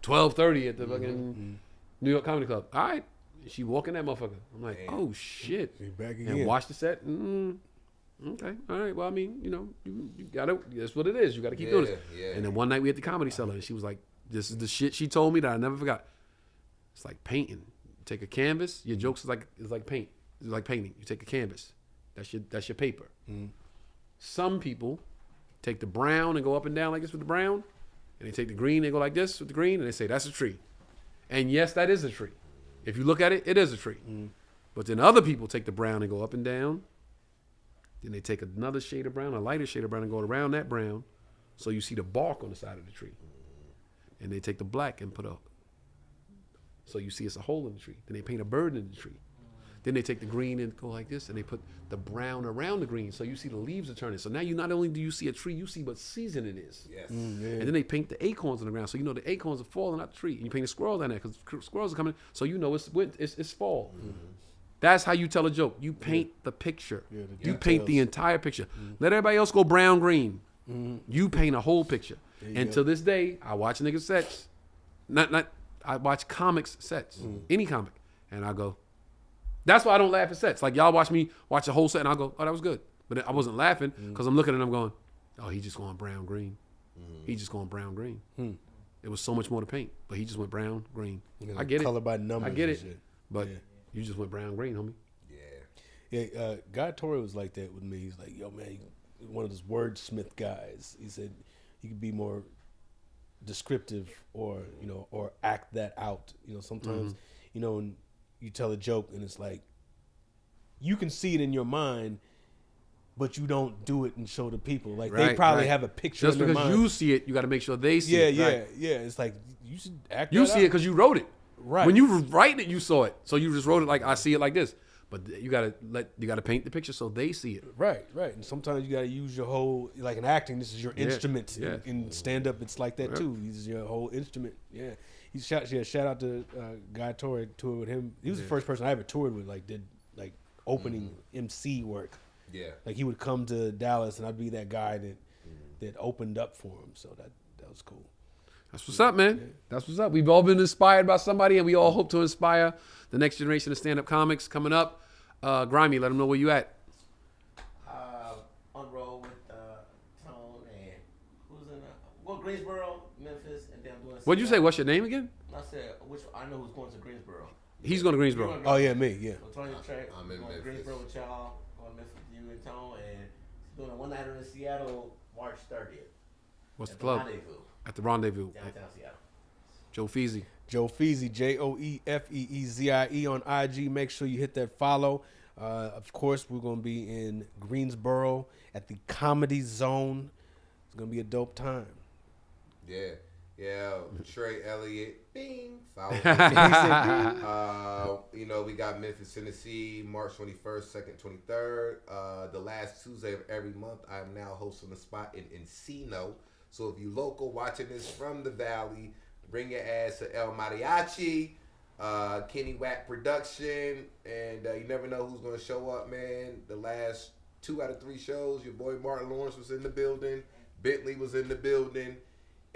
12:30 at the fucking New York Comedy Club. All right. She walking that motherfucker. I'm like, oh shit. Back again. And watch the set. Okay. All right. Well, I mean, you know, you gotta, that's what it is. You gotta keep doing this. Yeah. And then one night we at the Comedy Cellar and she was like, this is the shit she told me that I never forgot. It's like painting. You take a canvas, your jokes is like paint. It's like painting. You take a canvas. That's your paper. Some people take the brown and go up and down like this with the brown. And they take the green, they go like this with the green, and they say, that's a tree. And yes, that is a tree. If you look at it, it is a tree. But then other people take the brown and go up and down. Then they take another shade of brown, a lighter shade of brown, and go around that brown, so you see the bark on the side of the tree. And they take the black and put a, so you see it's a hole in the tree. Then they paint a bird in the tree. Then they take the green and go like this, and they put the brown around the green, so you see the leaves are turning. So now you not only do you see a tree, you see what season it is. Yes. And then they paint the acorns on the ground, so you know the acorns are falling out the tree. And you paint a squirrel down there because squirrels are coming, so you know it's fall. That's how you tell a joke. You paint the picture. Yeah, You paint the entire picture. Let everybody else go brown, green. You paint a whole picture. And to this day, I watch niggas sets. I watch comics sets, any comic, and I go. That's why I don't laugh at sets. Like y'all watch me watch a whole set, and I go, "Oh, that was good," but I wasn't laughing because I'm looking at them going, "Oh, he just going brown, green. He just going brown, green." It was so much more to paint, but he just went brown, green. I get it. Color by numbers. I get and it. shit. But Yeah. you just went brown, green, homie. Yeah, Guy Torrey was like that with me. He's like, yo, man, one of those wordsmith guys. He said you could be more descriptive or act that out. Sometimes, when you tell a joke and it's like, you can see it in your mind, but you don't do it and show the people. Like they probably have a picture Just in their because mind. you see it, you got to make sure they see it. Yeah. It's like, you should act You that see out. it because you wrote it. Right. When you were writing it, you saw it. So you just wrote it like I see it like this. But you gotta paint the picture so they see it. Right. And sometimes you gotta use your whole, like in acting, this is your instrument. yeah. In stand up, it's like that too. This is your whole instrument. Yeah. Shout out to Guy Torrey, toured with him. He was the first person I ever toured with, did opening MC work. Yeah. Like he would come to Dallas and I'd be that guy that opened up for him. So that was cool. That's what's up, man. Yeah. That's what's up. We've all been inspired by somebody, and we all hope to inspire the next generation of stand-up comics coming up. Grimy, let them know where you at. On road with Tone and who's in Greensboro, Memphis, and then I'm doing. What'd you say? What's your name again? I said I know who's going to Greensboro. He's going to Greensboro. Oh yeah, me. Yeah. So Tony and Trey, I'm in going to Memphis. Greensboro with y'all. Going to Memphis with you and Tone, and doing a one-nighter in Seattle, March 30th. What's the at club? Rendezvous, At the Rendezvous. downtown Seattle. Joe Feezy. Joe Feezy, JoeFeezie on IG. Make sure you hit that follow. Of course, we're going to be in Greensboro at the Comedy Zone. It's going to be a dope time. Yeah. Trey, Elliot, bing. Follow me. We got Memphis, Tennessee, March 21st, 2nd, 23rd. The last Tuesday of every month, I am now hosting a spot in Encino. So if you local watching this from the Valley, bring your ass to El Mariachi, Kenny Wack Production, and you never know who's going to show up, man. The last 2 out of 3 shows, your boy Martin Lawrence was in the building, Bentley was in the building,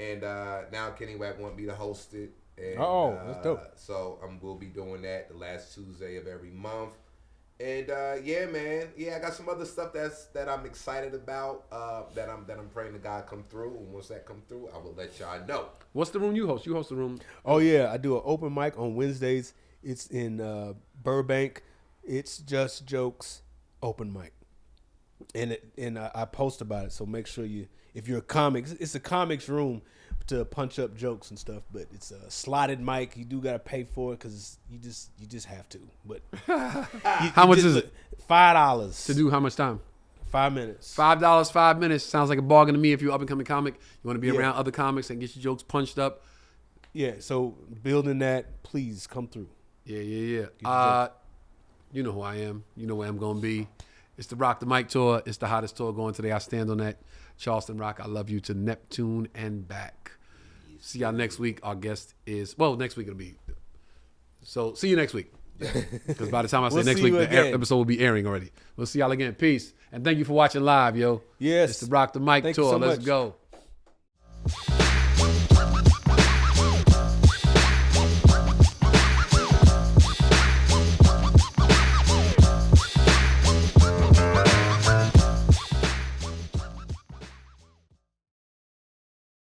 and now Kenny Wack want me to host it. And, that's dope. So we'll be doing that the last Tuesday of every month. And yeah, man. Yeah, I got some other stuff that I'm excited about. That I'm praying to God come through. And once that come through, I will let y'all know. What's the room you host? You host the room. Oh yeah, I do an open mic on Wednesdays. It's in Burbank. It's Just Jokes open mic, and I post about it. So make sure if you're a comic, it's a comics room to punch up jokes and stuff. But it's a slotted mic. You do gotta pay for it because you just have to. But How much is it? $5 To do how much time? 5 minutes. $5, 5 minutes. Sounds like a bargain to me if you're an up-and-coming comic. You want to be around other comics and get your jokes punched up. Yeah, so building that, please come through. Yeah. You know who I am. You know where I'm going to be. It's the Rock the Mic tour. It's the hottest tour going today. I stand on that. Charleston Rock, I love you to Neptune and back. See y'all next week. Our guest is, next week it'll be. So see you next week. Because by the time I say We'll next see week, you the again. episode will be airing already. We'll see y'all again. Peace. And thank you for watching live, yo. Yes. It's the Rock the Mic Thank you tour. so Let's much. go.